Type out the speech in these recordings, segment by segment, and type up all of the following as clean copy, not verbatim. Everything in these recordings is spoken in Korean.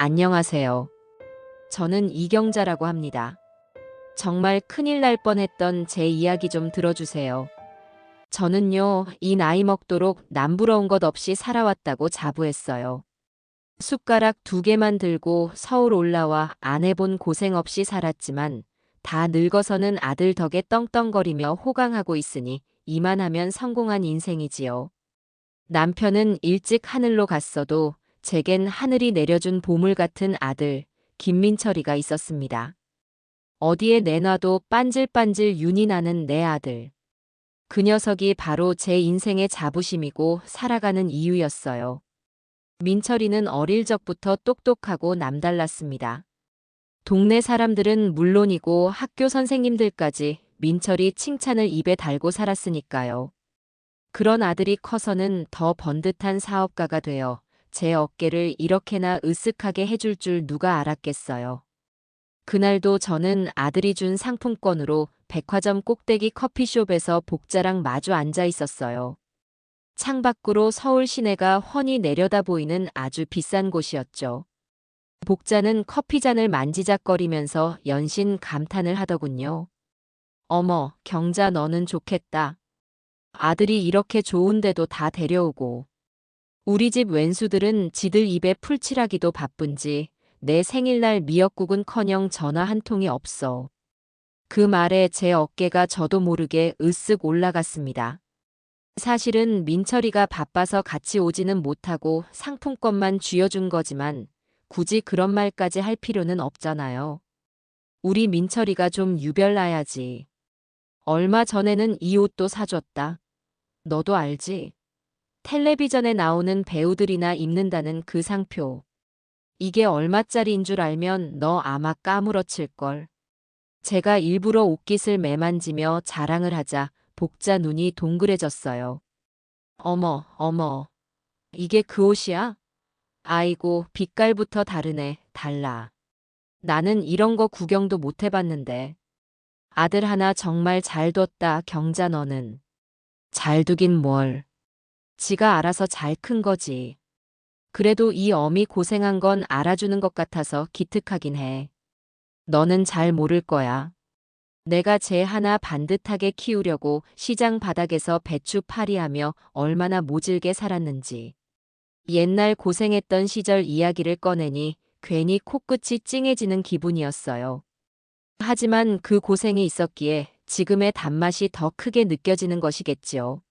안녕하세요. 저는 이경자라고 합니다. 정말 큰일 날 뻔했던 제 이야기 좀 들어주세요. 저는요, 이 나이 먹도록 남부러운 것 없이 살아왔다고 자부했어요. 숟가락 2개만 들고 서울 올라와 안 해본 고생 없이 살았지만 다 늙어서는 아들 덕에 떵떵거리며 호강하고 있으니 이만하면 성공한 인생이지요. 남편은 일찍 하늘로 갔어도 제겐 하늘이 내려준 보물 같은 아들, 김민철이가 있었습니다. 어디에 내놔도 반질반질 윤이 나는 내 아들. 그 녀석이 바로 제 인생의 자부심이고 살아가는 이유였어요. 민철이는 어릴 적부터 똑똑하고 남달랐습니다. 동네 사람들은 물론이고 학교 선생님들까지 민철이 칭찬을 입에 달고 살았으니까요. 그런 아들이 커서는 더 번듯한 사업가가 되어 제 어깨를 이렇게나 으쓱하게 해줄 줄 누가 알았겠어요. 그날도 저는 아들이 준 상품권으로 백화점 꼭대기 커피숍에서 복자랑 마주 앉아 있었어요. 창밖으로 서울 시내가 훤히 내려다 보이는 아주 비싼 곳이었죠. 복자는 커피잔을 만지작거리면서 연신 감탄을 하더군요. 어머, 경자 너는 좋겠다. 아들이 이렇게 좋은데도 다 데려오고. 우리 집 왼수들은 지들 입에 풀칠하기도 바쁜지 내 생일날 미역국은커녕 전화 한 통이 없어. 그 말에 제 어깨가 저도 모르게 으쓱 올라갔습니다. 사실은 민철이가 바빠서 같이 오지는 못하고 상품권만 쥐어준 거지만 굳이 그런 말까지 할 필요는 없잖아요. 우리 민철이가 좀 유별나야지. 얼마 전에는 이 옷도 사줬다. 너도 알지? 텔레비전에 나오는 배우들이나 입는다는 그 상표. 이게 얼마짜리인 줄 알면 너 아마 까무러칠걸. 제가 일부러 옷깃을 매만지며 자랑을 하자 복자 눈이 동그래졌어요. 어머, 어머. 이게 그 옷이야? 아이고, 빛깔부터 다르네. 달라. 나는 이런 거 구경도 못 해봤는데. 아들 하나 정말 잘 뒀다, 경자 너는. 잘 두긴 뭘. 지가 알아서 잘 큰 거지. 그래도 이 어미 고생한 건 알아주는 것 같아서 기특하긴 해. 너는 잘 모를 거야. 내가 쟤 하나 반듯하게 키우려고 시장 바닥에서 배추 파리하며 얼마나 모질게 살았는지. 옛날 고생했던 시절 이야기를 꺼내니 괜히 코끝이 찡해지는 기분이었어요. 하지만 그 고생이 있었기에 지금의 단맛이 더 크게 느껴지는 것이겠지요.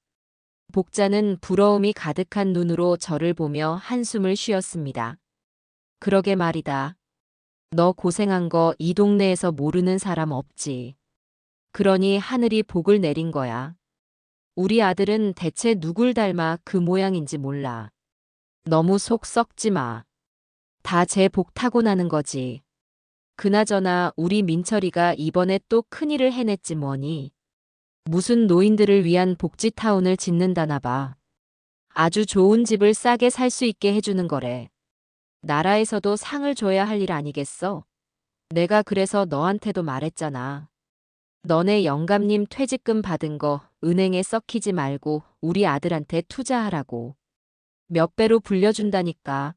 복자는 부러움이 가득한 눈으로 저를 보며 한숨을 쉬었습니다. 그러게 말이다. 너 고생한 거 이 동네에서 모르는 사람 없지. 그러니 하늘이 복을 내린 거야. 우리 아들은 대체 누굴 닮아 그 모양인지 몰라. 너무 속 썩지 마. 다 제 복 타고나는 거지. 그나저나 우리 민철이가 이번에 또 큰일을 해냈지 뭐니. 무슨 노인들을 위한 복지타운을 짓는다나 봐. 아주 좋은 집을 싸게 살 수 있게 해주는 거래. 나라에서도 상을 줘야 할 일 아니겠어? 내가 그래서 너한테도 말했잖아. 너네 영감님 퇴직금 받은 거 은행에 썩히지 말고 우리 아들한테 투자하라고. 몇 배로 불려준다니까.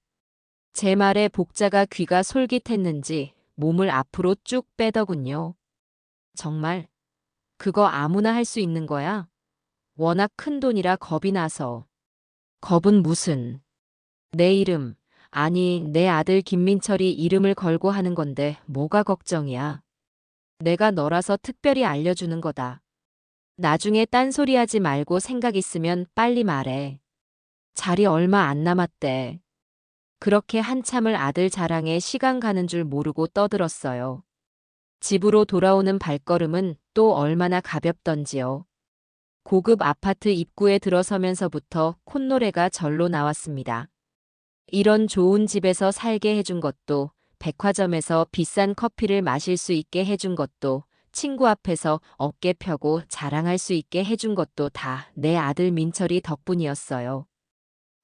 제 말에 복자가 귀가 솔깃했는지 몸을 앞으로 쭉 빼더군요. 정말 그거 아무나 할 수 있는 거야? 워낙 큰 돈이라 겁이 나서. 겁은 무슨. 내 이름, 아니 내 아들 김민철이 이름을 걸고 하는 건데 뭐가 걱정이야. 내가 너라서 특별히 알려주는 거다. 나중에 딴소리 하지 말고 생각 있으면 빨리 말해. 자리 얼마 안 남았대. 그렇게 한참을 아들 자랑에 시간 가는 줄 모르고 떠들었어요. 집으로 돌아오는 발걸음은 또 얼마나 가볍던지요. 고급 아파트 입구에 들어서면서부터 콧노래가 절로 나왔습니다. 이런 좋은 집에서 살게 해준 것도, 백화점에서 비싼 커피를 마실 수 있게 해준 것도, 친구 앞에서 어깨 펴고 자랑할 수 있게 해준 것도 다 내 아들 민철이 덕분이었어요.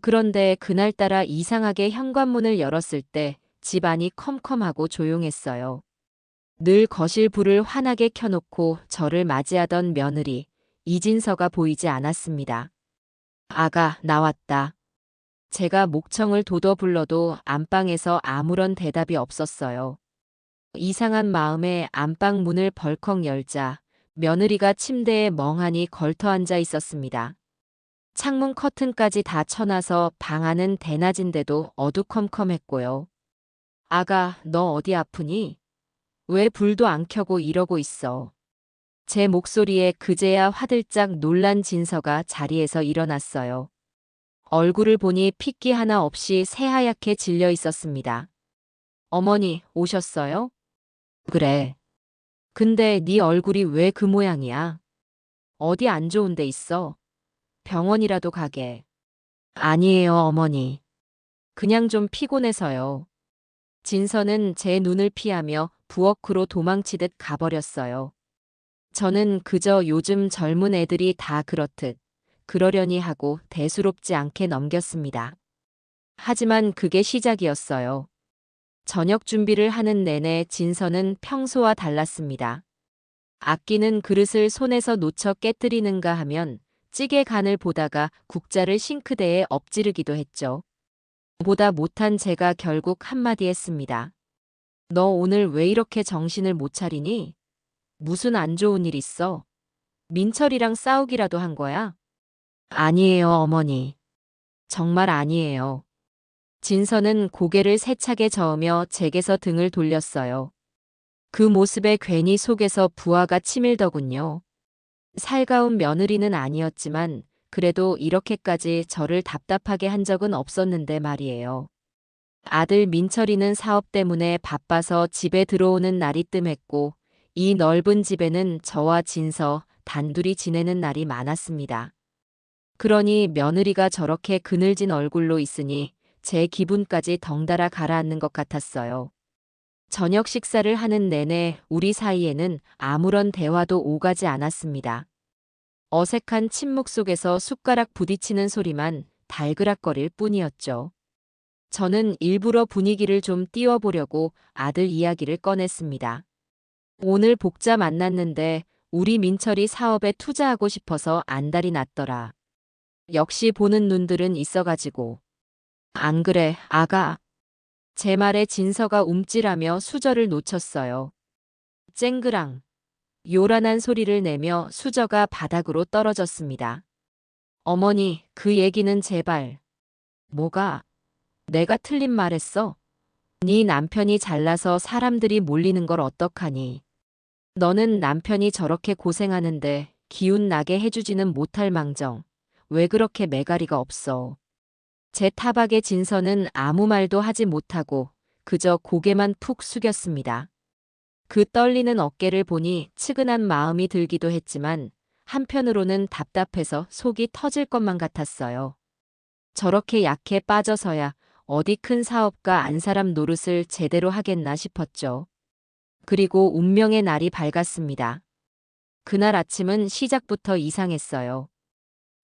그런데 그날따라 이상하게 현관문을 열었을 때 집안이 컴컴하고 조용했어요. 늘 거실 불을 환하게 켜놓고 저를 맞이하던 며느리, 이진서가 보이지 않았습니다. 아가, 나왔다. 제가 목청을 돋워 불러도 안방에서 아무런 대답이 없었어요. 이상한 마음에 안방 문을 벌컥 열자 며느리가 침대에 멍하니 걸터 앉아 있었습니다. 창문 커튼까지 다 쳐놔서 방 안은 대낮인데도 어두컴컴했고요. 아가, 너 어디 아프니? 왜 불도 안 켜고 이러고 있어? 제 목소리에 그제야 화들짝 놀란 진서가 자리에서 일어났어요. 얼굴을 보니 핏기 하나 없이 새하얗게 질려 있었습니다. 어머니, 오셨어요? 그래. 근데 네 얼굴이 왜 그 모양이야? 어디 안 좋은 데 있어? 병원이라도 가게. 아니에요, 어머니. 그냥 좀 피곤해서요. 진서는 제 눈을 피하며 부엌으로 도망치듯 가버렸어요. 저는 그저 요즘 젊은 애들이 다 그렇듯 그러려니 하고 대수롭지 않게 넘겼습니다. 하지만 그게 시작이었어요. 저녁 준비를 하는 내내 진서는 평소와 달랐습니다. 아끼는 그릇을 손에서 놓쳐 깨뜨리는가 하면 찌개 간을 보다가 국자를 싱크대에 엎지르기도 했죠. 보다 못한 제가 결국 한마디 했습니다. 너 오늘 왜 이렇게 정신을 못 차리니? 무슨 안 좋은 일 있어? 민철이랑 싸우기라도 한 거야? 아니에요, 어머니. 정말 아니에요. 진서는 고개를 세차게 저으며 제게서 등을 돌렸어요. 그 모습에 괜히 속에서 부하가 치밀더군요. 살가운 며느리는 아니었지만 그래도 이렇게까지 저를 답답하게 한 적은 없었는데 말이에요. 아들 민철이는 사업 때문에 바빠서 집에 들어오는 날이 뜸했고 이 넓은 집에는 저와 진서 단둘이 지내는 날이 많았습니다. 그러니 며느리가 저렇게 그늘진 얼굴로 있으니 제 기분까지 덩달아 가라앉는 것 같았어요. 저녁 식사를 하는 내내 우리 사이에는 아무런 대화도 오가지 않았습니다. 어색한 침묵 속에서 숟가락 부딪히는 소리만 달그락거릴 뿐이었죠. 저는 일부러 분위기를 좀 띄워보려고 아들 이야기를 꺼냈습니다. 오늘 복자 만났는데 우리 민철이 사업에 투자하고 싶어서 안달이 났더라. 역시 보는 눈들은 있어가지고. 안 그래, 아가. 제 말에 진서가 움찔하며 수저를 놓쳤어요. 쨍그랑. 요란한 소리를 내며 수저가 바닥으로 떨어졌습니다. 어머니, 그 얘기는 제발. 뭐가? 내가 틀린 말했어? 네 남편이 잘나서 사람들이 몰리는 걸 어떡하니? 너는 남편이 저렇게 고생하는데 기운 나게 해주지는 못할 망정. 왜 그렇게 매가리가 없어? 제 타박의 진서는 아무 말도 하지 못하고 그저 고개만 푹 숙였습니다. 그 떨리는 어깨를 보니 측은한 마음이 들기도 했지만 한편으로는 답답해서 속이 터질 것만 같았어요. 저렇게 약해 빠져서야 어디 큰 사업가 안 사람 노릇을 제대로 하겠나 싶었죠. 그리고 운명의 날이 밝았습니다. 그날 아침은 시작부터 이상했어요.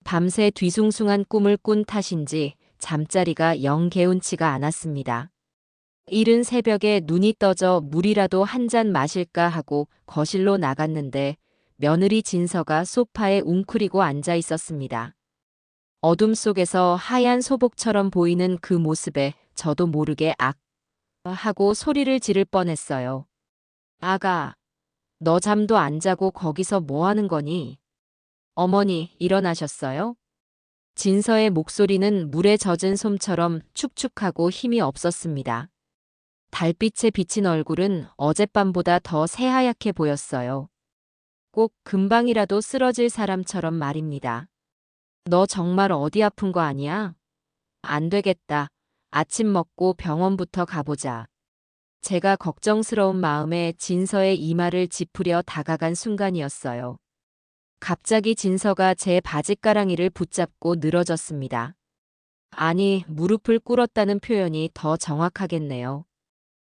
밤새 뒤숭숭한 꿈을 꾼 탓인지 잠자리가 영 개운치가 않았습니다. 이른 새벽에 눈이 떠져 물이라도 한 잔 마실까 하고 거실로 나갔는데 며느리 진서가 소파에 웅크리고 앉아 있었습니다. 어둠 속에서 하얀 소복처럼 보이는 그 모습에 저도 모르게 악 하고 소리를 지를 뻔했어요. 아가, 너 잠도 안 자고 거기서 뭐 하는 거니? 어머니, 일어나셨어요? 진서의 목소리는 물에 젖은 솜처럼 축축하고 힘이 없었습니다. 달빛에 비친 얼굴은 어젯밤보다 더 새하얗게 보였어요. 꼭 금방이라도 쓰러질 사람처럼 말입니다. 너 정말 어디 아픈 거 아니야? 안 되겠다. 아침 먹고 병원부터 가보자. 제가 걱정스러운 마음에 진서의 이마를 짚으려 다가간 순간이었어요. 갑자기 진서가 제 바짓가랑이를 붙잡고 늘어졌습니다. 아니, 무릎을 꿇었다는 표현이 더 정확하겠네요.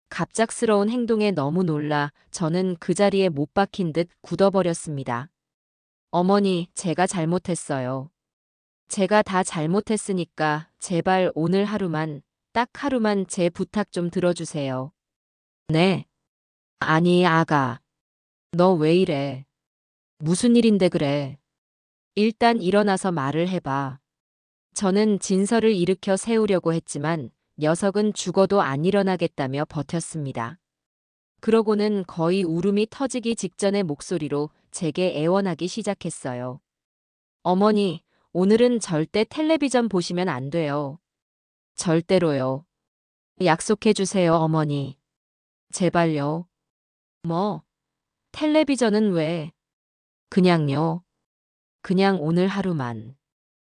갑작스러운 행동에 너무 놀라 저는 그 자리에 못 박힌 듯 굳어버렸습니다. 어머니, 제가 잘못했어요. 제가 다 잘못했으니까 제발 오늘 하루만, 딱 하루만 제 부탁 좀 들어주세요. 네. 아니, 아가. 너 왜 이래? 무슨 일인데 그래? 일단 일어나서 말을 해봐. 저는 진서를 일으켜 세우려고 했지만 녀석은 죽어도 안 일어나겠다며 버텼습니다. 그러고는 거의 울음이 터지기 직전의 목소리로 제게 애원하기 시작했어요. 어머니, 오늘은 절대 텔레비전 보시면 안 돼요. 절대로요. 약속해 주세요, 어머니. 제발요. 뭐, 텔레비전은 왜? 그냥요. 그냥 오늘 하루만.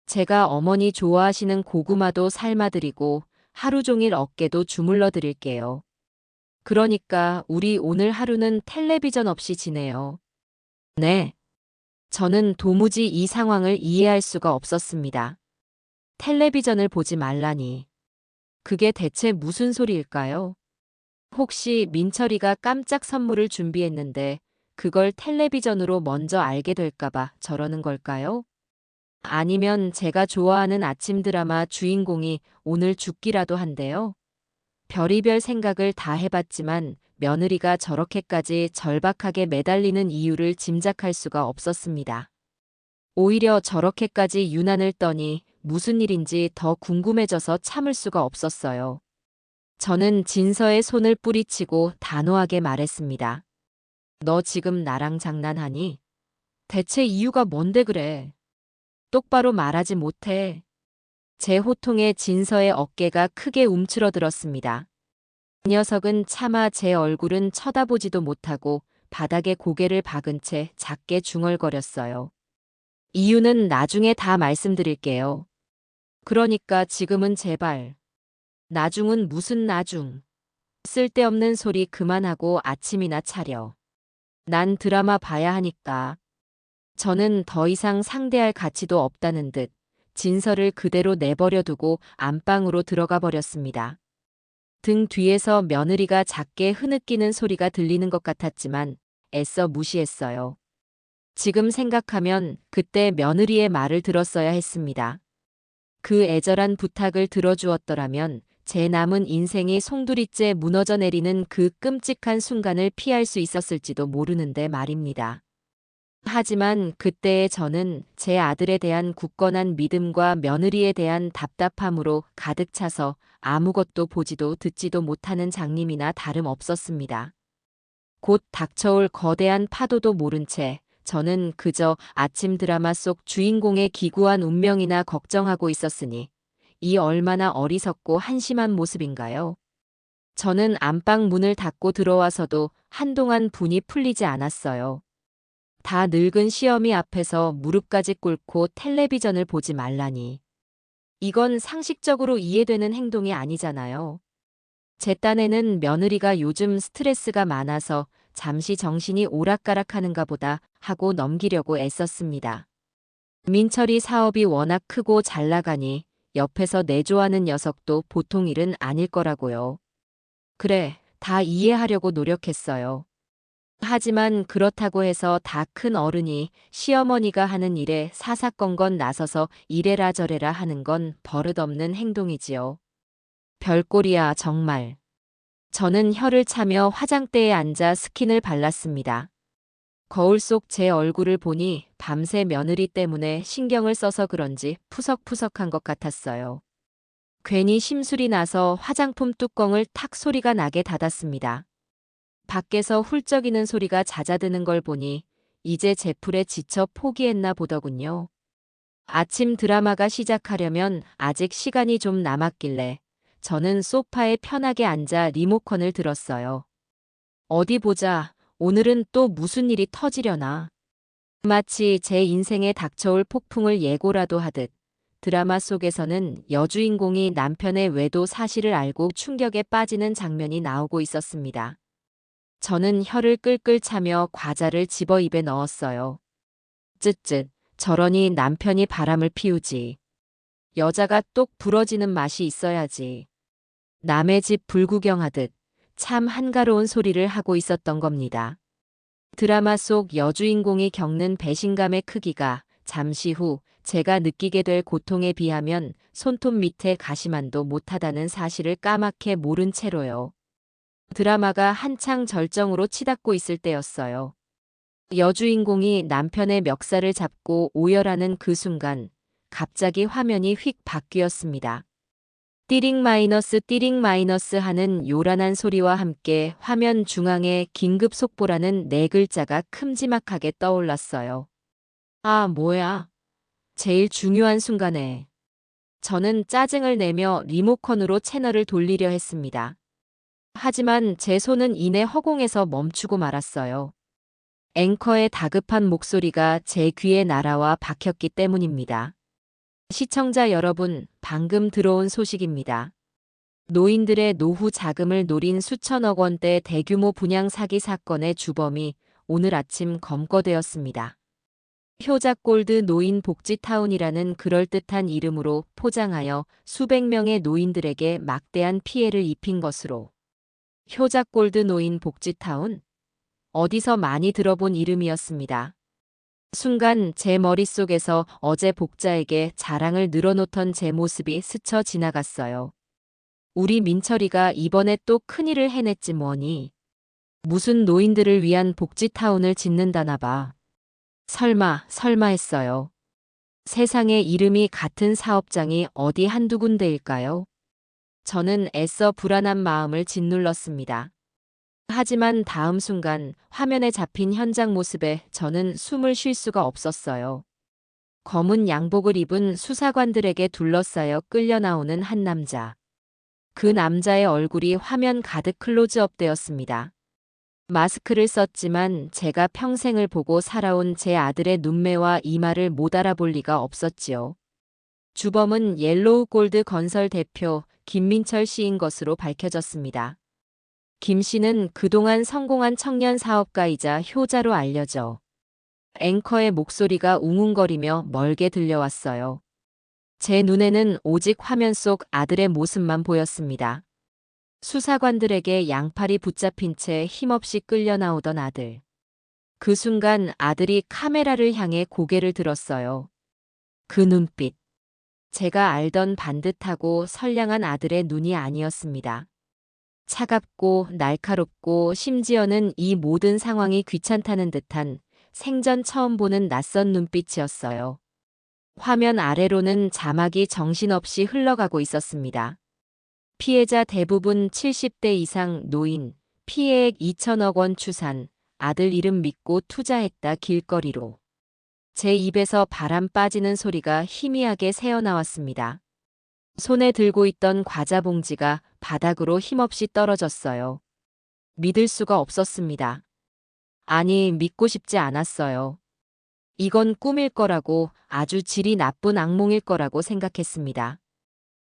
제가 어머니 좋아하시는 고구마도 삶아드리고 하루 종일 어깨도 주물러 드릴게요. 그러니까 우리 오늘 하루는 텔레비전 없이 지내요. 네. 저는 도무지 이 상황을 이해할 수가 없었습니다. 텔레비전을 보지 말라니. 그게 대체 무슨 소리일까요? 혹시 민철이가 깜짝 선물을 준비했는데 그걸 텔레비전으로 먼저 알게 될까봐 저러는 걸까요? 아니면 제가 좋아하는 아침 드라마 주인공이 오늘 죽기라도 한대요. 별의별 생각을 다 해봤지만 며느리가 저렇게까지 절박하게 매달리는 이유를 짐작할 수가 없었습니다. 오히려 저렇게까지 유난을 떠니 무슨 일인지 더 궁금해져서 참을 수가 없었어요. 저는 진서의 손을 뿌리치고 단호하게 말했습니다. 너 지금 나랑 장난하니? 대체 이유가 뭔데 그래? 똑바로 말하지 못해. 제 호통에 진서의 어깨가 크게 움츠러들었습니다. 그 녀석은 차마 제 얼굴은 쳐다보지도 못하고 바닥에 고개를 박은 채 작게 중얼거렸어요. 이유는 나중에 다 말씀드릴게요. 그러니까 지금은 제발. 나중은 무슨 나중. 쓸데없는 소리 그만하고 아침이나 차려. 난 드라마 봐야 하니까. 저는 더 이상 상대할 가치도 없다는 듯 진서를 그대로 내버려 두고 안방으로 들어가 버렸습니다. 등 뒤에서 며느리가 작게 흐느끼는 소리가 들리는 것 같았지만 애써 무시했어요. 지금 생각하면 그때 며느리의 말을 들었어야 했습니다. 그 애절한 부탁을 들어주었더라면 제 남은 인생이 송두리째 무너져 내리는 그 끔찍한 순간을 피할 수 있었을지도 모르는데 말입니다. 하지만 그때의 저는 제 아들에 대한 굳건한 믿음과 며느리에 대한 답답함으로 가득 차서 아무것도 보지도 듣지도 못하는 장님이나 다름없었습니다. 곧 닥쳐올 거대한 파도도 모른 채 저는 그저 아침 드라마 속 주인공의 기구한 운명이나 걱정하고 있었으니 이 얼마나 어리석고 한심한 모습인가요? 저는 안방 문을 닫고 들어와서도 한동안 분이 풀리지 않았어요. 다 늙은 시어미 앞에서 무릎까지 꿇고 텔레비전을 보지 말라니. 이건 상식적으로 이해되는 행동이 아니잖아요. 제 딴에는 며느리가 요즘 스트레스가 많아서 잠시 정신이 오락가락하는가 보다 하고 넘기려고 애썼습니다. 민철이 사업이 워낙 크고 잘 나가니 옆에서 내조하는 녀석도 보통 일은 아닐 거라고요. 그래, 다 이해하려고 노력했어요. 하지만 그렇다고 해서 다 큰 어른이 시어머니가 하는 일에 사사건건 나서서 이래라 저래라 하는 건 버릇없는 행동이지요. 별꼴이야 정말. 저는 혀를 차며 화장대에 앉아 스킨을 발랐습니다. 거울 속 제 얼굴을 보니 밤새 며느리 때문에 신경을 써서 그런지 푸석푸석한 것 같았어요. 괜히 심술이 나서 화장품 뚜껑을 탁 소리가 나게 닫았습니다. 밖에서 훌쩍이는 소리가 잦아드는 걸 보니 이제 제풀에 지쳐 포기했나 보더군요. 아침 드라마가 시작하려면 아직 시간이 좀 남았길래 저는 소파에 편하게 앉아 리모컨을 들었어요. 어디 보자. 오늘은 또 무슨 일이 터지려나. 마치 제 인생에 닥쳐올 폭풍을 예고라도 하듯 드라마 속에서는 여주인공이 남편의 외도 사실을 알고 충격에 빠지는 장면이 나오고 있었습니다. 저는 혀를 끌끌 차며 과자를 집어 입에 넣었어요. 쯧쯧, 저러니 남편이 바람을 피우지. 여자가 똑 부러지는 맛이 있어야지. 남의 집 불구경하듯 참 한가로운 소리를 하고 있었던 겁니다. 드라마 속 여주인공이 겪는 배신감의 크기가 잠시 후 제가 느끼게 될 고통에 비하면 손톱 밑에 가시만도 못하다는 사실을 까맣게 모른 채로요. 드라마가 한창 절정으로 치닫고 있을 때였어요. 여주인공이 남편의 멱살을 잡고 오열하는 그 순간 갑자기 화면이 휙 바뀌었습니다. 띠링 마이너스 하는 요란한 소리와 함께 화면 중앙에 긴급 속보라는 네 글자가 큼지막하게 떠올랐어요. 아, 뭐야. 제일 중요한 순간에. 저는 짜증을 내며 리모컨으로 채널을 돌리려 했습니다. 하지만 제 손은 이내 허공에서 멈추고 말았어요. 앵커의 다급한 목소리가 제 귀에 날아와 박혔기 때문입니다. 시청자 여러분, 방금 들어온 소식입니다. 노인들의 노후 자금을 노린 수천억 원대 대규모 분양 사기 사건의 주범이 오늘 아침 검거되었습니다. 효자골드 노인 복지타운이라는 그럴듯한 이름으로 포장하여 수백 명의 노인들에게 막대한 피해를 입힌 것으로. 효자골드 노인 복지타운? 어디서 많이 들어본 이름이었습니다. 순간 제 머릿속에서 어제 복자에게 자랑을 늘어놓던 제 모습이 스쳐 지나갔어요. 우리 민철이가 이번에 또 큰일을 해냈지 뭐니. 무슨 노인들을 위한 복지타운을 짓는다나 봐. 설마 했어요. 세상에 이름이 같은 사업장이 어디 한두 군데일까요? 저는 애써 불안한 마음을 짓눌렀습니다. 하지만 다음 순간 화면에 잡힌 현장 모습에 저는 숨을 쉴 수가 없었어요. 검은 양복을 입은 수사관들에게 둘러싸여 끌려 나오는 한 남자. 그 남자의 얼굴이 화면 가득 클로즈업 되었습니다. 마스크를 썼지만 제가 평생을 보고 살아온 제 아들의 눈매와 이마를 못 알아볼 리가 없었지요. 주범은 옐로우 골드 건설 대표 김민철 씨인 것으로 밝혀졌습니다. 김 씨는 그동안 성공한 청년 사업가이자 효자로 알려져 앵커의 목소리가 웅웅거리며 멀게 들려왔어요. 제 눈에는 오직 화면 속 아들의 모습만 보였습니다. 수사관들에게 양팔이 붙잡힌 채 힘없이 끌려 나오던 아들. 그 순간 아들이 카메라를 향해 고개를 들었어요. 그 눈빛. 제가 알던 반듯하고 선량한 아들의 눈이 아니었습니다. 차갑고 날카롭고 심지어는 이 모든 상황이 귀찮다는 듯한 생전 처음 보는 낯선 눈빛이었어요. 화면 아래로는 자막이 정신없이 흘러가고 있었습니다. 피해자 대부분 70대 이상 노인, 피해액 2천억 원 추산, 아들 이름 믿고 투자했다 길거리로. 제 입에서 바람 빠지는 소리가 희미하게 새어나왔습니다. 손에 들고 있던 과자 봉지가 바닥으로 힘없이 떨어졌어요. 믿을 수가 없었습니다. 아니, 믿고 싶지 않았어요. 이건 꿈일 거라고, 아주 질이 나쁜 악몽일 거라고 생각했습니다.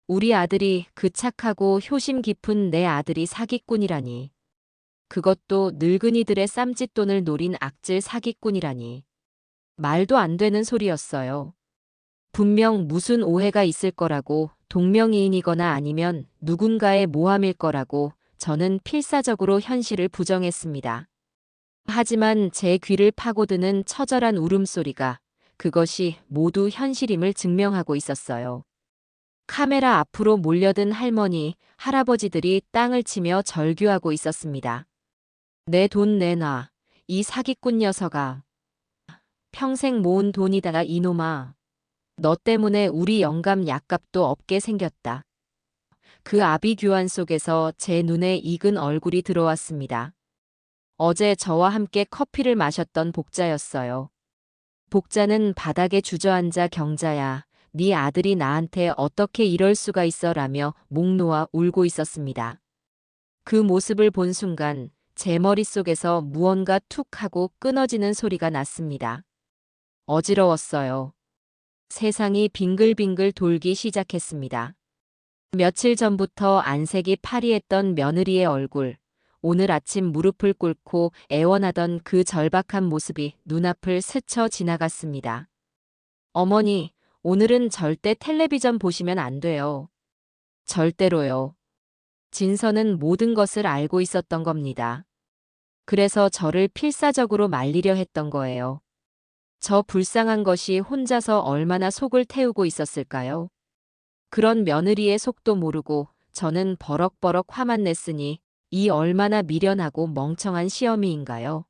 우리 아들이, 그 착하고 효심 깊은 내 아들이 사기꾼이라니. 그것도 늙은이들의 쌈짓돈을 노린 악질 사기꾼이라니. 말도 안 되는 소리였어요. 분명 무슨 오해가 있을 거라고, 동명이인이거나 아니면 누군가의 모함일 거라고 저는 필사적으로 현실을 부정했습니다. 하지만 제 귀를 파고드는 처절한 울음소리가 그것이 모두 현실임을 증명하고 있었어요. 카메라 앞으로 몰려든 할머니, 할아버지들이 땅을 치며 절규하고 있었습니다. 내 돈 내놔. 이 사기꾼 녀석아. 평생 모은 돈이다가 이놈아. 너 때문에 우리 영감 약값도 없게 생겼다. 그 아비규환 속에서 제 눈에 익은 얼굴이 들어왔습니다. 어제 저와 함께 커피를 마셨던 복자였어요. 복자는 바닥에 주저앉아 경자야, 네 아들이 나한테 어떻게 이럴 수가 있어 라며 목 놓아 울고 있었습니다. 그 모습을 본 순간 제 머릿속에서 무언가 툭 하고 끊어지는 소리가 났습니다. 어지러웠어요. 세상이 빙글빙글 돌기 시작했습니다. 며칠 전부터 안색이 파리했던 며느리의 얼굴, 오늘 아침 무릎을 꿇고 애원하던 그 절박한 모습이 눈앞을 스쳐 지나갔습니다. 어머니, 오늘은 절대 텔레비전 보시면 안 돼요. 절대로요. 진서는 모든 것을 알고 있었던 겁니다. 그래서 저를 필사적으로 말리려 했던 거예요. 저 불쌍한 것이 혼자서 얼마나 속을 태우고 있었을까요? 그런 며느리의 속도 모르고 저는 버럭버럭 화만 냈으니 이 얼마나 미련하고 멍청한 시어미인가요?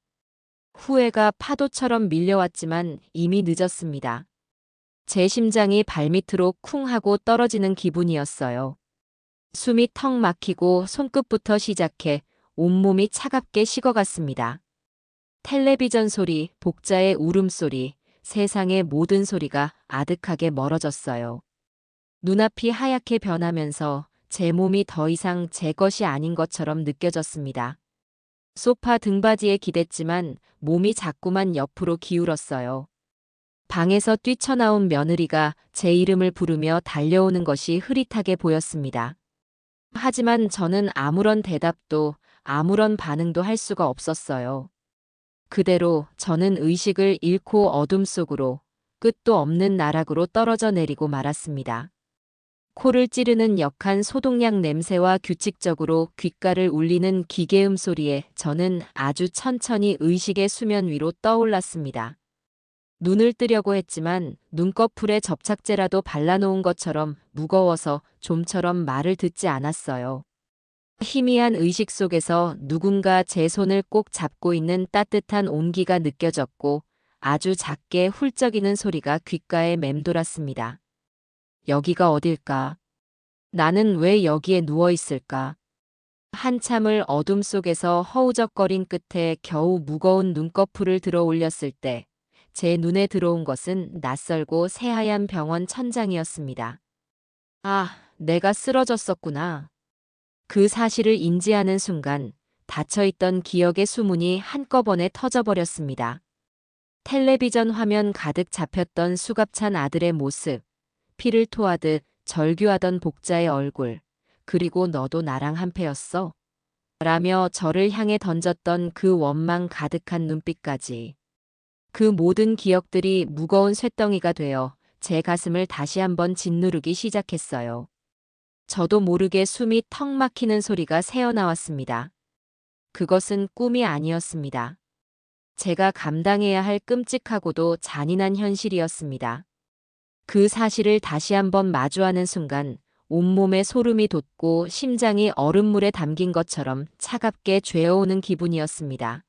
후회가 파도처럼 밀려왔지만 이미 늦었습니다. 제 심장이 발밑으로 쿵 하고 떨어지는 기분이었어요. 숨이 턱 막히고 손끝부터 시작해 온몸이 차갑게 식어갔습니다. 텔레비전 소리, 복자의 울음소리, 세상의 모든 소리가 아득하게 멀어졌어요. 눈앞이 하얗게 변하면서 제 몸이 더 이상 제 것이 아닌 것처럼 느껴졌습니다. 소파 등받이에 기댔지만 몸이 자꾸만 옆으로 기울었어요. 방에서 뛰쳐나온 며느리가 제 이름을 부르며 달려오는 것이 흐릿하게 보였습니다. 하지만 저는 아무런 대답도 아무런 반응도 할 수가 없었어요. 그대로 저는 의식을 잃고 어둠 속으로 끝도 없는 나락으로 떨어져 내리고 말았습니다. 코를 찌르는 역한 소독약 냄새와 규칙적으로 귓가를 울리는 기계음 소리에 저는 아주 천천히 의식의 수면 위로 떠올랐습니다. 눈을 뜨려고 했지만 눈꺼풀에 접착제라도 발라놓은 것처럼 무거워서 좀처럼 말을 듣지 않았어요. 희미한 의식 속에서 누군가 제 손을 꼭 잡고 있는 따뜻한 온기가 느껴졌고 아주 작게 훌쩍이는 소리가 귓가에 맴돌았습니다. 여기가 어딜까? 나는 왜 여기에 누워 있을까? 한참을 어둠 속에서 허우적거린 끝에 겨우 무거운 눈꺼풀을 들어 올렸을 때 제 눈에 들어온 것은 낯설고 새하얀 병원 천장이었습니다. 아, 내가 쓰러졌었구나. 그 사실을 인지하는 순간 닫혀있던 기억의 수문이 한꺼번에 터져버렸습니다. 텔레비전 화면 가득 잡혔던 수갑찬 아들의 모습, 피를 토하듯 절규하던 복자의 얼굴, 그리고 너도 나랑 한패였어? 라며 저를 향해 던졌던 그 원망 가득한 눈빛까지. 그 모든 기억들이 무거운 쇳덩이가 되어 제 가슴을 다시 한번 짓누르기 시작했어요. 저도 모르게 숨이 턱 막히는 소리가 새어나왔습니다. 그것은 꿈이 아니었습니다. 제가 감당해야 할 끔찍하고도 잔인한 현실이었습니다. 그 사실을 다시 한번 마주하는 순간 온몸에 소름이 돋고 심장이 얼음물에 담긴 것처럼 차갑게 죄어오는 기분이었습니다.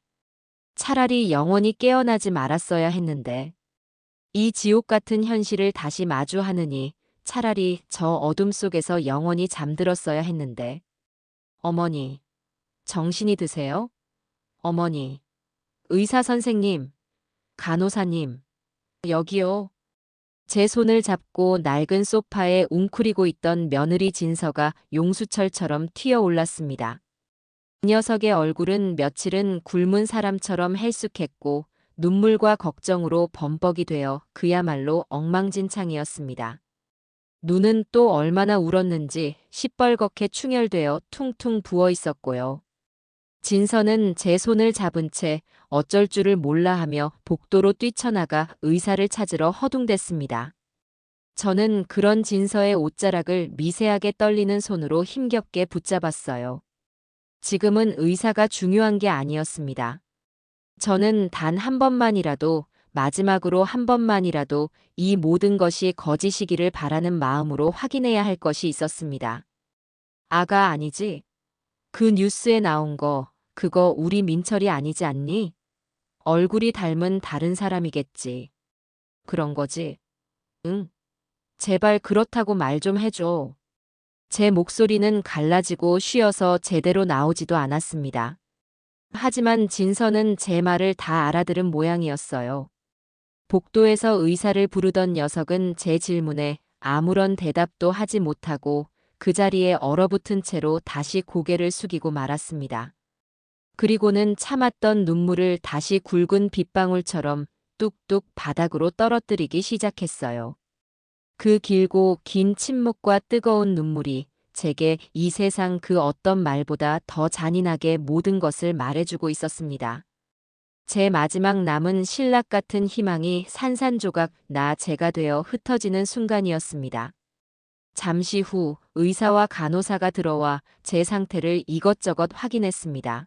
차라리 영원히 깨어나지 말았어야 했는데, 이 지옥 같은 현실을 다시 마주하느니 차라리 저 어둠 속에서 영원히 잠들었어야 했는데. 어머니, 정신이 드세요? 어머니, 의사 선생님, 간호사님, 여기요. 제 손을 잡고 낡은 소파에 웅크리고 있던 며느리 진서가 용수철처럼 튀어올랐습니다. 이 녀석의 얼굴은 며칠은 굶은 사람처럼 헬쑥했고 눈물과 걱정으로 범벅이 되어 그야말로 엉망진창이었습니다. 눈은 또 얼마나 울었는지 시뻘겋게 충혈되어 퉁퉁 부어 있었고요. 진서는 제 손을 잡은 채 어쩔 줄을 몰라 하며 복도로 뛰쳐나가 의사를 찾으러 허둥댔습니다. 저는 그런 진서의 옷자락을 미세하게 떨리는 손으로 힘겹게 붙잡았어요. 지금은 의사가 중요한 게 아니었습니다. 저는 단 한 번만이라도, 마지막으로 한 번만이라도 이 모든 것이 거짓이기를 바라는 마음으로 확인해야 할 것이 있었습니다. 아가 아니지? 그 뉴스에 나온 거, 그거 우리 민철이 아니지 않니? 얼굴이 닮은 다른 사람이겠지. 그런 거지? 응. 제발 그렇다고 말 좀 해줘. 제 목소리는 갈라지고 쉬어서 제대로 나오지도 않았습니다. 하지만 진서는 제 말을 다 알아들은 모양이었어요. 복도에서 의사를 부르던 녀석은 제 질문에 아무런 대답도 하지 못하고 그 자리에 얼어붙은 채로 다시 고개를 숙이고 말았습니다. 그리고는 참았던 눈물을 다시 굵은 빗방울처럼 뚝뚝 바닥으로 떨어뜨리기 시작했어요. 그 길고 긴 침묵과 뜨거운 눈물이 제게 이 세상 그 어떤 말보다 더 잔인하게 모든 것을 말해주고 있었습니다. 제 마지막 남은 신락 같은 희망이 산산조각 나 제가 되어 흩어지는 순간이었습니다. 잠시 후 의사와 간호사가 들어와 제 상태를 이것저것 확인했습니다.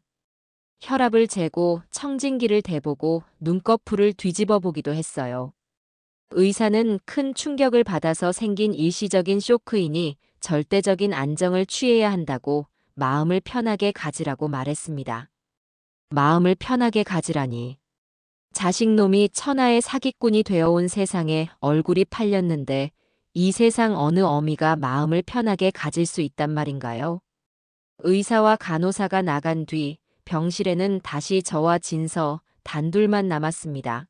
혈압을 재고 청진기를 대보고 눈꺼풀을 뒤집어 보기도 했어요. 의사는 큰 충격을 받아서 생긴 일시적인 쇼크이니 절대적인 안정을 취해야 한다고 마음을 편하게 가지라고 말했습니다. 마음을 편하게 가지라니. 자식놈이 천하의 사기꾼이 되어온 세상에 얼굴이 팔렸는데 이 세상 어느 어미가 마음을 편하게 가질 수 있단 말인가요? 의사와 간호사가 나간 뒤 병실에는 다시 저와 진서 단둘만 남았습니다.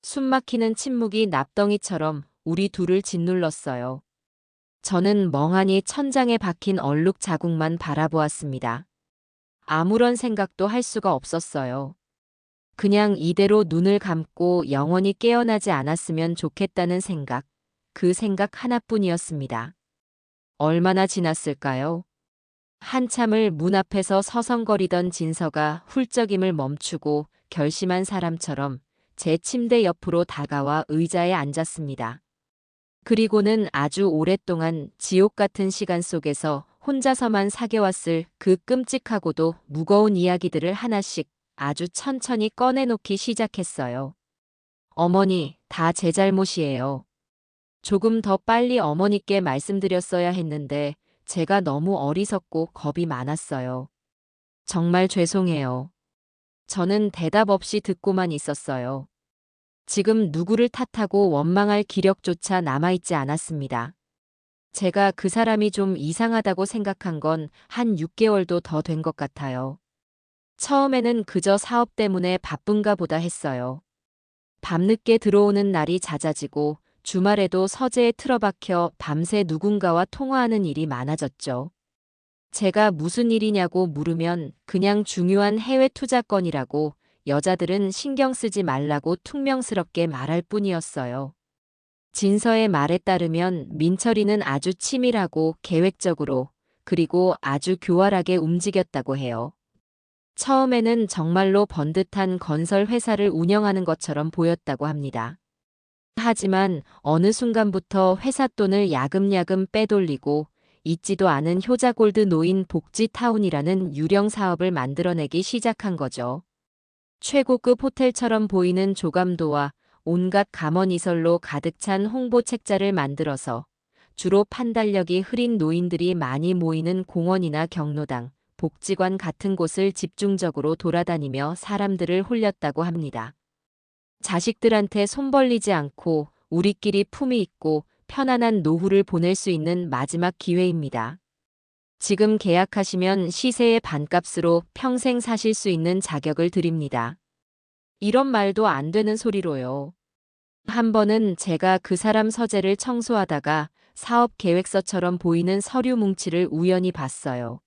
숨막히는 침묵이 납덩이처럼 우리 둘을 짓눌렀어요. 저는 멍하니 천장에 박힌 얼룩 자국만 바라보았습니다. 아무런 생각도 할 수가 없었어요. 그냥 이대로 눈을 감고 영원히 깨어나지 않았으면 좋겠다는 생각, 그 생각 하나뿐이었습니다. 얼마나 지났을까요? 한참을 문 앞에서 서성거리던 진서가 훌쩍임을 멈추고 결심한 사람처럼 제 침대 옆으로 다가와 의자에 앉았습니다. 그리고는 아주 오랫동안 지옥 같은 시간 속에서 혼자서만 사겨왔을 그 끔찍하고도 무거운 이야기들을 하나씩 아주 천천히 꺼내놓기 시작했어요. 어머니, 다 제 잘못이에요. 조금 더 빨리 어머니께 말씀드렸어야 했는데 제가 너무 어리석고 겁이 많았어요. 정말 죄송해요. 저는 대답 없이 듣고만 있었어요. 지금 누구를 탓하고 원망할 기력조차 남아있지 않았습니다. 제가 그 사람이 좀 이상하다고 생각한 건 한 6개월도 더 된 것 같아요. 처음에는 그저 사업 때문에 바쁜가 보다 했어요. 밤늦게 들어오는 날이 잦아지고 주말에도 서재에 틀어박혀 밤새 누군가와 통화하는 일이 많아졌죠. 제가 무슨 일이냐고 물으면 그냥 중요한 해외 투자건이라고 여자들은 신경 쓰지 말라고 퉁명스럽게 말할 뿐이었어요. 진서의 말에 따르면 민철이는 아주 치밀하고 계획적으로 그리고 아주 교활하게 움직였다고 해요. 처음에는 정말로 번듯한 건설 회사를 운영하는 것처럼 보였다고 합니다. 하지만 어느 순간부터 회사 돈을 야금야금 빼돌리고 있지도 않은 효자골드 노인 복지타운이라는 유령 사업을 만들어내기 시작한 거죠. 최고급 호텔처럼 보이는 조감도와 온갖 감언이설로 가득 찬 홍보 책자를 만들어서 주로 판단력이 흐린 노인들이 많이 모이는 공원이나 경로당, 복지관 같은 곳을 집중적으로 돌아다니며 사람들을 홀렸다고 합니다. 자식들한테 손 벌리지 않고 우리끼리 품위 있고 편안한 노후를 보낼 수 있는 마지막 기회입니다. 지금 계약하시면 시세의 반값으로 평생 사실 수 있는 자격을 드립니다. 이런 말도 안 되는 소리로요. 한 번은 제가 그 사람 서재를 청소하다가 사업 계획서처럼 보이는 서류 뭉치를 우연히 봤어요.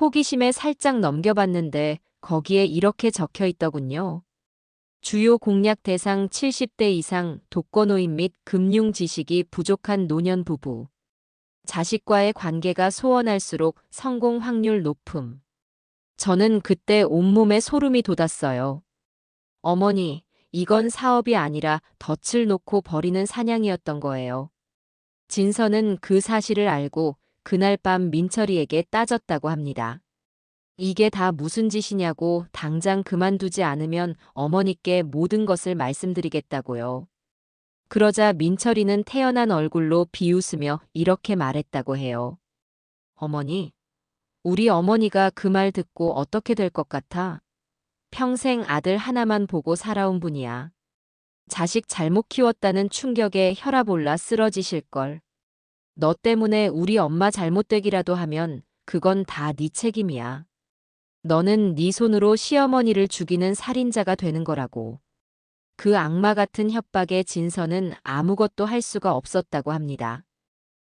호기심에 살짝 넘겨봤는데 거기에 이렇게 적혀 있더군요. 주요 공략 대상 70대 이상 독거노인 및 금융 지식이 부족한 노년 부부. 자식과의 관계가 소원할수록 성공 확률 높음. 저는 그때 온몸에 소름이 돋았어요. 어머니, 이건 사업이 아니라 덫을 놓고 벌이는 사냥이었던 거예요. 진서는 그 사실을 알고 그날 밤 민철이에게 따졌다고 합니다. 이게 다 무슨 짓이냐고 당장 그만두지 않으면 어머니께 모든 것을 말씀드리겠다고요. 그러자 민철이는 태연한 얼굴로 비웃으며 이렇게 말했다고 해요. 어머니, 우리 어머니가 그 말 듣고 어떻게 될 것 같아? 평생 아들 하나만 보고 살아온 분이야. 자식 잘못 키웠다는 충격에 혈압 올라 쓰러지실걸. 너 때문에 우리 엄마 잘못되기라도 하면 그건 다 네 책임이야. 너는 네 손으로 시어머니를 죽이는 살인자가 되는 거라고. 그 악마 같은 협박에 진서는 아무것도 할 수가 없었다고 합니다.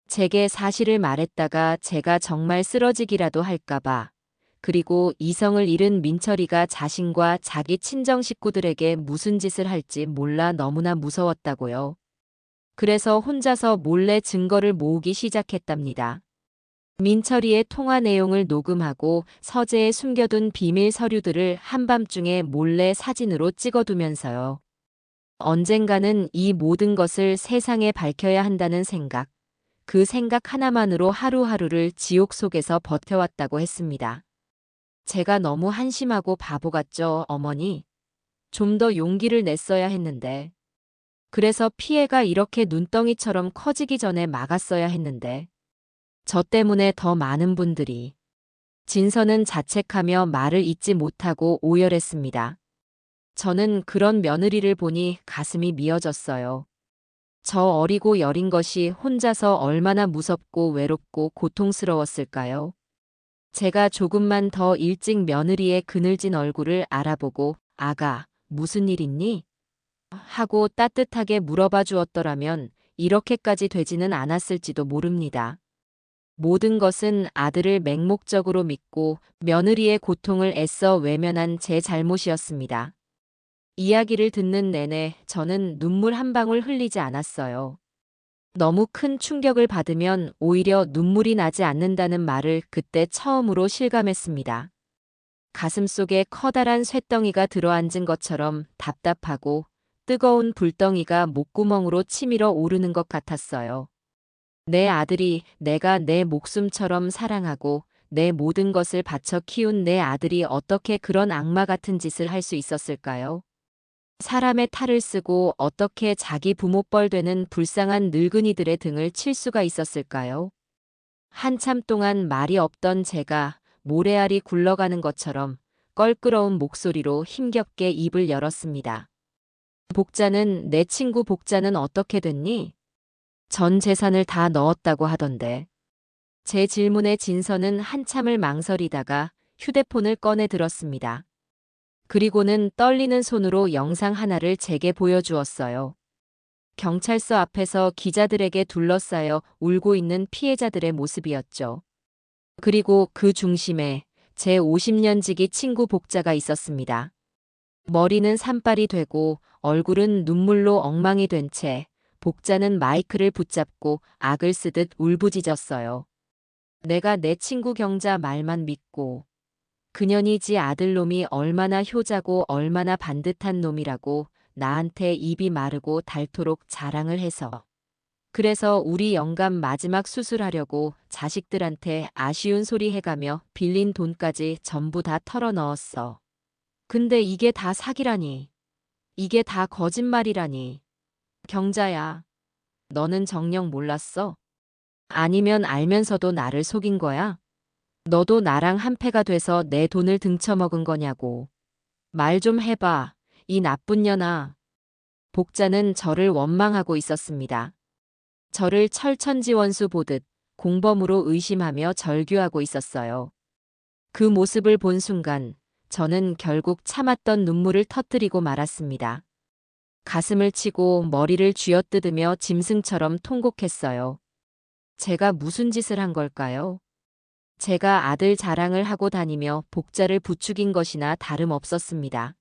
제게 사실을 말했다가 제가 정말 쓰러지기라도 할까봐, 그리고 이성을 잃은 민철이가 자신과 자기 친정 식구들에게 무슨 짓을 할지 몰라 너무나 무서웠다고요. 그래서 혼자서 몰래 증거를 모으기 시작했답니다. 민철이의 통화 내용을 녹음하고 서재에 숨겨둔 비밀 서류들을 한밤중에 몰래 사진으로 찍어두면서요. 언젠가는 이 모든 것을 세상에 밝혀야 한다는 생각, 그 생각 하나만으로 하루하루를 지옥 속에서 버텨왔다고 했습니다. 제가 너무 한심하고 바보 같죠, 어머니? 좀 더 용기를 냈어야 했는데. 그래서 피해가 이렇게 눈덩이처럼 커지기 전에 막았어야 했는데. 저 때문에 더 많은 분들이. 진서는 자책하며 말을 잇지 못하고 오열했습니다. 저는 그런 며느리를 보니 가슴이 미어졌어요. 저 어리고 여린 것이 혼자서 얼마나 무섭고 외롭고 고통스러웠을까요? 제가 조금만 더 일찍 며느리의 그늘진 얼굴을 알아보고 아가, 무슨 일 있니? 하고 따뜻하게 물어봐 주었더라면 이렇게까지 되지는 않았을지도 모릅니다. 모든 것은 아들을 맹목적으로 믿고 며느리의 고통을 애써 외면한 제 잘못이었습니다. 이야기를 듣는 내내 저는 눈물 한 방울 흘리지 않았어요. 너무 큰 충격을 받으면 오히려 눈물이 나지 않는다는 말을 그때 처음으로 실감했습니다. 가슴속에 커다란 쇳덩이가 들어앉은 것처럼 답답하고 뜨거운 불덩이가 목구멍으로 치밀어 오르는 것 같았어요. 내 아들이, 내가 내 목숨처럼 사랑하고 내 모든 것을 바쳐 키운 내 아들이 어떻게 그런 악마 같은 짓을 할 수 있었을까요? 사람의 탈을 쓰고 어떻게 자기 부모뻘 되는 불쌍한 늙은이들의 등을 칠 수가 있었을까요? 한참 동안 말이 없던 제가 모래알이 굴러가는 것처럼 껄끄러운 목소리로 힘겹게 입을 열었습니다. 복자는, 내 친구 복자는 어떻게 됐니? 전 재산을 다 넣었다고 하던데. 제 질문에 진서는 한참을 망설이다가 휴대폰을 꺼내 들었습니다. 그리고는 떨리는 손으로 영상 하나를 제게 보여주었어요. 경찰서 앞에서 기자들에게 둘러싸여 울고 있는 피해자들의 모습이었죠. 그리고 그 중심에 제 50년 지기 친구 복자가 있었습니다. 머리는 산발이 되고 얼굴은 눈물로 엉망이 된 채 복자는 마이크를 붙잡고 악을 쓰듯 울부짖었어요. 내가 내 친구 경자 말만 믿고 그년이 지 아들놈이 얼마나 효자고 얼마나 반듯한 놈이라고 나한테 입이 마르고 닳도록 자랑을 해서. 그래서 우리 영감 마지막 수술하려고 자식들한테 아쉬운 소리 해가며 빌린 돈까지 전부 다 털어 넣었어. 근데 이게 다 사기라니. 이게 다 거짓말이라니. 경자야, 너는 정녕 몰랐어? 아니면 알면서도 나를 속인 거야? 너도 나랑 한패가 돼서 내 돈을 등쳐먹은 거냐고. 말 좀 해봐, 이 나쁜 년아. 복자는 저를 원망하고 있었습니다. 저를 철천지원수 보듯 공범으로 의심하며 절규하고 있었어요. 그 모습을 본 순간 저는 결국 참았던 눈물을 터뜨리고 말았습니다. 가슴을 치고 머리를 쥐어뜯으며 짐승처럼 통곡했어요. 제가 무슨 짓을 한 걸까요? 제가 아들 자랑을 하고 다니며 복자를 부추긴 것이나 다름없었습니다.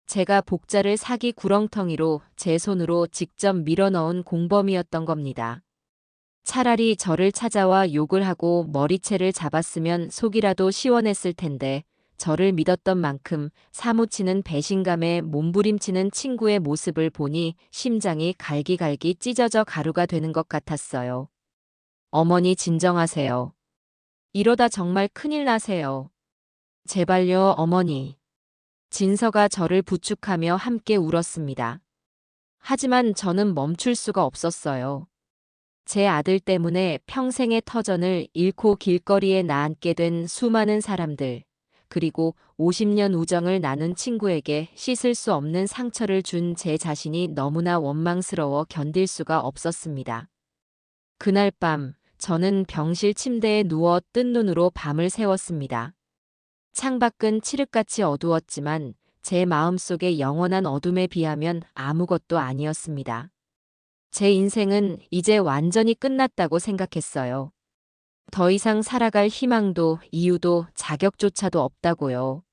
제가 복자를 사기 구렁텅이로 제 손으로 직접 밀어넣은 공범이었던 겁니다. 차라리 저를 찾아와 욕을 하고 머리채를 잡았으면 속이라도 시원했을 텐데 저를 믿었던 만큼 사무치는 배신감에 몸부림치는 친구의 모습을 보니 심장이 갈기갈기 찢어져 가루가 되는 것 같았어요. 어머니 진정하세요. 이러다 정말 큰일 나세요. 제발요, 어머니. 진서가 저를 부축하며 함께 울었습니다. 하지만 저는 멈출 수가 없었어요. 제 아들 때문에 평생의 터전을 잃고 길거리에 나앉게 된 수많은 사람들, 그리고 50년 우정을 나눈 친구에게 씻을 수 없는 상처를 준 제 자신이 너무나 원망스러워 견딜 수가 없었습니다. 그날 밤, 저는 병실 침대에 누워 뜬 눈으로 밤을 새웠습니다. 창밖은 칠흑같이 어두웠지만 제 마음속의 영원한 어둠에 비하면 아무것도 아니었습니다. 제 인생은 이제 완전히 끝났다고 생각했어요. 더 이상 살아갈 희망도 이유도 자격조차도 없다고요.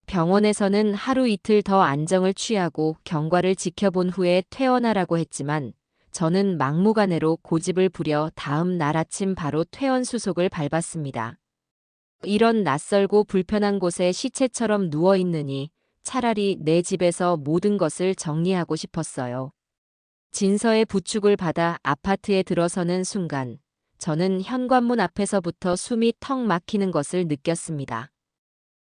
병원에서는 하루 이틀 더 안정을 취하고 경과를 지켜본 후에 퇴원하라고 했지만 저는 막무가내로 고집을 부려 다음 날 아침 바로 퇴원 수속을 밟았습니다. 이런 낯설고 불편한 곳에 시체처럼 누워있느니 차라리 내 집에서 모든 것을 정리하고 싶었어요. 진서의 부축을 받아 아파트에 들어서는 순간 저는 현관문 앞에서부터 숨이 턱 막히는 것을 느꼈습니다.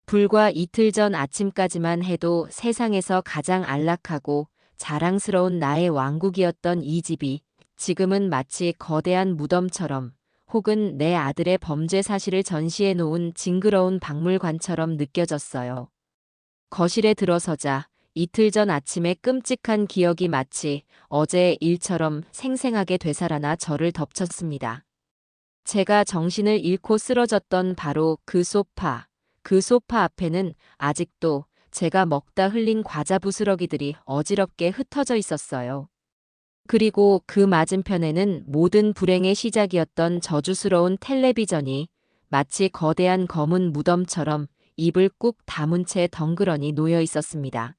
불과 이틀 전 아침까지만 해도 세상에서 가장 안락하고 자랑스러운 나의 왕국이었던 이 집이 지금은 마치 거대한 무덤처럼 혹은 내 아들의 범죄 사실을 전시해 놓은 징그러운 박물관처럼 느껴졌어요. 거실에 들어서자 이틀 전 아침에 끔찍한 기억이 마치 어제 일처럼 생생하게 되살아나 저를 덮쳤습니다. 제가 정신을 잃고 쓰러졌던 바로 그 소파. 그 소파 앞에는 아직도 제가 먹다 흘린 과자 부스러기들이 어지럽게 흩어져 있었어요. 그리고 그 맞은편에는 모든 불행의 시작이었던 저주스러운 텔레비전이 마치 거대한 검은 무덤처럼 입을 꾹 다문 채 덩그러니 놓여 있었습니다.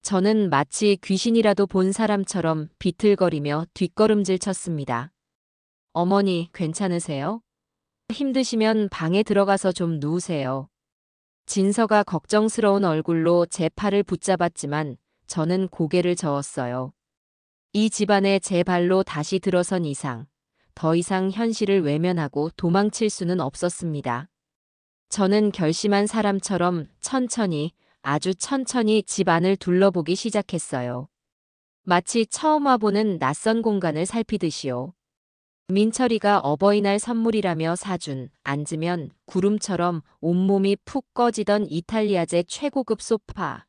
저는 마치 귀신이라도 본 사람처럼 비틀거리며 뒷걸음질 쳤습니다. 어머니, 괜찮으세요? 힘드시면 방에 들어가서 좀 누우세요. 진서가 걱정스러운 얼굴로 제 팔을 붙잡았지만 저는 고개를 저었어요. 이 집안에 제 발로 다시 들어선 이상, 더 이상 현실을 외면하고 도망칠 수는 없었습니다. 저는 결심한 사람처럼 천천히, 아주 천천히 집 안을 둘러보기 시작했어요. 마치 처음 와보는 낯선 공간을 살피듯이요. 민철이가 어버이날 선물이라며 사준 앉으면 구름처럼 온몸이 푹 꺼지던 이탈리아제 최고급 소파.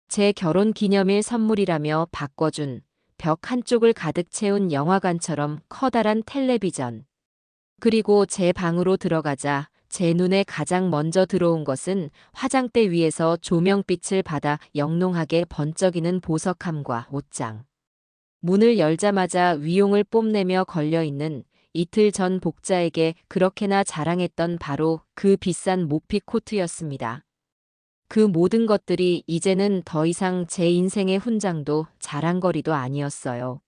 제 결혼 기념일 선물이라며 바꿔준 벽 한쪽을 가득 채운 영화관처럼 커다란 텔레비전. 그리고 제 방으로 들어가자 제 눈에 가장 먼저 들어온 것은 화장대 위에서 조명빛을 받아 영롱하게 번쩍이는 보석함과 옷장. 문을 열자마자 위용을 뽐내며 걸려있는 이틀 전 복자에게 그렇게나 자랑했던 바로 그 비싼 모피 코트였습니다. 그 모든 것들이 이제는 더 이상 제 인생의 훈장도 자랑거리도 아니었어요.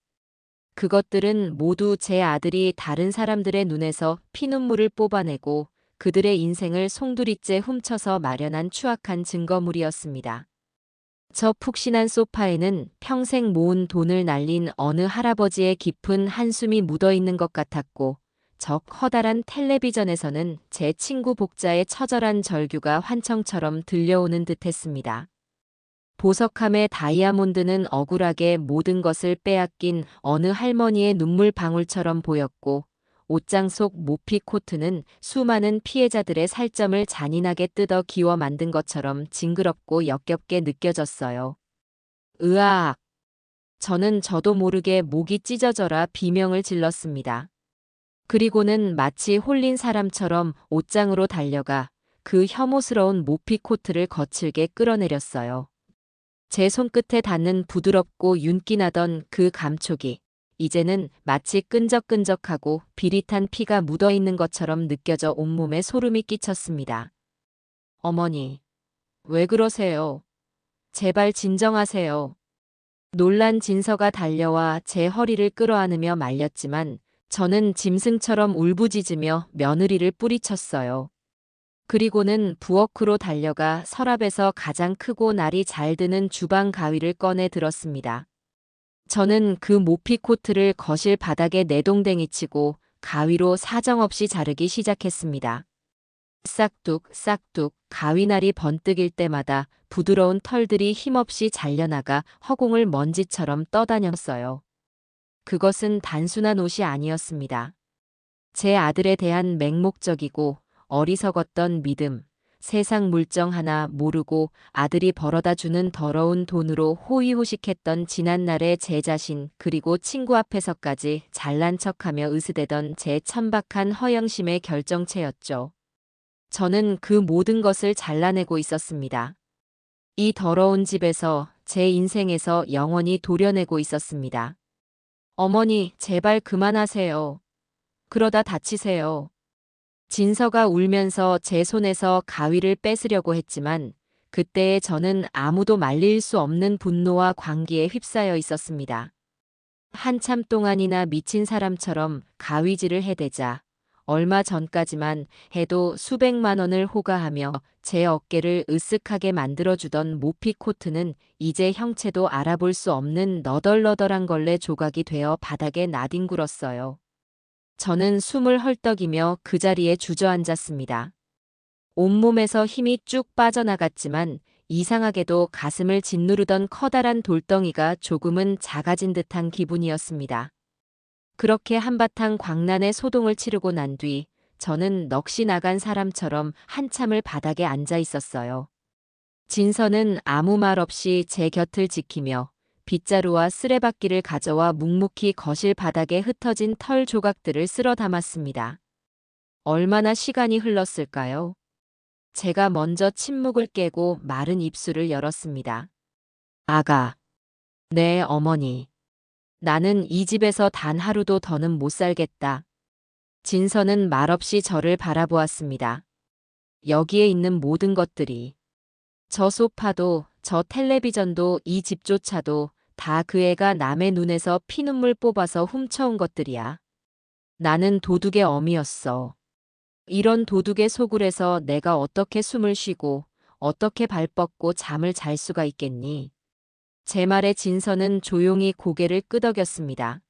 그것들은 모두 제 아들이 다른 사람들의 눈에서 피눈물을 뽑아내고 그들의 인생을 송두리째 훔쳐서 마련한 추악한 증거물이었습니다. 저 푹신한 소파에는 평생 모은 돈을 날린 어느 할아버지의 깊은 한숨이 묻어있는 것 같았고, 저 커다란 텔레비전에서는 제 친구 복자의 처절한 절규가 환청처럼 들려오는 듯했습니다. 보석함의 다이아몬드는 억울하게 모든 것을 빼앗긴 어느 할머니의 눈물 방울처럼 보였고, 옷장 속 모피 코트는 수많은 피해자들의 살점을 잔인하게 뜯어 기워 만든 것처럼 징그럽고 역겹게 느껴졌어요. 으악! 저는 저도 모르게 목이 찢어져라 비명을 질렀습니다. 그리고는 마치 홀린 사람처럼 옷장으로 달려가 그 혐오스러운 모피 코트를 거칠게 끌어내렸어요. 제 손끝에 닿는 부드럽고 윤기 나던 그 감촉이 이제는 마치 끈적끈적하고 비릿한 피가 묻어있는 것처럼 느껴져 온몸에 소름이 끼쳤습니다. 어머니, 왜 그러세요? 제발 진정하세요. 놀란 진서가 달려와 제 허리를 끌어안으며 말렸지만 저는 짐승처럼 울부짖으며 며느리를 뿌리쳤어요. 그리고는 부엌으로 달려가 서랍에서 가장 크고 날이 잘 드는 주방 가위를 꺼내 들었습니다. 저는 그 모피 코트를 거실 바닥에 내동댕이 치고 가위로 사정없이 자르기 시작했습니다. 싹둑 싹둑 가위날이 번뜩일 때마다 부드러운 털들이 힘없이 잘려나가 허공을 먼지처럼 떠다녔어요. 그것은 단순한 옷이 아니었습니다. 제 아들에 대한 맹목적이고 어리석었던 믿음, 세상 물정 하나 모르고 아들이 벌어다 주는 더러운 돈으로 호의호식했던 지난날의 제 자신 그리고 친구 앞에서까지 잘난 척하며 으스대던 제 천박한 허영심의 결정체였죠. 저는 그 모든 것을 잘라내고 있었습니다. 이 더러운 집에서 제 인생에서 영원히 도려내고 있었습니다. 어머니, 제발 그만하세요. 그러다 다치세요. 진서가 울면서 제 손에서 가위를 뺏으려고 했지만 그때의 저는 아무도 말릴 수 없는 분노와 광기에 휩싸여 있었습니다. 한참 동안이나 미친 사람처럼 가위질을 해대자 얼마 전까지만 해도 수백만 원을 호가하며 제 어깨를 으쓱하게 만들어주던 모피 코트는 이제 형체도 알아볼 수 없는 너덜너덜한 걸레 조각이 되어 바닥에 나뒹굴었어요. 저는 숨을 헐떡이며 그 자리에 주저앉았습니다. 온몸에서 힘이 쭉 빠져나갔지만 이상하게도 가슴을 짓누르던 커다란 돌덩이가 조금은 작아진 듯한 기분이었습니다. 그렇게 한바탕 광란의 소동을 치르고 난 뒤 저는 넋이 나간 사람처럼 한참을 바닥에 앉아 있었어요. 진서는 아무 말 없이 제 곁을 지키며 빗자루와 쓰레받기를 가져와 묵묵히 거실 바닥에 흩어진 털 조각들을 쓸어 담았습니다. 얼마나 시간이 흘렀을까요? 제가 먼저 침묵을 깨고 마른 입술을 열었습니다. 아가, 네, 어머니. 나는 이 집에서 단 하루도 더는 못 살겠다. 진서는 말없이 저를 바라보았습니다. 여기에 있는 모든 것들이, 저 소파도, 저 텔레비전도, 이 집조차도 다 그 애가 남의 눈에서 피눈물 뽑아서 훔쳐온 것들이야. 나는 도둑의 어미였어. 이런 도둑의 소굴에서 내가 어떻게 숨을 쉬고 어떻게 발 뻗고 잠을 잘 수가 있겠니? 제 말에 진서는 조용히 고개를 끄덕였습니다.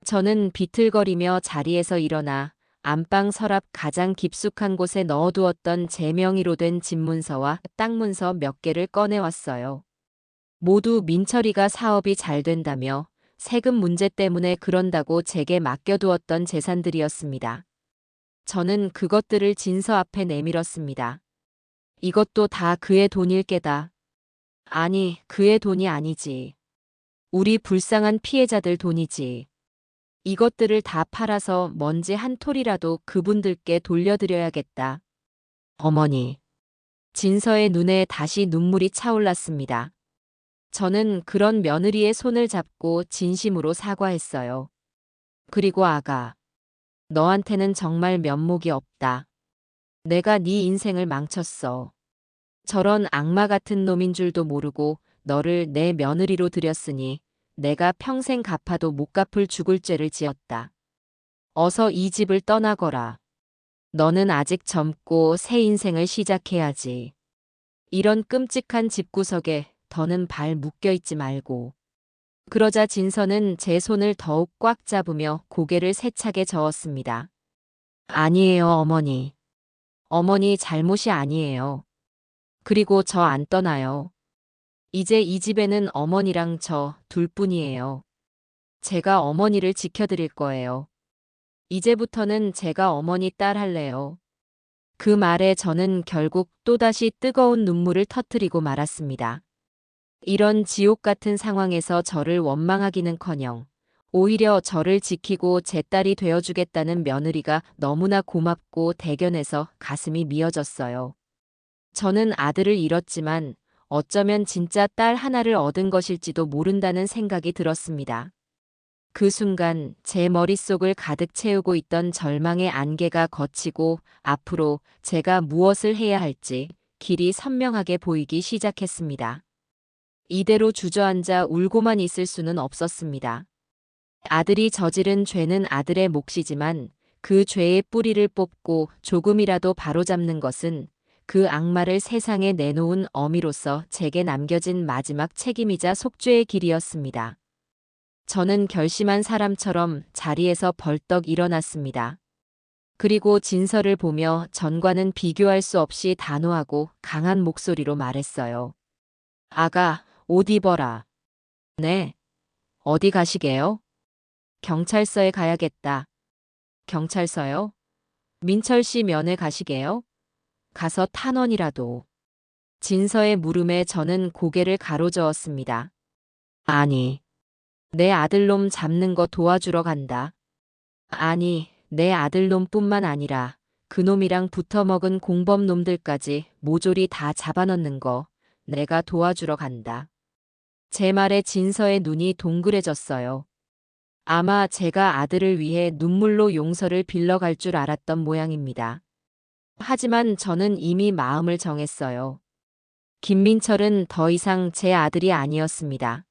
저는 비틀거리며 자리에서 일어나 안방 서랍 가장 깊숙한 곳에 넣어두었던 제 명의로 된 집문서와 땅문서 몇 개를 꺼내왔어요. 모두 민철이가 사업이 잘 된다며 세금 문제 때문에 그런다고 제게 맡겨두었던 재산들이었습니다. 저는 그것들을 진서 앞에 내밀었습니다. 이것도 다 그의 돈일 게다. 아니, 그의 돈이 아니지. 우리 불쌍한 피해자들 돈이지. 이것들을 다 팔아서 먼지 한 톨이라도 그분들께 돌려드려야겠다. 어머니. 진서의 눈에 다시 눈물이 차올랐습니다. 저는 그런 며느리의 손을 잡고 진심으로 사과했어요. 그리고 아가, 너한테는 정말 면목이 없다. 내가 네 인생을 망쳤어. 저런 악마 같은 놈인 줄도 모르고 너를 내 며느리로 들였으니 내가 평생 갚아도 못 갚을 죽을 죄를 지었다. 어서 이 집을 떠나거라. 너는 아직 젊고 새 인생을 시작해야지. 이런 끔찍한 집구석에 더는 발 묶여 있지 말고. 그러자 진서는 제 손을 더욱 꽉 잡으며 고개를 세차게 저었습니다. 아니에요, 어머니. 어머니 잘못이 아니에요. 그리고 저 안 떠나요. 이제 이 집에는 어머니랑 저 둘뿐이에요. 제가 어머니를 지켜드릴 거예요. 이제부터는 제가 어머니 딸 할래요. 그 말에 저는 결국 또다시 뜨거운 눈물을 터뜨리고 말았습니다. 이런 지옥 같은 상황에서 저를 원망하기는커녕 오히려 저를 지키고 제 딸이 되어주겠다는 며느리가 너무나 고맙고 대견해서 가슴이 미어졌어요. 저는 아들을 잃었지만 어쩌면 진짜 딸 하나를 얻은 것일지도 모른다는 생각이 들었습니다. 그 순간 제 머릿속을 가득 채우고 있던 절망의 안개가 걷히고 앞으로 제가 무엇을 해야 할지 길이 선명하게 보이기 시작했습니다. 이대로 주저앉아 울고만 있을 수는 없었습니다. 아들이 저지른 죄는 아들의 몫이지만 그 죄의 뿌리를 뽑고 조금이라도 바로잡는 것은 그 악마를 세상에 내놓은 어미로서 제게 남겨진 마지막 책임이자 속죄의 길이었습니다. 저는 결심한 사람처럼 자리에서 벌떡 일어났습니다. 그리고 진서를 보며 전과는 비교할 수 없이 단호하고 강한 목소리로 말했어요. 아가, 옷 입어라. 네. 어디 가시게요? 경찰서에 가야겠다. 경찰서요? 민철 씨 면회 가시게요? 가서 탄원이라도. 진서의 물음에 저는 고개를 가로저었습니다. 아니, 내 아들놈 잡는 거 도와주러 간다. 아니, 내 아들놈뿐만 아니라 그놈이랑 붙어먹은 공범놈들까지 모조리 다 잡아넣는 거 내가 도와주러 간다. 제 말에 진서의 눈이 동그래졌어요. 아마 제가 아들을 위해 눈물로 용서를 빌러갈 줄 알았던 모양입니다. 하지만 저는 이미 마음을 정했어요. 김민철은 더 이상 제 아들이 아니었습니다.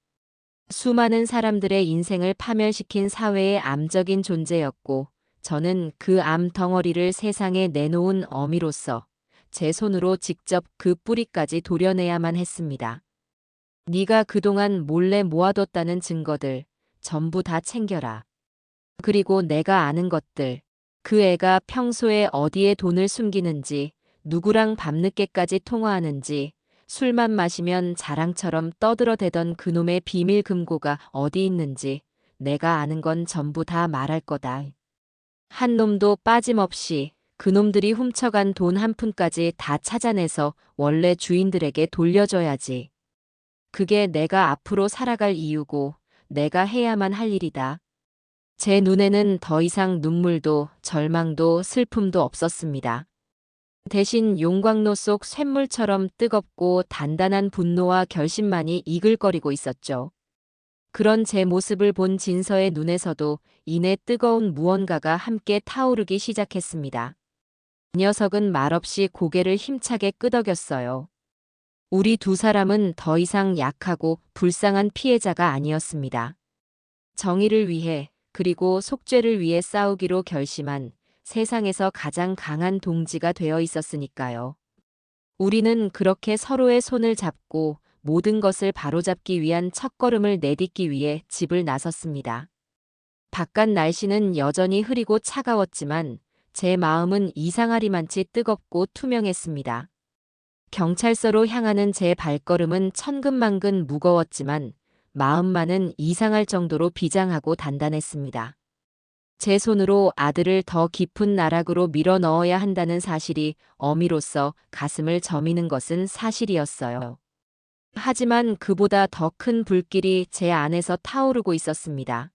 수많은 사람들의 인생을 파멸시킨 사회의 암적인 존재였고 저는 그 암 덩어리를 세상에 내놓은 어미로서 제 손으로 직접 그 뿌리까지 도려내야만 했습니다. 네가 그동안 몰래 모아뒀다는 증거들 전부 다 챙겨라. 그리고 내가 아는 것들, 그 애가 평소에 어디에 돈을 숨기는지, 누구랑 밤늦게까지 통화하는지, 술만 마시면 자랑처럼 떠들어대던 그놈의 비밀 금고가 어디 있는지 내가 아는 건 전부 다 말할 거다. 한 놈도 빠짐없이 그놈들이 훔쳐간 돈 한 푼까지 다 찾아내서 원래 주인들에게 돌려줘야지. 그게 내가 앞으로 살아갈 이유고 내가 해야만 할 일이다. 제 눈에는 더 이상 눈물도 절망도 슬픔도 없었습니다. 대신 용광로 속 쇳물처럼 뜨겁고 단단한 분노와 결심만이 이글거리고 있었죠. 그런 제 모습을 본 진서의 눈에서도 이내 뜨거운 무언가가 함께 타오르기 시작했습니다. 이 녀석은 말없이 고개를 힘차게 끄덕였어요. 우리 두 사람은 더 이상 약하고 불쌍한 피해자가 아니었습니다. 정의를 위해 그리고 속죄를 위해 싸우기로 결심한 세상에서 가장 강한 동지가 되어 있었으니까요. 우리는 그렇게 서로의 손을 잡고 모든 것을 바로잡기 위한 첫걸음을 내딛기 위해 집을 나섰습니다. 바깥 날씨는 여전히 흐리고 차가웠지만 제 마음은 이상하리만치 뜨겁고 투명했습니다. 경찰서로 향하는 제 발걸음은 천근만근 무거웠지만 마음만은 이상할 정도로 비장하고 단단했습니다. 제 손으로 아들을 더 깊은 나락으로 밀어 넣어야 한다는 사실이 어미로서 가슴을 저미는 것은 사실이었어요. 하지만 그보다 더 큰 불길이 제 안에서 타오르고 있었습니다.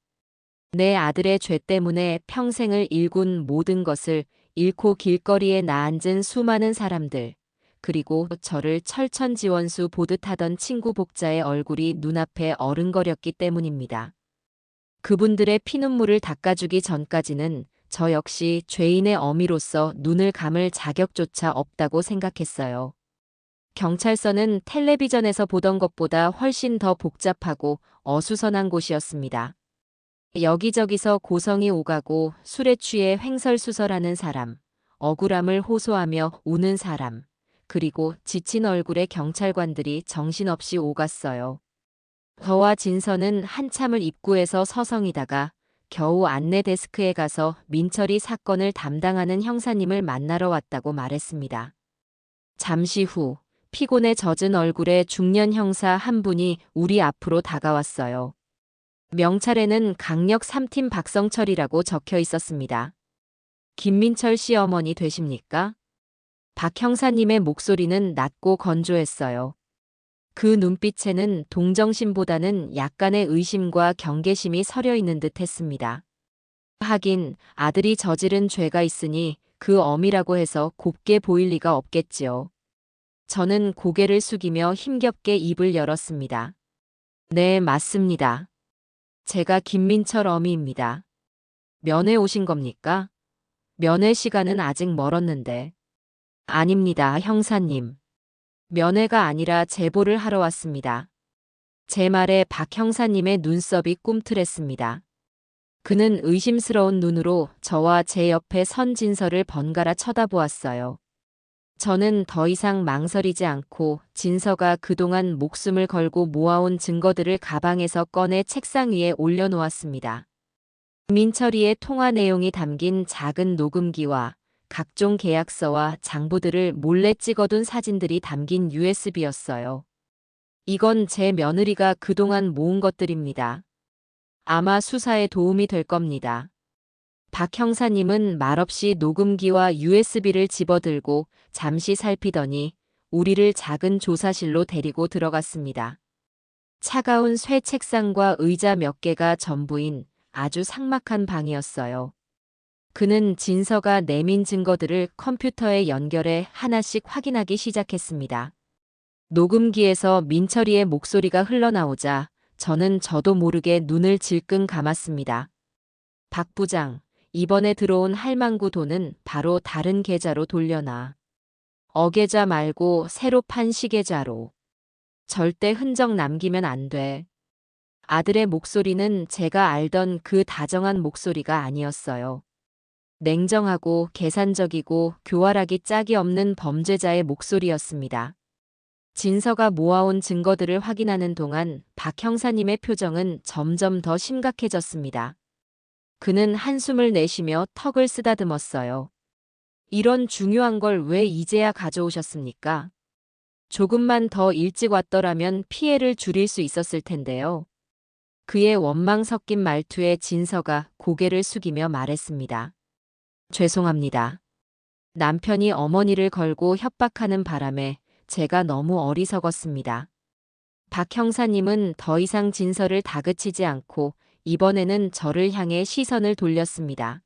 내 아들의 죄 때문에 평생을 일군 모든 것을 잃고 길거리에 나앉은 수많은 사람들, 그리고 저를 철천지원수 보듯 하던 친구 복자의 얼굴이 눈앞에 어른거렸기 때문입니다. 그분들의 피눈물을 닦아주기 전까지는 저 역시 죄인의 어미로서 눈을 감을 자격조차 없다고 생각했어요. 경찰서는 텔레비전에서 보던 것보다 훨씬 더 복잡하고 어수선한 곳이었습니다. 여기저기서 고성이 오가고 술에 취해 횡설수설하는 사람, 억울함을 호소하며 우는 사람, 그리고 지친 얼굴의 경찰관들이 정신없이 오갔어요. 저와 진서는 한참을 입구에서 서성이다가 겨우 안내 데스크에 가서 민철이 사건을 담당하는 형사님을 만나러 왔다고 말했습니다. 잠시 후 피곤에 젖은 얼굴의 중년 형사 한 분이 우리 앞으로 다가왔어요. 명찰에는 강력 3팀 박성철이라고 적혀 있었습니다. 김민철 씨 어머니 되십니까? 박 형사님의 목소리는 낮고 건조했어요. 그 눈빛에는 동정심보다는 약간의 의심과 경계심이 서려 있는 듯 했습니다. 하긴 아들이 저지른 죄가 있으니 그 어미라고 해서 곱게 보일 리가 없겠지요. 저는 고개를 숙이며 힘겹게 입을 열었습니다. 네, 맞습니다. 제가 김민철 어미입니다. 면회 오신 겁니까? 면회 시간은 아직 멀었는데. 아닙니다, 형사님. 면회가 아니라 제보를 하러 왔습니다. 제 말에 박 형사님의 눈썹이 꿈틀했습니다. 그는 의심스러운 눈으로 저와 제 옆에 선 진서를 번갈아 쳐다보았어요. 저는 더 이상 망설이지 않고 진서가 그동안 목숨을 걸고 모아온 증거들을 가방에서 꺼내 책상 위에 올려놓았습니다. 민철이의 통화 내용이 담긴 작은 녹음기와 각종 계약서와 장부들을 몰래 찍어둔 사진들이 담긴 USB였어요. 이건 제 며느리가 그동안 모은 것들입니다. 아마 수사에 도움이 될 겁니다. 박 형사님은 말없이 녹음기와 USB를 집어들고 잠시 살피더니 우리를 작은 조사실로 데리고 들어갔습니다. 차가운 쇠 책상과 의자 몇 개가 전부인 아주 삭막한 방이었어요. 그는 진서가 내민 증거들을 컴퓨터에 연결해 하나씩 확인하기 시작했습니다. 녹음기에서 민철이의 목소리가 흘러나오자 저는 저도 모르게 눈을 질끈 감았습니다. 박 부장, 이번에 들어온 할망구 돈은 바로 다른 계좌로 돌려놔. 어계좌 말고 새로 판 시계좌로. 절대 흔적 남기면 안 돼. 아들의 목소리는 제가 알던 그 다정한 목소리가 아니었어요. 냉정하고 계산적이고 교활하기 짝이 없는 범죄자의 목소리였습니다. 진서가 모아온 증거들을 확인하는 동안 박 형사님의 표정은 점점 더 심각해졌습니다. 그는 한숨을 내쉬며 턱을 쓰다듬었어요. 이런 중요한 걸 왜 이제야 가져오셨습니까? 조금만 더 일찍 왔더라면 피해를 줄일 수 있었을 텐데요. 그의 원망 섞인 말투에 진서가 고개를 숙이며 말했습니다. 죄송합니다. 남편이 어머니를 걸고 협박하는 바람에 제가 너무 어리석었습니다. 박 형사님은 더 이상 진설을 다그치지 않고 이번에는 저를 향해 시선을 돌렸습니다.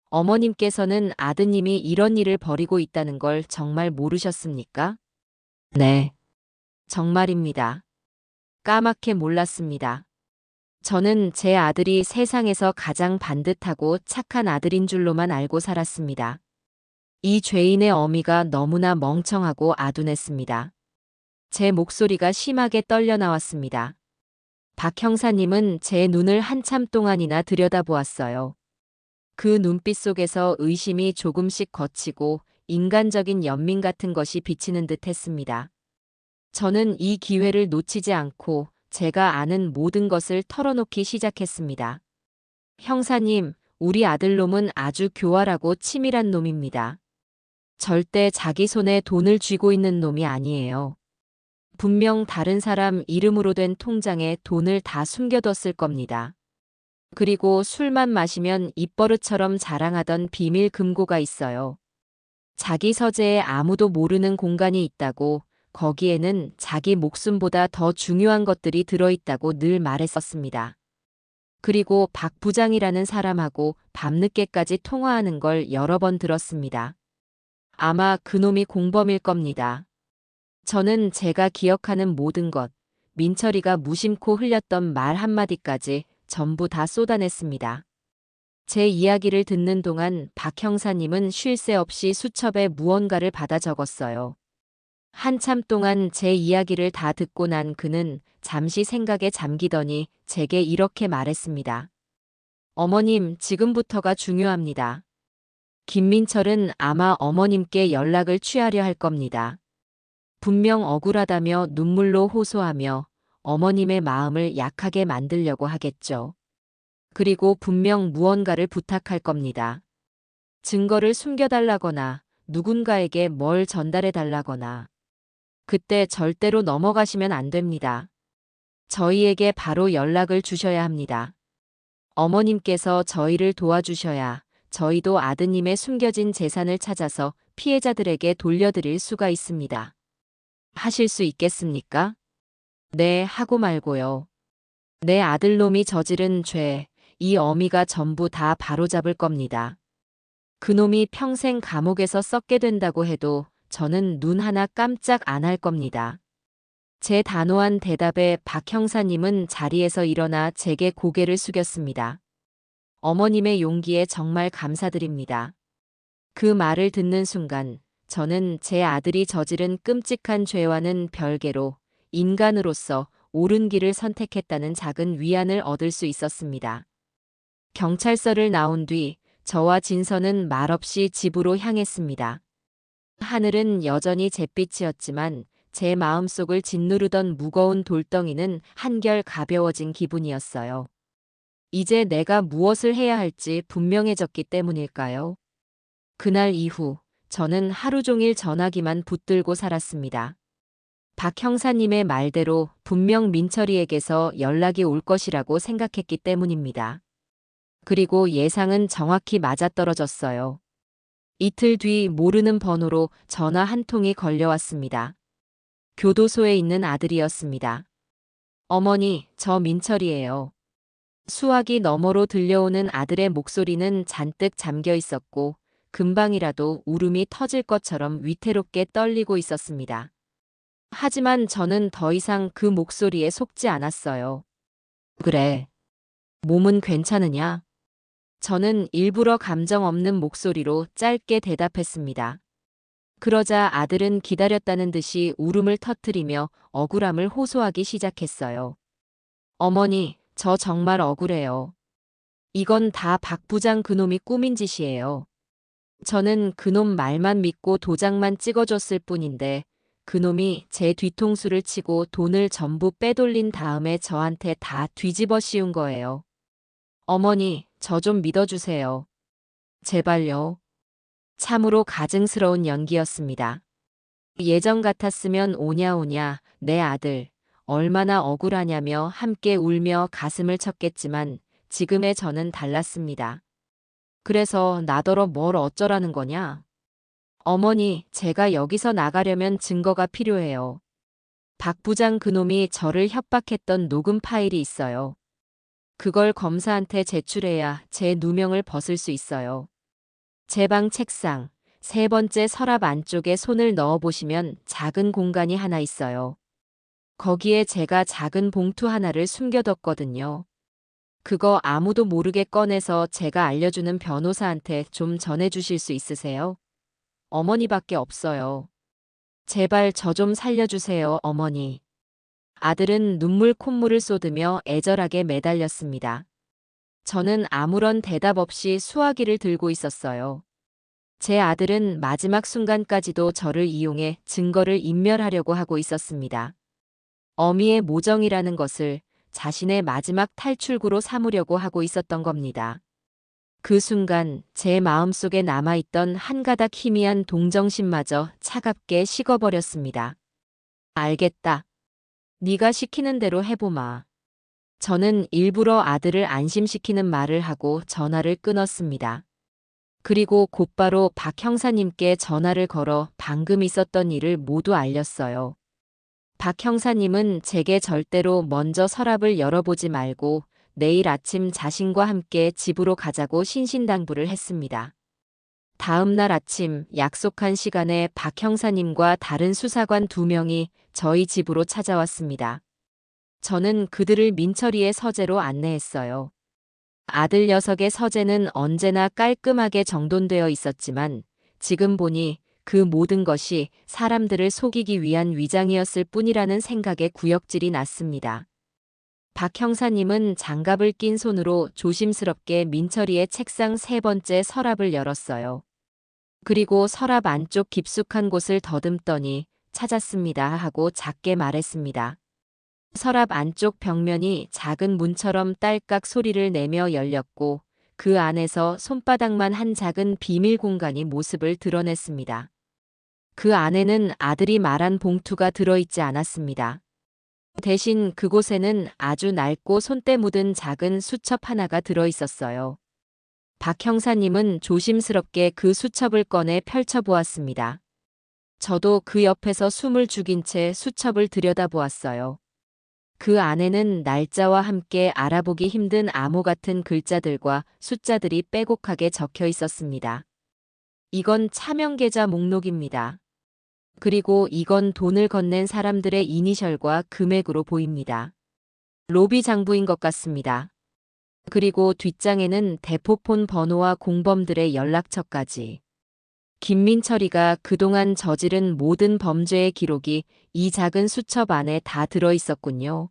어머님께서는 아드님이 이런 일을 벌이고 있다는 걸 정말 모르셨습니까? 네. 정말입니다. 까맣게 몰랐습니다. 저는 제 아들이 세상에서 가장 반듯하고 착한 아들인 줄로만 알고 살았습니다. 이 죄인의 어미가 너무나 멍청하고 아둔했습니다. 제 목소리가 심하게 떨려 나왔습니다. 박 형사님은 제 눈을 한참 동안이나 들여다보았어요. 그 눈빛 속에서 의심이 조금씩 걷히고 인간적인 연민 같은 것이 비치는 듯 했습니다. 저는 이 기회를 놓치지 않고 제가 아는 모든 것을 털어놓기 시작했습니다. 형사님, 우리 아들놈은 아주 교활하고 치밀한 놈입니다. 절대 자기 손에 돈을 쥐고 있는 놈이 아니에요. 분명 다른 사람 이름으로 된 통장에 돈을 다 숨겨뒀을 겁니다. 그리고 술만 마시면 입버릇처럼 자랑하던 비밀 금고가 있어요. 자기 서재에 아무도 모르는 공간이 있다고, 거기에는 자기 목숨보다 더 중요한 것들이 들어있다고 늘 말했었습니다. 그리고 박 부장이라는 사람하고 밤늦게까지 통화하는 걸 여러 번 들었습니다. 아마 그놈이 공범일 겁니다. 저는 제가 기억하는 모든 것, 민철이가 무심코 흘렸던 말 한마디까지 전부 다 쏟아냈습니다. 제 이야기를 듣는 동안 박 형사님은 쉴 새 없이 수첩에 무언가를 받아 적었어요. 한참 동안 제 이야기를 다 듣고 난 그는 잠시 생각에 잠기더니 제게 이렇게 말했습니다. 어머님, 지금부터가 중요합니다. 김민철은 아마 어머님께 연락을 취하려 할 겁니다. 분명 억울하다며 눈물로 호소하며 어머님의 마음을 약하게 만들려고 하겠죠. 그리고 분명 무언가를 부탁할 겁니다. 증거를 숨겨달라거나 누군가에게 뭘 전달해달라거나. 그때 절대로 넘어가시면 안 됩니다. 저희에게 바로 연락을 주셔야 합니다. 어머님께서 저희를 도와주셔야 저희도 아드님의 숨겨진 재산을 찾아서 피해자들에게 돌려드릴 수가 있습니다. 하실 수 있겠습니까? 네, 하고 말고요. 내 아들놈이 저지른 죄, 이 어미가 전부 다 바로잡을 겁니다. 그놈이 평생 감옥에서 썩게 된다고 해도 저는 눈 하나 깜짝 안 할 겁니다. 제 단호한 대답에 박 형사님은 자리에서 일어나 제게 고개를 숙였습니다. 어머님의 용기에 정말 감사드립니다. 그 말을 듣는 순간 저는 제 아들이 저지른 끔찍한 죄와는 별개로 인간으로서 옳은 길을 선택했다는 작은 위안을 얻을 수 있었습니다. 경찰서를 나온 뒤 저와 진서는 말없이 집으로 향했습니다. 하늘은 여전히 잿빛이었지만 제 마음속을 짓누르던 무거운 돌덩이는 한결 가벼워진 기분이었어요. 이제 내가 무엇을 해야 할지 분명해졌기 때문일까요? 그날 이후 저는 하루 종일 전화기만 붙들고 살았습니다. 박 형사님의 말대로 분명 민철이에게서 연락이 올 것이라고 생각했기 때문입니다. 그리고 예상은 정확히 맞아떨어졌어요. 이틀 뒤 모르는 번호로 전화 한 통이 걸려왔습니다. 교도소에 있는 아들이었습니다. 어머니, 저 민철이에요. 수화기 너머로 들려오는 아들의 목소리는 잔뜩 잠겨 있었고 금방이라도 울음이 터질 것처럼 위태롭게 떨리고 있었습니다. 하지만 저는 더 이상 그 목소리에 속지 않았어요. 그래. 몸은 괜찮으냐? 저는 일부러 감정 없는 목소리로 짧게 대답했습니다. 그러자 아들은 기다렸다는 듯이 울음을 터뜨리며 억울함을 호소하기 시작했어요. 어머니, 저 정말 억울해요. 이건 다 박 부장 그놈이 꾸민 짓이에요. 저는 그놈 말만 믿고 도장만 찍어줬을 뿐인데 그놈이 제 뒤통수를 치고 돈을 전부 빼돌린 다음에 저한테 다 뒤집어 씌운 거예요. 어머니, 저 좀 믿어주세요. 제발요. 참으로 가증스러운 연기였습니다. 예전 같았으면 오냐 오냐 내 아들 얼마나 억울하냐며 함께 울며 가슴을 쳤겠지만 지금의 저는 달랐습니다. 그래서 나더러 뭘 어쩌라는 거냐? 어머니, 제가 여기서 나가려면 증거가 필요해요. 박 부장 그놈이 저를 협박했던 녹음 파일이 있어요. 그걸 검사한테 제출해야 제 누명을 벗을 수 있어요. 제 방 책상, 세 번째 서랍 안쪽에 손을 넣어보시면 작은 공간이 하나 있어요. 거기에 제가 작은 봉투 하나를 숨겨뒀거든요. 그거 아무도 모르게 꺼내서 제가 알려주는 변호사한테 좀 전해주실 수 있으세요? 어머니밖에 없어요. 제발 저 좀 살려주세요, 어머니. 아들은 눈물 콧물을 쏟으며 애절하게 매달렸습니다. 저는 아무런 대답 없이 수화기를 들고 있었어요. 제 아들은 마지막 순간까지도 저를 이용해 증거를 인멸하려고 하고 있었습니다. 어미의 모정이라는 것을 자신의 마지막 탈출구로 삼으려고 하고 있었던 겁니다. 그 순간 제 마음속에 남아있던 한 가닥 희미한 동정심마저 차갑게 식어버렸습니다. 알겠다. 네가 시키는 대로 해보마. 저는 일부러 아들을 안심시키는 말을 하고 전화를 끊었습니다. 그리고 곧바로 박 형사님께 전화를 걸어 방금 있었던 일을 모두 알렸어요. 박 형사님은 제게 절대로 먼저 서랍을 열어보지 말고 내일 아침 자신과 함께 집으로 가자고 신신당부를 했습니다. 다음 날 아침 약속한 시간에 박 형사님과 다른 수사관 2명이 저희 집으로 찾아왔습니다. 저는 그들을 민철이의 서재로 안내했어요. 아들 녀석의 서재는 언제나 깔끔하게 정돈되어 있었지만 지금 보니 그 모든 것이 사람들을 속이기 위한 위장이었을 뿐이라는 생각에 구역질이 났습니다. 박 형사님은 장갑을 낀 손으로 조심스럽게 민철이의 책상 세 번째 서랍을 열었어요. 그리고 서랍 안쪽 깊숙한 곳을 더듬더니 찾았습니다 하고 작게 말했습니다. 서랍 안쪽 벽면이 작은 문처럼 딸깍 소리를 내며 열렸고 그 안에서 손바닥만 한 작은 비밀 공간이 모습을 드러냈습니다. 그 안에는 아들이 말한 봉투가 들어있지 않았습니다. 대신 그곳에는 아주 낡고 손때 묻은 작은 수첩 하나가 들어있었어요. 박 형사님은 조심스럽게 그 수첩을 꺼내 펼쳐보았습니다. 저도 그 옆에서 숨을 죽인 채 수첩을 들여다보았어요. 그 안에는 날짜와 함께 알아보기 힘든 암호 같은 글자들과 숫자들이 빼곡하게 적혀 있었습니다. 이건 차명계좌 목록입니다. 그리고 이건 돈을 건넨 사람들의 이니셜과 금액으로 보입니다. 로비 장부인 것 같습니다. 그리고 뒷장에는 대포폰 번호와 공범들의 연락처까지. 김민철이가 그동안 저지른 모든 범죄의 기록이 이 작은 수첩 안에 다 들어 있었군요.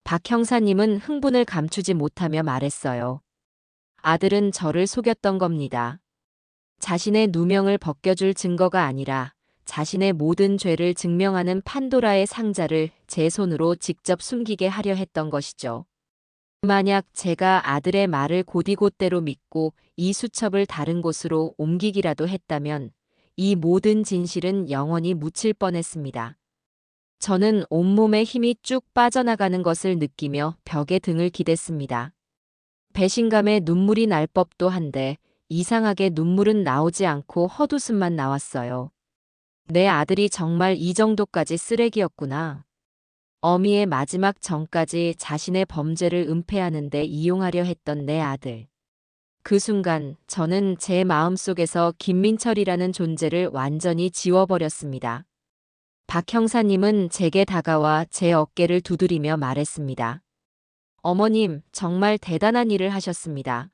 박 형사님은 흥분을 감추지 못하며 말했어요. 아들은 저를 속였던 겁니다. 자신의 누명을 벗겨줄 증거가 아니라 자신의 모든 죄를 증명하는 판도라의 상자를 제 손으로 직접 숨기게 하려 했던 것이죠. 만약 제가 아들의 말을 곧이곧대로 믿고 이 수첩을 다른 곳으로 옮기기라도 했다면 이 모든 진실은 영원히 묻힐 뻔했습니다. 저는 온몸에 힘이 쭉 빠져나가는 것을 느끼며 벽에 등을 기댔습니다. 배신감에 눈물이 날 법도 한데 이상하게 눈물은 나오지 않고 헛웃음만 나왔어요. 내 아들이 정말 이 정도까지 쓰레기였구나. 어미의 마지막 전까지 자신의 범죄를 은폐하는 데 이용하려 했던 내 아들. 그 순간 저는 제 마음속에서 김민철이라는 존재를 완전히 지워버렸습니다. 박 형사님은 제게 다가와 제 어깨를 두드리며 말했습니다. 어머님, 정말 대단한 일을 하셨습니다.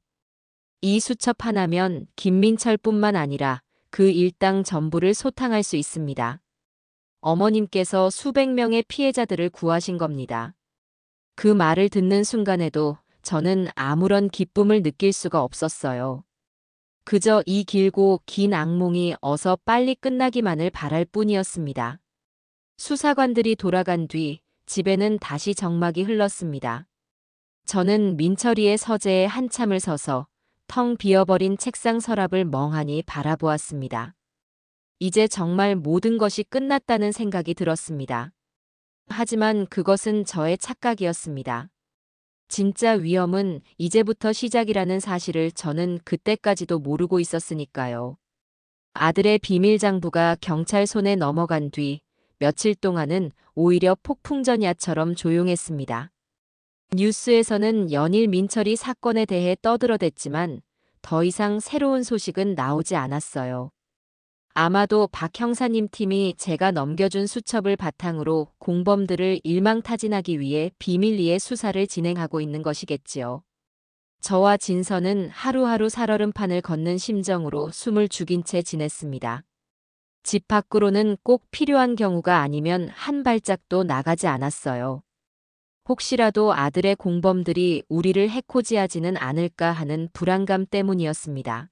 이 수첩 하나면 김민철뿐만 아니라 그 일당 전부를 소탕할 수 있습니다. 어머님께서 수백 명의 피해자들을 구하신 겁니다. 그 말을 듣는 순간에도 저는 아무런 기쁨을 느낄 수가 없었어요. 그저 이 길고 긴 악몽이 어서 빨리 끝나기만을 바랄 뿐이었습니다. 수사관들이 돌아간 뒤 집에는 다시 정막이 흘렀습니다. 저는 민철이의 서재에 한참을 서서 텅 비어버린 책상 서랍을 멍하니 바라보았습니다. 이제 정말 모든 것이 끝났다는 생각이 들었습니다. 하지만 그것은 저의 착각이었습니다. 진짜 위험은 이제부터 시작이라는 사실을 저는 그때까지도 모르고 있었으니까요. 아들의 비밀 장부가 경찰 손에 넘어간 뒤 며칠 동안은 오히려 폭풍전야처럼 조용했습니다. 뉴스에서는 연일 민철이 사건에 대해 떠들어댔지만 더 이상 새로운 소식은 나오지 않았어요. 아마도 박 형사님 팀이 제가 넘겨준 수첩을 바탕으로 공범들을 일망타진하기 위해 비밀리에 수사를 진행하고 있는 것이겠지요. 저와 진서는 하루하루 살얼음판을 걷는 심정으로 숨을 죽인 채 지냈습니다. 집 밖으로는 꼭 필요한 경우가 아니면 한 발짝도 나가지 않았어요. 혹시라도 아들의 공범들이 우리를 해코지하지는 않을까 하는 불안감 때문이었습니다.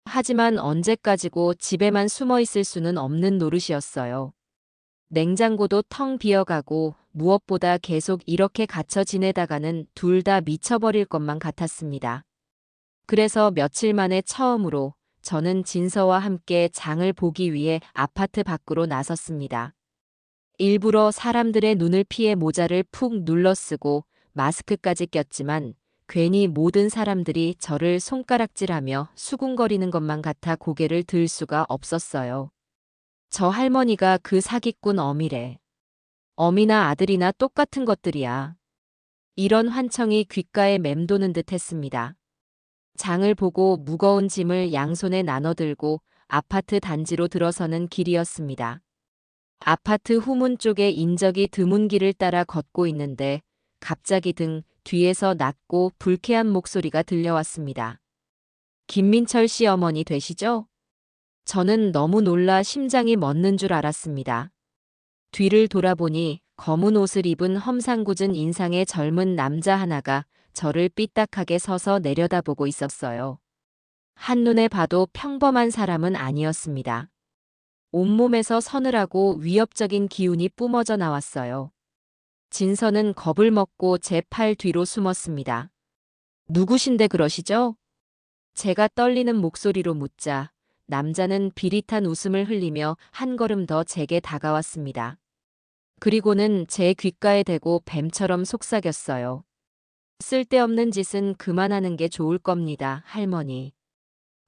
하지만 언제까지고 집에만 숨어 있을 수는 없는 노릇이었어요. 냉장고도 텅 비어가고 무엇보다 계속 이렇게 갇혀 지내다가는 둘 다 미쳐버릴 것만 같았습니다. 그래서 며칠 만에 처음으로 저는 진서와 함께 장을 보기 위해 아파트 밖으로 나섰습니다. 일부러 사람들의 눈을 피해 모자를 푹 눌러 쓰고 마스크까지 꼈지만 괜히 모든 사람들이 저를 손가락질하며 수군거리는 것만 같아 고개를 들 수가 없었어요. 저 할머니가 그 사기꾼 어미래. 어미나 아들이나 똑같은 것들이야. 이런 환청이 귓가에 맴도는 듯 했습니다. 장을 보고 무거운 짐을 양손에 나눠들고 아파트 단지로 들어서는 길이었습니다. 아파트 후문 쪽에 인적이 드문 길을 따라 걷고 있는데 갑자기 등 뒤에서 낮고 불쾌한 목소리가 들려왔습니다. 김민철 씨 어머니 되시죠? 저는 너무 놀라 심장이 멎는 줄 알았습니다. 뒤를 돌아보니 검은 옷을 입은 험상궂은 인상의 젊은 남자 하나가 저를 삐딱하게 서서 내려다보고 있었어요. 한눈에 봐도 평범한 사람은 아니었습니다. 온몸에서 서늘하고 위협적인 기운이 뿜어져 나왔어요. 진서는 겁을 먹고 제 팔 뒤로 숨었습니다. 누구신데 그러시죠? 제가 떨리는 목소리로 묻자 남자는 비릿한 웃음을 흘리며 한 걸음 더 제게 다가왔습니다. 그리고는 제 귓가에 대고 뱀처럼 속삭였어요. 쓸데없는 짓은 그만하는 게 좋을 겁니다, 할머니.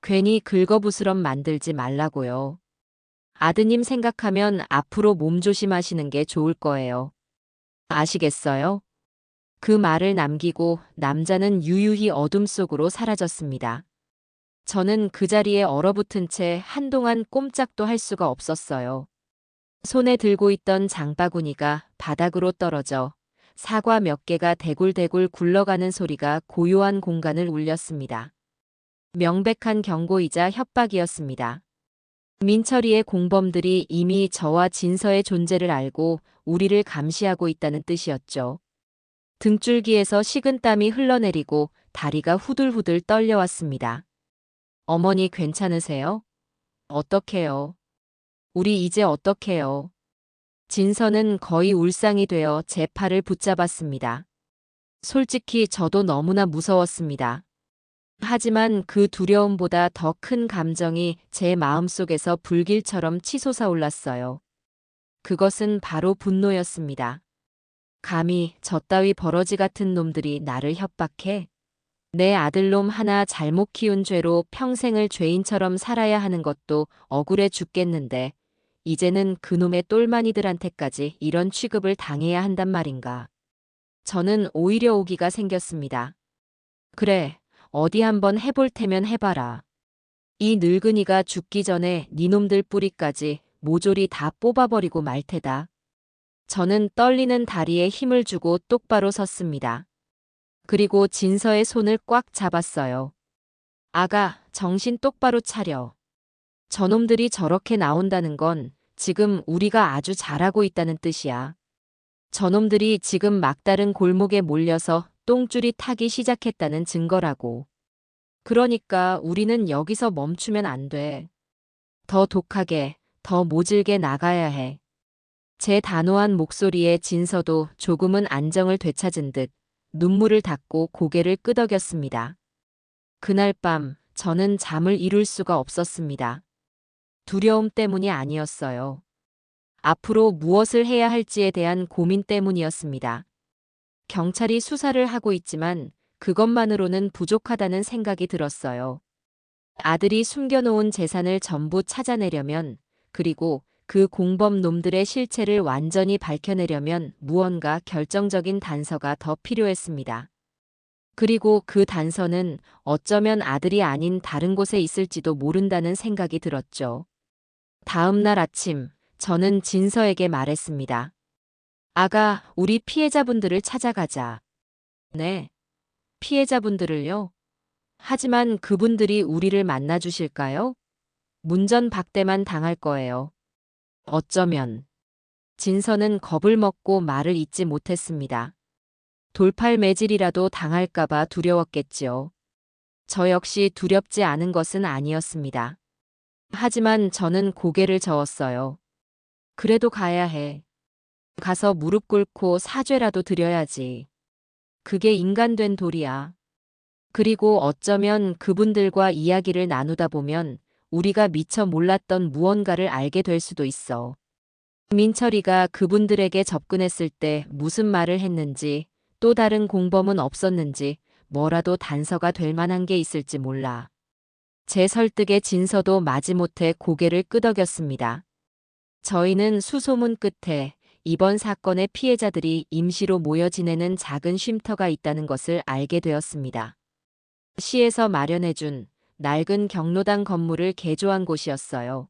괜히 긁어부스럼 만들지 말라고요. 아드님 생각하면 앞으로 몸조심하시는 게 좋을 거예요. 아시겠어요? 그 말을 남기고 남자는 유유히 어둠 속으로 사라졌습니다. 저는 그 자리에 얼어붙은 채 한동안 꼼짝도 할 수가 없었어요. 손에 들고 있던 장바구니가 바닥으로 떨어져 사과 몇 개가 대굴대굴 굴러가는 소리가 고요한 공간을 울렸습니다. 명백한 경고이자 협박이었습니다. 민철이의 공범들이 이미 저와 진서의 존재를 알고 우리를 감시하고 있다는 뜻이었죠. 등줄기에서 식은땀이 흘러내리고 다리가 후들후들 떨려왔습니다. 어머니 괜찮으세요? 어떡해요? 우리 이제 어떡해요? 진서는 거의 울상이 되어 제 팔을 붙잡았습니다. 솔직히 저도 너무나 무서웠습니다. 하지만 그 두려움보다 더 큰 감정이 제 마음속에서 불길처럼 치솟아 올랐어요. 그것은 바로 분노였습니다. 감히 저 따위 버러지 같은 놈들이 나를 협박해? 내 아들놈 하나 잘못 키운 죄로 평생을 죄인처럼 살아야 하는 것도 억울해 죽겠는데 이제는 그놈의 똘마니들한테까지 이런 취급을 당해야 한단 말인가. 저는 오히려 오기가 생겼습니다. 그래, 어디 한번 해볼 테면 해봐라. 이 늙은이가 죽기 전에 니놈들 뿌리까지 모조리 다 뽑아버리고 말 테다. 저는 떨리는 다리에 힘을 주고 똑바로 섰습니다. 그리고 진서의 손을 꽉 잡았어요. 아가, 정신 똑바로 차려. 저놈들이 저렇게 나온다는 건 지금 우리가 아주 잘하고 있다는 뜻이야. 저놈들이 지금 막다른 골목에 몰려서 똥줄이 타기 시작했다는 증거라고. 그러니까 우리는 여기서 멈추면 안 돼. 더 독하게, 더 모질게 나가야 해. 제 단호한 목소리에 진서도 조금은 안정을 되찾은 듯 눈물을 닦고 고개를 끄덕였습니다. 그날 밤 저는 잠을 이룰 수가 없었습니다. 두려움 때문이 아니었어요. 앞으로 무엇을 해야 할지에 대한 고민 때문이었습니다. 경찰이 수사를 하고 있지만 그것만으로는 부족하다는 생각이 들었어요. 아들이 숨겨놓은 재산을 전부 찾아내려면, 그리고 그 공범 놈들의 실체를 완전히 밝혀내려면 무언가 결정적인 단서가 더 필요했습니다. 그리고 그 단서는 어쩌면 아들이 아닌 다른 곳에 있을지도 모른다는 생각이 들었죠. 다음 날 아침, 저는 진서에게 말했습니다. 아가, 우리 피해자분들을 찾아가자. 네, 피해자분들을요? 하지만 그분들이 우리를 만나주실까요? 문전박대만 당할 거예요. 어쩌면. 진서는 겁을 먹고 말을 잇지 못했습니다. 돌팔매질이라도 당할까봐 두려웠겠지요. 저 역시 두렵지 않은 것은 아니었습니다. 하지만 저는 고개를 저었어요. 그래도 가야 해. 가서 무릎 꿇고 사죄라도 드려야지. 그게 인간된 도리야. 그리고 어쩌면 그분들과 이야기를 나누다 보면 우리가 미처 몰랐던 무언가를 알게 될 수도 있어. 민철이가 그분들에게 접근했을 때 무슨 말을 했는지, 또 다른 공범은 없었는지, 뭐라도 단서가 될 만한 게 있을지 몰라. 제 설득에 진서도 마지못해 고개를 끄덕였습니다. 저희는 수소문 끝에 이번 사건의 피해자들이 임시로 모여 지내는 작은 쉼터가 있다는 것을 알게 되었습니다. 시에서 마련해준 낡은 경로당 건물을 개조한 곳이었어요.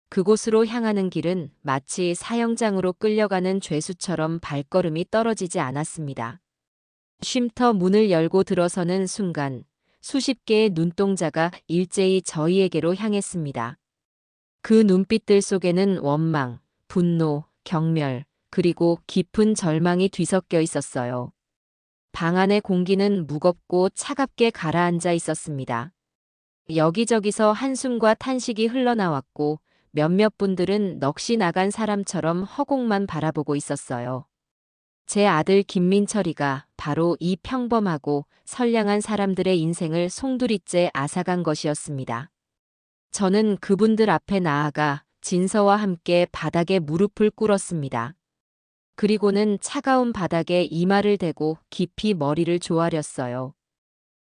그곳으로 향하는 길은 마치 사형장으로 끌려가는 죄수처럼 발걸음이 떨어지지 않았습니다. 쉼터 문을 열고 들어서는 순간 수십 개의 눈동자가 일제히 저희에게로 향했습니다. 그 눈빛들 속에는 원망, 분노, 경멸, 그리고 깊은 절망이 뒤섞여 있었어요. 방 안의 공기는 무겁고 차갑게 가라앉아 있었습니다. 여기저기서 한숨과 탄식이 흘러나왔고 몇몇 분들은 넋이 나간 사람처럼 허공만 바라보고 있었어요. 제 아들 김민철이가 바로 이 평범하고 선량한 사람들의 인생을 송두리째 앗아간 것이었습니다. 저는 그분들 앞에 나아가 진서와 함께 바닥에 무릎을 꿇었습니다. 그리고는 차가운 바닥에 이마를 대고 깊이 머리를 조아렸어요.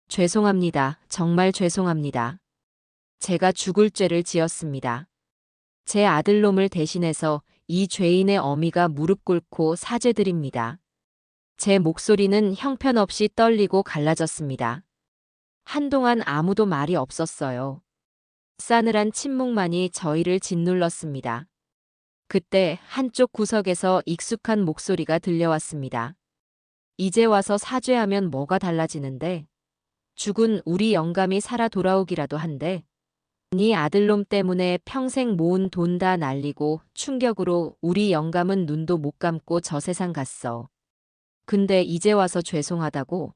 죄송합니다. 정말 죄송합니다. 제가 죽을 죄를 지었습니다. 제 아들놈을 대신해서 이 죄인의 어미가 무릎 꿇고 사죄드립니다. 제 목소리는 형편없이 떨리고 갈라졌습니다. 한동안 아무도 말이 없었어요. 싸늘한 침묵만이 저희를 짓눌렀습니다. 그때 한쪽 구석에서 익숙한 목소리가 들려왔습니다. 이제 와서 사죄하면 뭐가 달라지는데? 죽은 우리 영감이 살아 돌아오기라도 한데? 네 아들놈 때문에 평생 모은 돈 다 날리고 충격으로 우리 영감은 눈도 못 감고 저 세상 갔어. 근데 이제 와서 죄송하다고?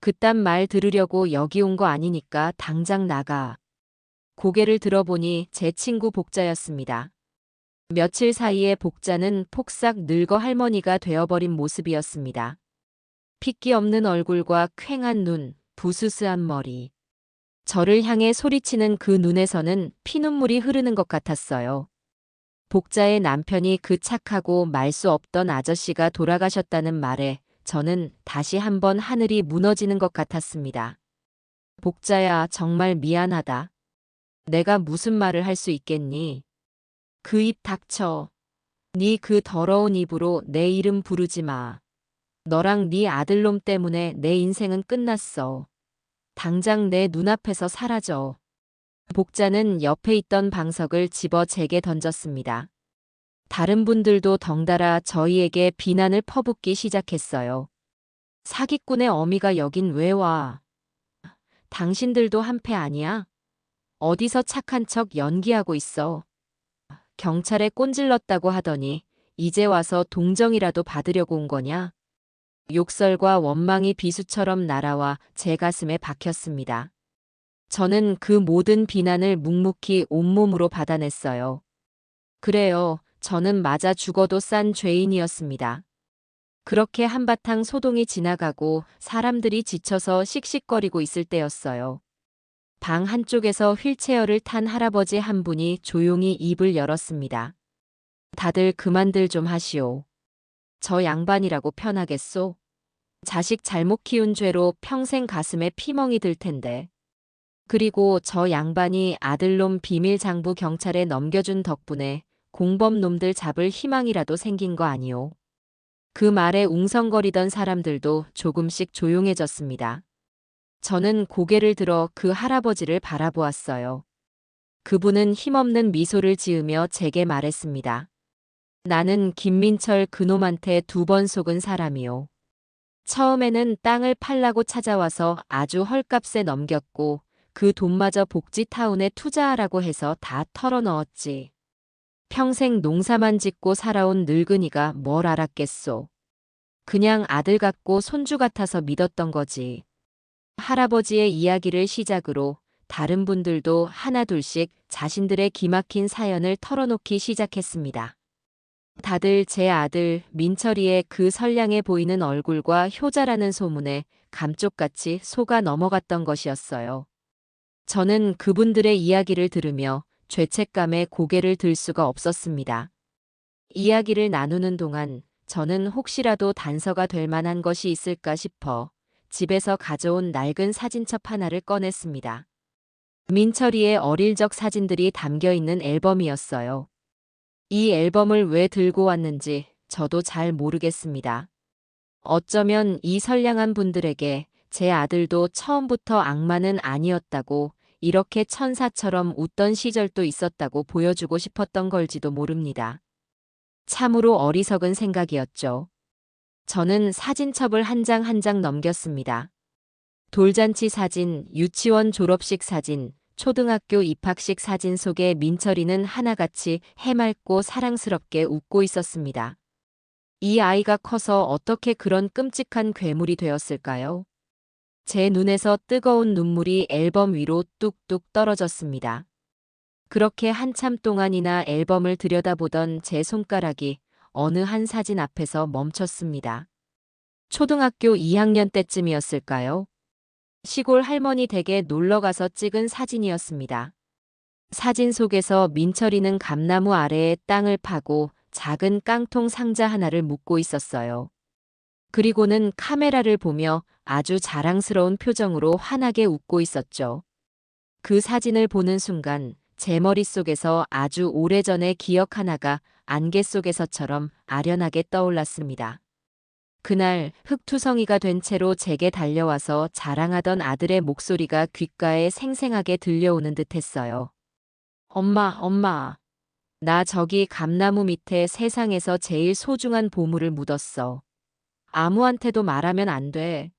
그딴 말 들으려고 여기 온 거 아니니까 당장 나가. 고개를 들어보니 제 친구 복자였습니다. 며칠 사이에 복자는 폭삭 늙어 할머니가 되어버린 모습이었습니다. 핏기 없는 얼굴과 퀭한 눈, 부스스한 머리. 저를 향해 소리치는 그 눈에서는 피눈물이 흐르는 것 같았어요. 복자의 남편이 그 착하고 말 수 없던 아저씨가 돌아가셨다는 말에 저는 다시 한번 하늘이 무너지는 것 같았습니다. 복자야, 정말 미안하다. 내가 무슨 말을 할 수 있겠니? 그 입 닥쳐. 네 그 더러운 입으로 내 이름 부르지 마. 너랑 네 아들놈 때문에 내 인생은 끝났어. 당장 내 눈앞에서 사라져. 복자는 옆에 있던 방석을 집어 제게 던졌습니다. 다른 분들도 덩달아 저희에게 비난을 퍼붓기 시작했어요. 사기꾼의 어미가 여긴 왜 와? 당신들도 한패 아니야? 어디서 착한 척 연기하고 있어? 경찰에 꼰질렀다고 하더니 이제 와서 동정이라도 받으려고 온 거냐? 욕설과 원망이 비수처럼 날아와 제 가슴에 박혔습니다. 저는 그 모든 비난을 묵묵히 온몸으로 받아냈어요. 그래요, 저는 맞아 죽어도 싼 죄인이었습니다. 그렇게 한바탕 소동이 지나가고 사람들이 지쳐서 씩씩거리고 있을 때였어요. 방 한쪽에서 휠체어를 탄 할아버지 한 분이 조용히 입을 열었습니다. 다들 그만들 좀 하시오. 저 양반이라고 편하겠소? 자식 잘못 키운 죄로 평생 가슴에 피멍이 들 텐데. 그리고 저 양반이 아들놈 비밀 장부 경찰에 넘겨준 덕분에 공범 놈들 잡을 희망이라도 생긴 거 아니오. 그 말에 웅성거리던 사람들도 조금씩 조용해졌습니다. 저는 고개를 들어 그 할아버지를 바라보았어요. 그분은 힘없는 미소를 지으며 제게 말했습니다. 나는 김민철 그놈한테 2번 속은 사람이오. 처음에는 땅을 팔라고 찾아와서 아주 헐값에 넘겼고 그 돈마저 복지타운에 투자하라고 해서 다 털어넣었지. 평생 농사만 짓고 살아온 늙은이가 뭘 알았겠소. 그냥 아들 같고 손주 같아서 믿었던 거지. 할아버지의 이야기를 시작으로 다른 분들도 하나둘씩 자신들의 기막힌 사연을 털어놓기 시작했습니다. 다들 제 아들 민철이의 그 선량해 보이는 얼굴과 효자라는 소문에 감쪽같이 속아 넘어갔던 것이었어요. 저는 그분들의 이야기를 들으며 죄책감에 고개를 들 수가 없었습니다. 이야기를 나누는 동안 저는 혹시라도 단서가 될 만한 것이 있을까 싶어 집에서 가져온 낡은 사진첩 하나를 꺼냈습니다. 민철이의 어릴 적 사진들이 담겨 있는 앨범이었어요. 이 앨범을 왜 들고 왔는지 저도 잘 모르겠습니다. 어쩌면 이 선량한 분들에게 제 아들도 처음부터 악마는 아니었다고 이렇게 천사처럼 웃던 시절도 있었다고 보여주고 싶었던 걸지도 모릅니다. 참으로 어리석은 생각이었죠. 저는 사진첩을 한 장 한 장 넘겼습니다. 돌잔치 사진, 유치원 졸업식 사진, 초등학교 입학식 사진 속에 민철이는 하나같이 해맑고 사랑스럽게 웃고 있었습니다. 이 아이가 커서 어떻게 그런 끔찍한 괴물이 되었을까요? 제 눈에서 뜨거운 눈물이 앨범 위로 뚝뚝 떨어졌습니다. 그렇게 한참 동안이나 앨범을 들여다보던 제 손가락이 어느 한 사진 앞에서 멈췄습니다. 초등학교 2학년 때쯤이었을까요? 시골 할머니 댁에 놀러가서 찍은 사진이었습니다. 사진 속에서 민철이는 감나무 아래에 땅을 파고 작은 깡통 상자 하나를 묶고 있었어요. 그리고는 카메라를 보며 아주 자랑스러운 표정으로 환하게 웃고 있었죠. 그 사진을 보는 순간 제 머릿속에서 아주 오래전의 기억 하나가 안개 속에서처럼 아련하게 떠올랐습니다. 그날 흙투성이가 된 채로 제게 달려와서 자랑하던 아들의 목소리가 귓가에 생생하게 들려오는 듯했어요. 엄마, 엄마. 나 저기 감나무 밑에 세상에서 제일 소중한 보물을 묻었어. 아무한테도 말하면 안 돼.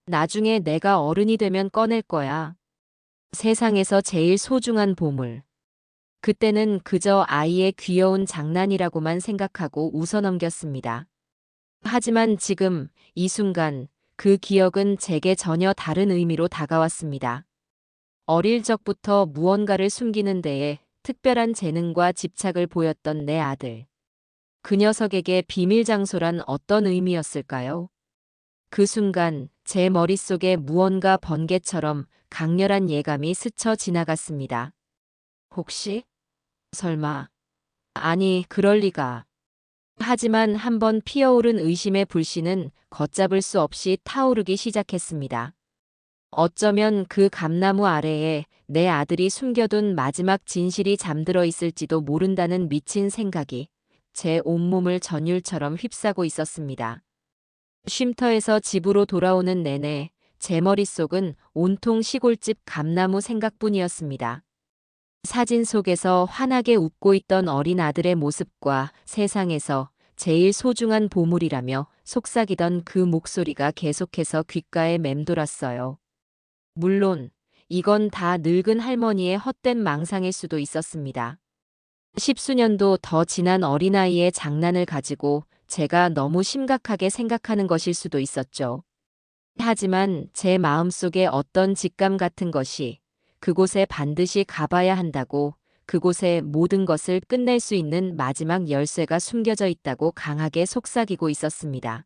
나중에 내가 어른이 되면 꺼낼 거야. 세상에서 제일 소중한 보물. 그때는 그저 아이의 귀여운 장난이라고만 생각하고 웃어넘겼습니다. 하지만 지금 이 순간 그 기억은 제게 전혀 다른 의미로 다가왔습니다. 어릴 적부터 무언가를 숨기는 데에 특별한 재능과 집착을 보였던 내 아들. 그 녀석에게 비밀 장소란 어떤 의미였을까요? 그 순간 제 머릿속에 무언가 번개처럼 강렬한 예감이 스쳐 지나갔습니다. 혹시? 설마? 아니, 그럴 리가. 하지만 한번 피어오른 의심의 불씨는 걷잡을 수 없이 타오르기 시작했습니다. 어쩌면 그 감나무 아래에 내 아들이 숨겨둔 마지막 진실이 잠들어 있을지도 모른다는 미친 생각이 제 온몸을 전율처럼 휩싸고 있었습니다. 쉼터에서 집으로 돌아오는 내내 제 머릿속은 온통 시골집 감나무 생각뿐이었습니다. 사진 속에서 환하게 웃고 있던 어린 아들의 모습과 세상에서 제일 소중한 보물이라며 속삭이던 그 목소리가 계속해서 귓가에 맴돌았어요. 물론 이건 다 늙은 할머니의 헛된 망상일 수도 있었습니다. 십수년도 더 지난 어린아이의 장난을 가지고 제가 너무 심각하게 생각하는 것일 수도 있었죠. 하지만 제 마음속에 어떤 직감 같은 것이 그곳에 반드시 가봐야 한다고, 그곳에 모든 것을 끝낼 수 있는 마지막 열쇠가 숨겨져 있다고 강하게 속삭이고 있었습니다.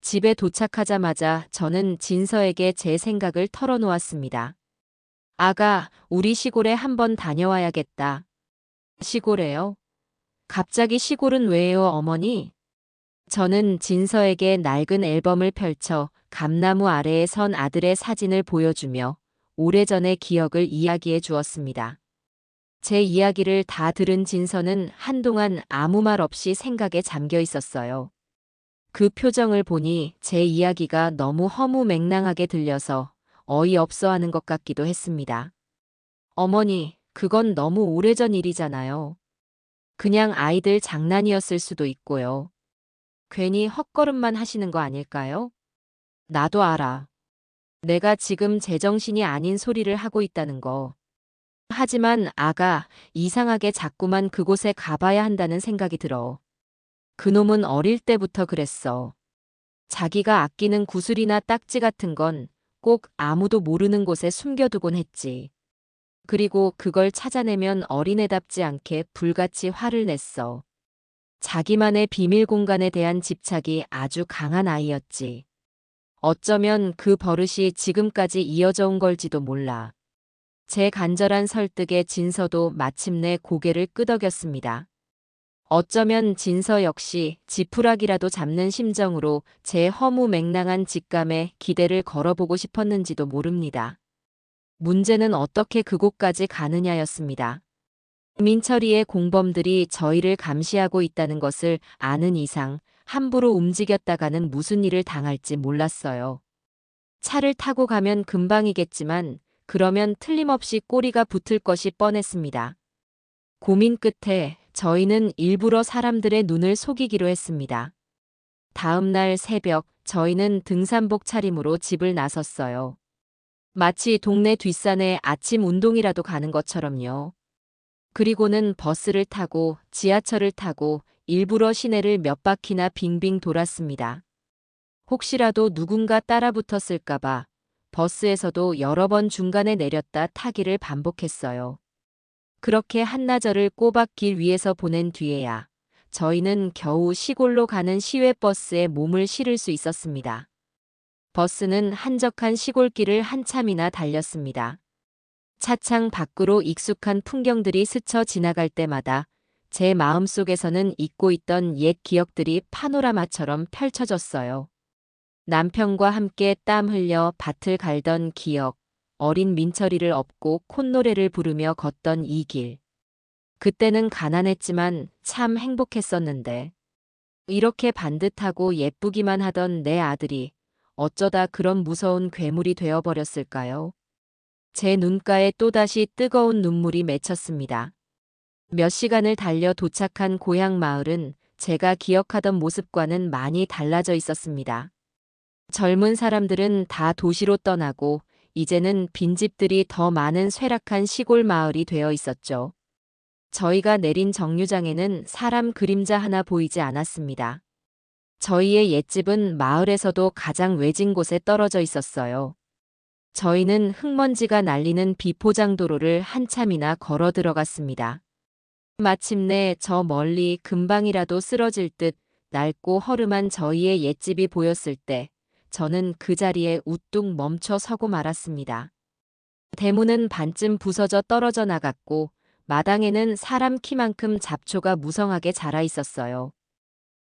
집에 도착하자마자 저는 진서에게 제 생각을 털어놓았습니다. 아가, 우리 시골에 한번 다녀와야겠다. 시골에요? 갑자기 시골은 왜요, 어머니? 저는 진서에게 낡은 앨범을 펼쳐 감나무 아래에 선 아들의 사진을 보여주며 오래전의 기억을 이야기해 주었습니다. 제 이야기를 다 들은 진서는 한동안 아무 말 없이 생각에 잠겨 있었어요. 그 표정을 보니 제 이야기가 너무 허무맹랑하게 들려서 어이없어 하는 것 같기도 했습니다. 어머니, 그건 너무 오래전 일이잖아요. 그냥 아이들 장난이었을 수도 있고요. 괜히 헛걸음만 하시는 거 아닐까요? 나도 알아. 내가 지금 제정신이 아닌 소리를 하고 있다는 거. 하지만 아가, 이상하게 자꾸만 그곳에 가봐야 한다는 생각이 들어. 그놈은 어릴 때부터 그랬어. 자기가 아끼는 구슬이나 딱지 같은 건 꼭 아무도 모르는 곳에 숨겨두곤 했지. 그리고 그걸 찾아내면 어린애답지 않게 불같이 화를 냈어. 자기만의 비밀 공간에 대한 집착이 아주 강한 아이였지. 어쩌면 그 버릇이 지금까지 이어져 온 걸지도 몰라. 제 간절한 설득에 진서도 마침내 고개를 끄덕였습니다. 어쩌면 진서 역시 지푸라기라도 잡는 심정으로 제 허무맹랑한 직감에 기대를 걸어보고 싶었는지도 모릅니다. 문제는 어떻게 그곳까지 가느냐였습니다. 민철이의 공범들이 저희를 감시하고 있다는 것을 아는 이상 함부로 움직였다가는 무슨 일을 당할지 몰랐어요. 차를 타고 가면 금방이겠지만 그러면 틀림없이 꼬리가 붙을 것이 뻔했습니다. 고민 끝에 저희는 일부러 사람들의 눈을 속이기로 했습니다. 다음 날 새벽 저희는 등산복 차림으로 집을 나섰어요. 마치 동네 뒷산에 아침 운동이라도 가는 것처럼요. 그리고는 버스를 타고 지하철을 타고 일부러 시내를 몇 바퀴나 빙빙 돌았습니다. 혹시라도 누군가 따라붙었을까봐 버스에서도 여러 번 중간에 내렸다 타기를 반복했어요. 그렇게 한나절을 꼬박 길 위에서 보낸 뒤에야 저희는 겨우 시골로 가는 시외버스에 몸을 실을 수 있었습니다. 버스는 한적한 시골길을 한참이나 달렸습니다. 차창 밖으로 익숙한 풍경들이 스쳐 지나갈 때마다 제 마음속에서는 잊고 있던 옛 기억들이 파노라마처럼 펼쳐졌어요. 남편과 함께 땀 흘려 밭을 갈던 기억, 어린 민철이를 업고 콧노래를 부르며 걷던 이 길. 그때는 가난했지만 참 행복했었는데 이렇게 반듯하고 예쁘기만 하던 내 아들이 어쩌다 그런 무서운 괴물이 되어버렸을까요? 제 눈가에 또다시 뜨거운 눈물이 맺혔습니다. 몇 시간을 달려 도착한 고향 마을은 제가 기억하던 모습과는 많이 달라져 있었습니다. 젊은 사람들은 다 도시로 떠나고 이제는 빈집들이 더 많은 쇠락한 시골 마을이 되어 있었죠. 저희가 내린 정류장에는 사람 그림자 하나 보이지 않았습니다. 저희의 옛집은 마을에서도 가장 외진 곳에 떨어져 있었어요. 저희는 흙먼지가 날리는 비포장도로를 한참이나 걸어 들어갔습니다. 마침내 저 멀리 금방이라도 쓰러질 듯 낡고 허름한 저희의 옛집이 보였을 때 저는 그 자리에 우뚝 멈춰 서고 말았습니다. 대문은 반쯤 부서져 떨어져 나갔고 마당에는 사람 키만큼 잡초가 무성하게 자라 있었어요.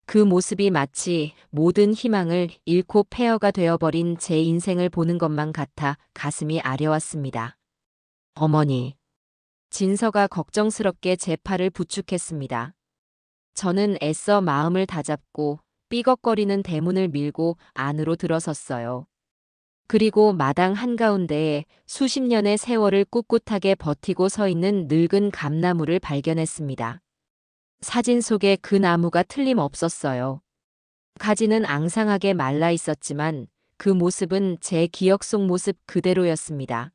그 모습이 마치 모든 희망을 잃고 폐허가 되어버린 제 인생을 보는 것만 같아 가슴이 아려왔습니다. 어머니. 진서가 걱정스럽게 제 팔을 부축했습니다. 저는 애써 마음을 다잡고 삐걱거리는 대문을 밀고 안으로 들어섰어요. 그리고 마당 한가운데에 수십 년의 세월을 꿋꿋하게 버티고 서 있는 늙은 감나무를 발견했습니다. 사진 속에 그 나무가 틀림없었어요. 가지는 앙상하게 말라 있었지만 그 모습은 제 기억 속 모습 그대로였습니다.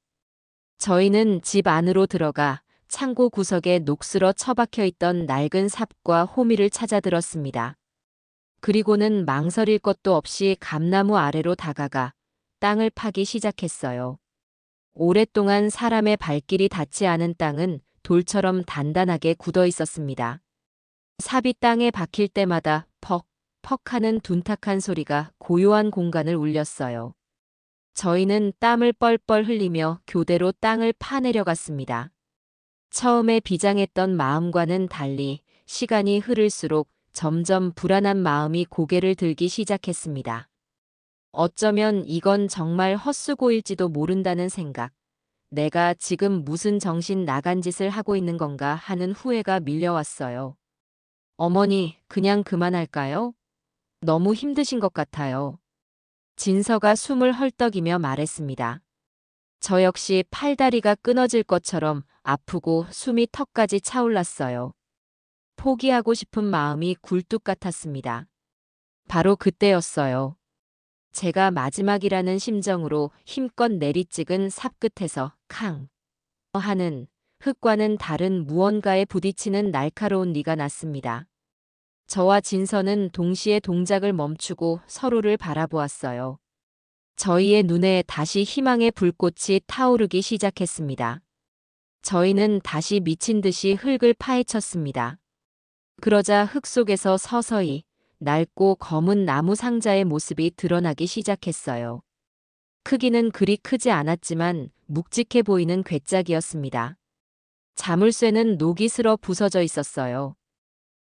저희는 집 안으로 들어가 창고 구석에 녹슬어 처박혀 있던 낡은 삽과 호미를 찾아들었습니다. 그리고는 망설일 것도 없이 감나무 아래로 다가가 땅을 파기 시작했어요. 오랫동안 사람의 발길이 닿지 않은 땅은 돌처럼 단단하게 굳어 있었습니다. 삽이 땅에 박힐 때마다 퍽, 퍽 하는 둔탁한 소리가 고요한 공간을 울렸어요. 저희는 땀을 뻘뻘 흘리며 교대로 땅을 파내려갔습니다. 처음에 비장했던 마음과는 달리 시간이 흐를수록 점점 불안한 마음이 고개를 들기 시작했습니다. 어쩌면 이건 정말 헛수고일지도 모른다는 생각, 내가 지금 무슨 정신 나간 짓을 하고 있는 건가 하는 후회가 밀려왔어요. 어머니, 그냥 그만할까요? 너무 힘드신 것 같아요. 진서가 숨을 헐떡이며 말했습니다. 저 역시 팔다리가 끊어질 것처럼 아프고 숨이 턱까지 차올랐어요. 포기하고 싶은 마음이 굴뚝 같았습니다. 바로 그때였어요. 제가 마지막이라는 심정으로 힘껏 내리찍은 삽 끝에서 캉 하는 흙과는 다른 무언가에 부딪히는 날카로운 리가 났습니다. 저와 진서는 동시에 동작을 멈추고 서로를 바라보았어요. 저희의 눈에 다시 희망의 불꽃이 타오르기 시작했습니다. 저희는 다시 미친 듯이 흙을 파헤쳤습니다. 그러자 흙 속에서 서서히 낡고 검은 나무 상자의 모습이 드러나기 시작했어요. 크기는 그리 크지 않았지만 묵직해 보이는 괴짝이었습니다. 자물쇠는 녹이 슬어 부서져 있었어요.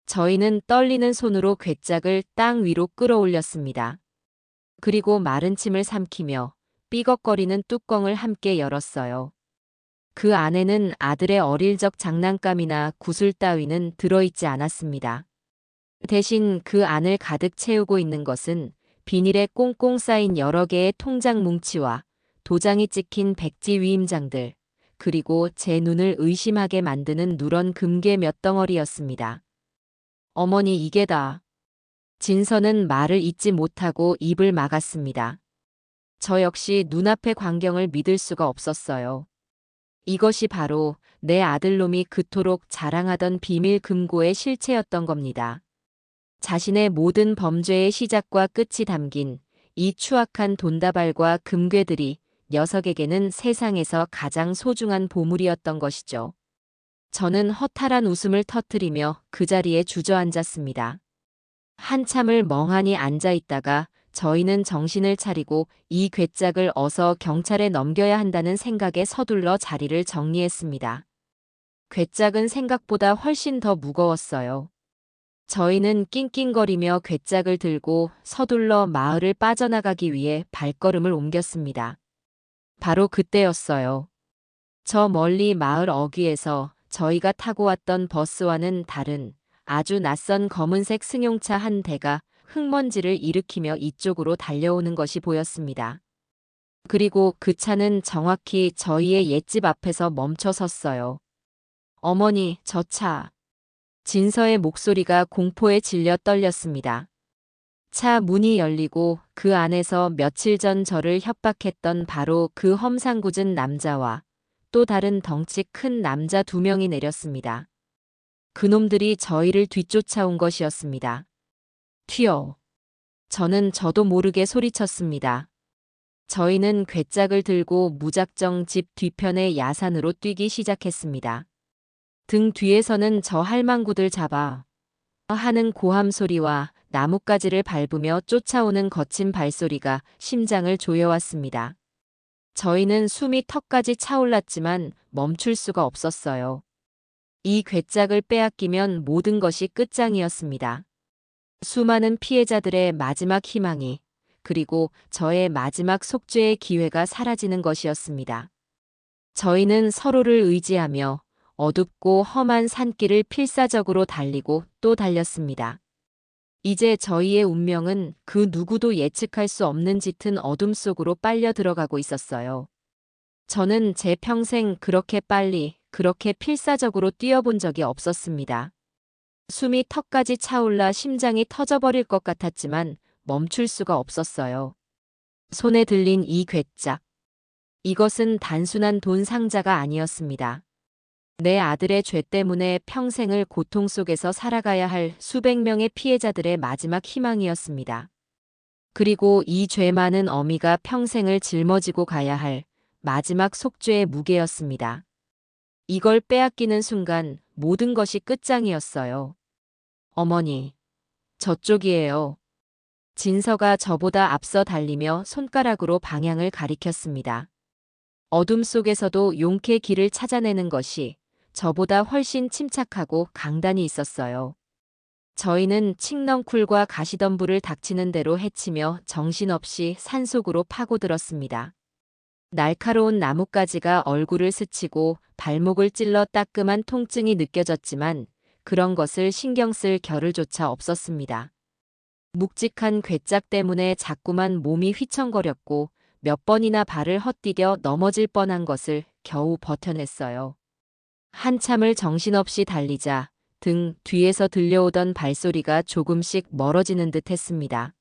저희는 떨리는 손으로 괴짝을 땅 위로 끌어올렸습니다. 그리고 마른 침을 삼키며 삐걱거리는 뚜껑을 함께 열었어요. 그 안에는 아들의 어릴 적 장난감이나 구슬 따위는 들어있지 않았습니다. 대신 그 안을 가득 채우고 있는 것은 비닐에 꽁꽁 쌓인 여러 개의 통장 뭉치와 도장이 찍힌 백지 위임장들, 그리고 제 눈을 의심하게 만드는 누런 금괴 몇 덩어리였습니다. 어머니, 이게 다. 진서는 말을 잇지 못하고 입을 막았습니다. 저 역시 눈앞의 광경을 믿을 수가 없었어요. 이것이 바로 내 아들놈이 그토록 자랑하던 비밀 금고의 실체였던 겁니다. 자신의 모든 범죄의 시작과 끝이 담긴 이 추악한 돈다발과 금괴들이 녀석에게는 세상에서 가장 소중한 보물이었던 것이죠. 저는 허탈한 웃음을 터뜨리며 그 자리에 주저앉았습니다. 한참을 멍하니 앉아 있다가 저희는 정신을 차리고 이 괴짝을 어서 경찰에 넘겨야 한다는 생각에 서둘러 자리를 정리했습니다. 괴짝은 생각보다 훨씬 더 무거웠어요. 저희는 낑낑거리며 괴짝을 들고 서둘러 마을을 빠져나가기 위해 발걸음을 옮겼습니다. 바로 그때였어요. 저 멀리 마을 어귀에서 저희가 타고 왔던 버스와는 다른 아주 낯선 검은색 승용차 한 대가 흙먼지를 일으키며 이쪽으로 달려오는 것이 보였습니다. 그리고 그 차는 정확히 저희의 옛집 앞에서 멈춰 섰어요. 어머니, 저 차. 진서의 목소리가 공포에 질려 떨렸습니다. 차 문이 열리고 그 안에서 며칠 전 저를 협박했던 바로 그 험상궂은 남자와 또 다른 덩치 큰 남자 두 명이 내렸습니다. 그놈들이 저희를 뒤쫓아온 것이었습니다. 튀어. 저는 저도 모르게 소리쳤습니다. 저희는 괴짝을 들고 무작정 집 뒤편의 야산으로 뛰기 시작했습니다. 등 뒤에서는 저 할망구들 잡아 하는 고함 소리와 나뭇가지를 밟으며 쫓아오는 거친 발소리가 심장을 조여왔습니다. 저희는 숨이 턱까지 차올랐지만 멈출 수가 없었어요. 이 괴짝을 빼앗기면 모든 것이 끝장이었습니다. 수많은 피해자들의 마지막 희망이, 그리고 저의 마지막 속죄의 기회가 사라지는 것이었습니다. 저희는 서로를 의지하며 어둡고 험한 산길을 필사적으로 달리고 또 달렸습니다. 이제 저희의 운명은 그 누구도 예측할 수 없는 짙은 어둠 속으로 빨려 들어가고 있었어요. 저는 제 평생 그렇게 빨리, 그렇게 필사적으로 뛰어본 적이 없었습니다. 숨이 턱까지 차올라 심장이 터져버릴 것 같았지만 멈출 수가 없었어요. 손에 들린 이 괴짝. 이것은 단순한 돈 상자가 아니었습니다. 내 아들의 죄 때문에 평생을 고통 속에서 살아가야 할 수백 명의 피해자들의 마지막 희망이었습니다. 그리고 이 죄 많은 어미가 평생을 짊어지고 가야 할 마지막 속죄의 무게였습니다. 이걸 빼앗기는 순간 모든 것이 끝장이었어요. 어머니, 저쪽이에요. 진서가 저보다 앞서 달리며 손가락으로 방향을 가리켰습니다. 어둠 속에서도 용케 길을 찾아내는 것이 저보다 훨씬 침착하고 강단이 있었어요. 저희는 칡넝쿨과 가시덤불을 닥치는 대로 헤치며 정신없이 산속으로 파고들었습니다. 날카로운 나뭇가지가 얼굴을 스치고 발목을 찔러 따끔한 통증이 느껴졌지만 그런 것을 신경 쓸 겨를조차 없었습니다. 묵직한 괴짝 때문에 자꾸만 몸이 휘청거렸고 몇 번이나 발을 헛디뎌 넘어질 뻔한 것을 겨우 버텨냈어요. 한참을 정신없이 달리자 등 뒤에서 들려오던 발소리가 조금씩 멀어지는 듯 했습니다.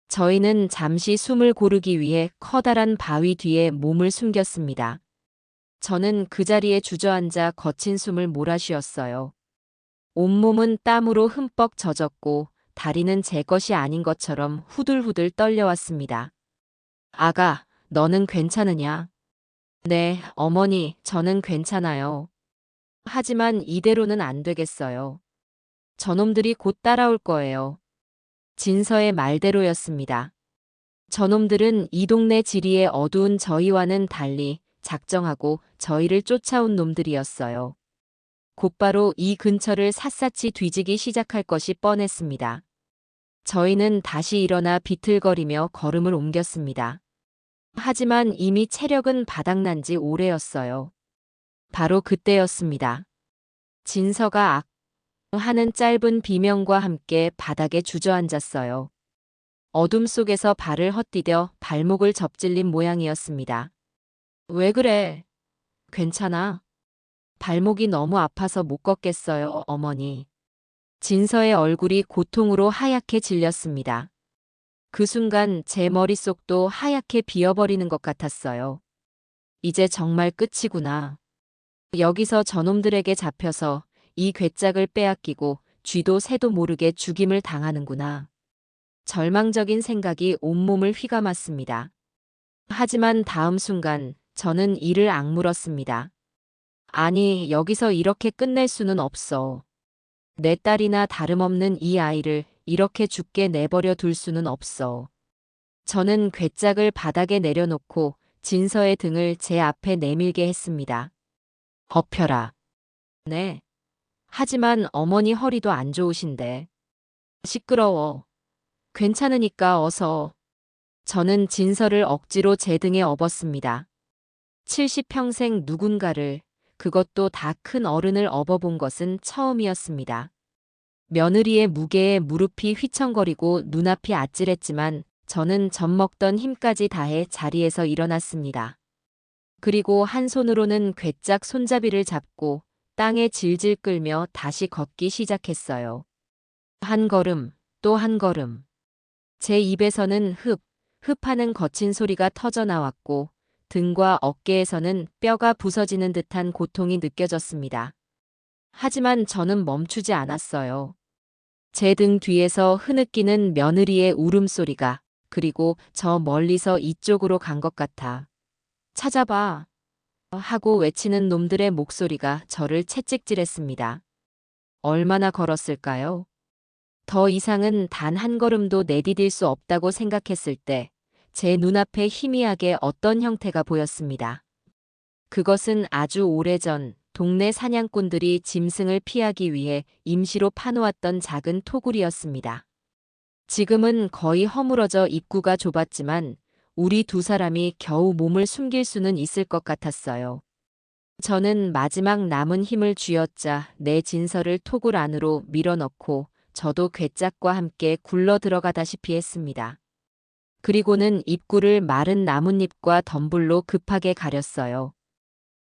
저희는 잠시 숨을 고르기 위해 커다란 바위 뒤에 몸을 숨겼습니다. 저는 그 자리에 주저앉아 거친 숨을 몰아쉬었어요. 온몸은 땀으로 흠뻑 젖었고 다리는 제 것이 아닌 것처럼 후들후들 떨려왔습니다. 아가, 너는 괜찮으냐? 네, 어머니, 저는 괜찮아요. 하지만 이대로는 안 되겠어요. 저놈들이 곧 따라올 거예요. 진서의 말대로였습니다. 저놈들은 이 동네 지리의 어두운 저희와는 달리 작정하고 저희를 쫓아온 놈들이었어요. 곧바로 이 근처를 샅샅이 뒤지기 시작할 것이 뻔했습니다. 저희는 다시 일어나 비틀거리며 걸음을 옮겼습니다. 하지만 이미 체력은 바닥난 지 오래였어요. 바로 그때였습니다. 진서가 악 하는 짧은 비명과 함께 바닥에 주저앉았어요. 어둠 속에서 발을 헛디뎌 발목을 접질린 모양이었습니다. 왜 그래? 괜찮아? 발목이 너무 아파서 못 걷겠어요, 어머니. 진서의 얼굴이 고통으로 하얗게 질렸습니다. 그 순간 제 머릿속도 하얗게 비어버리는 것 같았어요. 이제 정말 끝이구나. 여기서 저놈들에게 잡혀서 이 괴짝을 빼앗기고 쥐도 새도 모르게 죽임을 당하는구나. 절망적인 생각이 온몸을 휘감았습니다. 하지만 다음 순간 저는 이를 악물었습니다. 아니, 여기서 이렇게 끝낼 수는 없어. 내 딸이나 다름없는 이 아이를 이렇게 죽게 내버려 둘 수는 없어. 저는 괴짝을 바닥에 내려놓고 진서의 등을 제 앞에 내밀게 했습니다. 엎혀라. 네. 하지만 어머니 허리도 안 좋으신데. 시끄러워. 괜찮으니까 어서. 저는 진서를 억지로 제 등에 업었습니다. 70평생 누군가를, 그것도 다 큰 어른을 업어본 것은 처음이었습니다. 며느리의 무게에 무릎이 휘청거리고 눈앞이 아찔했지만 저는 젖먹던 힘까지 다해 자리에서 일어났습니다. 그리고 한 손으로는 괴짝 손잡이를 잡고 땅에 질질 끌며 다시 걷기 시작했어요. 한 걸음, 또 한 걸음. 제 입에서는 흡하는 거친 소리가 터져 나왔고 등과 어깨에서는 뼈가 부서지는 듯한 고통이 느껴졌습니다. 하지만 저는 멈추지 않았어요. 제 등 뒤에서 흐느끼는 며느리의 울음소리가, 그리고 저 멀리서 이쪽으로 간 것 같아. 찾아봐. 하고 외치는 놈들의 목소리가 저를 채찍질했습니다. 얼마나 걸었을까요? 더 이상은 단 한 걸음도 내디딜 수 없다고 생각했을 때 제 눈앞에 희미하게 어떤 형태가 보였습니다. 그것은 아주 오래전 동네 사냥꾼들이 짐승을 피하기 위해 임시로 파놓았던 작은 토굴이었습니다. 지금은 거의 허물어져 입구가 좁았지만 우리 두 사람이 겨우 몸을 숨길 수는 있을 것 같았어요. 저는 마지막 남은 힘을 쥐어짜 내 진서를 토굴 안으로 밀어넣고 저도 괴짝과 함께 굴러 들어가다시피 했습니다. 그리고는 입구를 마른 나뭇잎과 덤불로 급하게 가렸어요.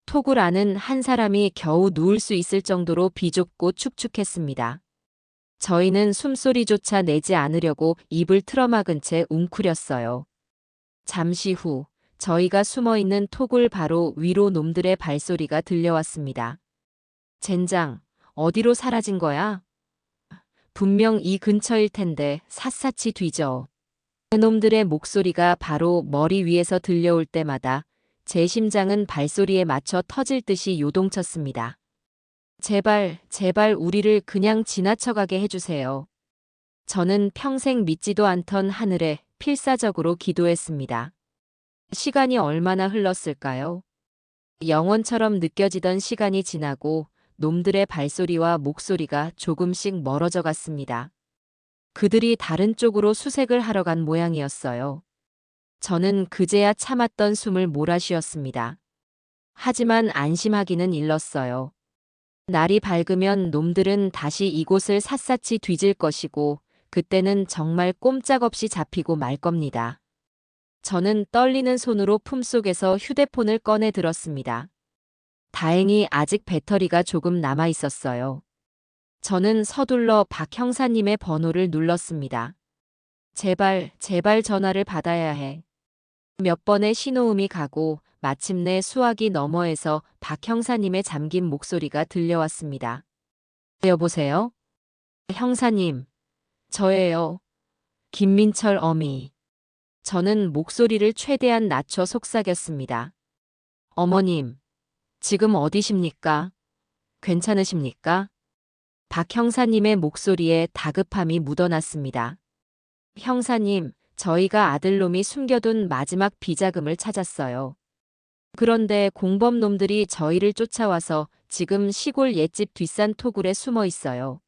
토굴 안은 한 사람이 겨우 누울 수 있을 정도로 비좁고 축축했습니다. 저희는 숨소리조차 내지 않으려고 입을 틀어막은 채 웅크렸어요. 잠시 후 저희가 숨어있는 토굴 바로 위로 놈들의 발소리가 들려왔습니다. 젠장, 어디로 사라진 거야? 분명 이 근처일 텐데 샅샅이 뒤져. 그놈들의 목소리가 바로 머리 위에서 들려올 때마다 제 심장은 발소리에 맞춰 터질 듯이 요동쳤습니다. 제발, 제발 우리를 그냥 지나쳐가게 해주세요. 저는 평생 믿지도 않던 하늘에 필사적으로 기도했습니다. 시간이 얼마나 흘렀을까요? 영원처럼 느껴지던 시간이 지나고 놈들의 발소리와 목소리가 조금씩 멀어져 갔습니다. 그들이 다른 쪽으로 수색을 하러 간 모양이었어요. 저는 그제야 참았던 숨을 몰아쉬었습니다. 하지만 안심하기는 일렀어요. 날이 밝으면 놈들은 다시 이곳을 샅샅이 뒤질 것이고 그때는 정말 꼼짝없이 잡히고 말 겁니다. 저는 떨리는 손으로 품속에서 휴대폰을 꺼내 들었습니다. 다행히 아직 배터리가 조금 남아 있었어요. 저는 서둘러 박 형사님의 번호를 눌렀습니다. 제발, 제발 전화를 받아야 해. 몇 번의 신호음이 가고 마침내 수화기 너머에서 박 형사님의 잠긴 목소리가 들려왔습니다. 여보세요? 형사님, 저예요. 김민철 어미. 저는 목소리를 최대한 낮춰 속삭였습니다. 어머님, 지금 어디십니까? 괜찮으십니까? 박 형사님의 목소리에 다급함이 묻어났습니다. 형사님, 저희가 아들놈이 숨겨둔 마지막 비자금을 찾았어요. 그런데 공범놈들이 저희를 쫓아와서 지금 시골 옛집 뒷산 토굴에 숨어 있어요.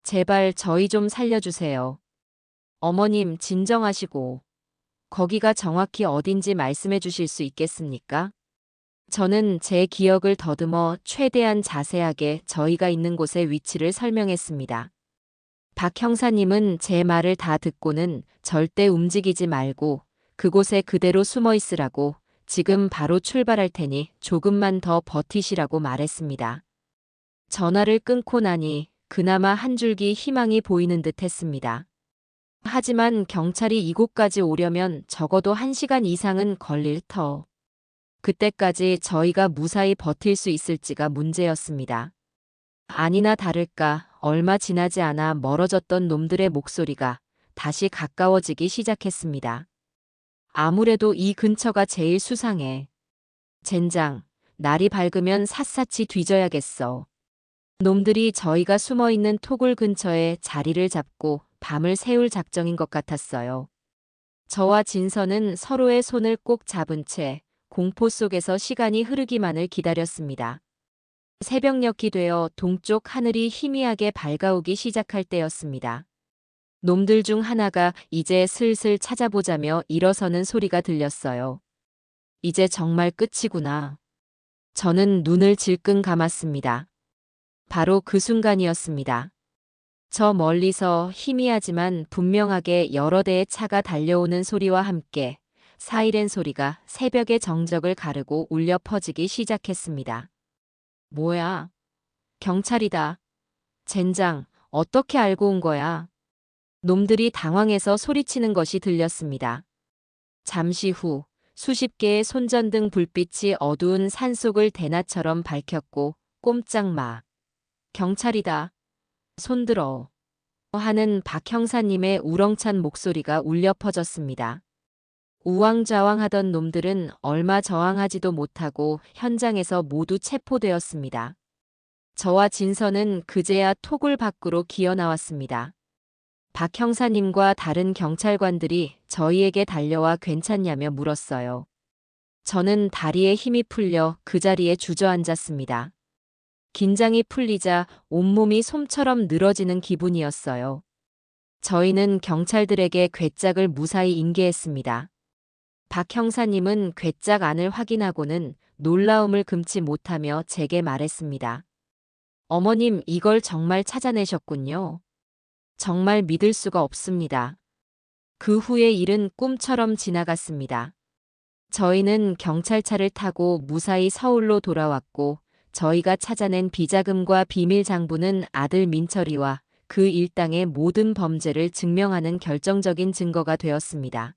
제발 저희 좀 살려주세요. 어머님 진정하시고 거기가 정확히 어딘지 말씀해 주실 수 있겠습니까? 저는 제 기억을 더듬어 최대한 자세하게 저희가 있는 곳의 위치를 설명했습니다. 박 형사님은 제 말을 다 듣고는 절대 움직이지 말고 그곳에 그대로 숨어 있으라고 지금 바로 출발할 테니 조금만 더 버티시라고 말했습니다. 전화를 끊고 나니 그나마 한 줄기 희망이 보이는 듯 했습니다. 하지만 경찰이 이곳까지 오려면 적어도 1시간 이상은 걸릴 터. 그때까지 저희가 무사히 버틸 수 있을지가 문제였습니다. 아니나 다를까 얼마 지나지 않아 멀어졌던 놈들의 목소리가 다시 가까워지기 시작했습니다. 아무래도 이 근처가 제일 수상해. 젠장, 날이 밝으면 샅샅이 뒤져야겠어. 놈들이 저희가 숨어있는 토굴 근처에 자리를 잡고 밤을 새울 작정인 것 같았어요. 저와 진서는 서로의 손을 꼭 잡은 채 공포 속에서 시간이 흐르기만을 기다렸습니다. 새벽녘이 되어 동쪽 하늘이 희미하게 밝아오기 시작할 때였습니다. 놈들 중 하나가 이제 슬슬 찾아보자며 일어서는 소리가 들렸어요. 이제 정말 끝이구나. 저는 눈을 질끈 감았습니다. 바로 그 순간이었습니다. 저 멀리서 희미하지만 분명하게 여러 대의 차가 달려오는 소리와 함께 사이렌 소리가 새벽의 정적을 가르고 울려 퍼지기 시작했습니다. 뭐야? 경찰이다. 젠장, 어떻게 알고 온 거야? 놈들이 당황해서 소리치는 것이 들렸습니다. 잠시 후 수십 개의 손전등 불빛이 어두운 산속을 대낮처럼 밝혔고 꼼짝 마. 경찰이다. 손들어. 하는 박 형사님의 우렁찬 목소리가 울려 퍼졌습니다. 우왕좌왕하던 놈들은 얼마 저항하지도 못하고 현장에서 모두 체포되었습니다. 저와 진서는 그제야 토굴 밖으로 기어 나왔습니다. 박 형사님과 다른 경찰관들이 저희에게 달려와 괜찮냐며 물었어요. 저는 다리에 힘이 풀려 그 자리에 주저앉았습니다. 긴장이 풀리자 온몸이 솜처럼 늘어지는 기분이었어요. 저희는 경찰들에게 괴짝을 무사히 인계했습니다. 박 형사님은 괴짝 안을 확인하고는 놀라움을 금치 못하며 제게 말했습니다. 어머님, 이걸 정말 찾아내셨군요. 정말 믿을 수가 없습니다. 그 후의 일은 꿈처럼 지나갔습니다. 저희는 경찰차를 타고 무사히 서울로 돌아왔고 저희가 찾아낸 비자금과 비밀 장부는 아들 민철이와 그 일당의 모든 범죄를 증명하는 결정적인 증거가 되었습니다.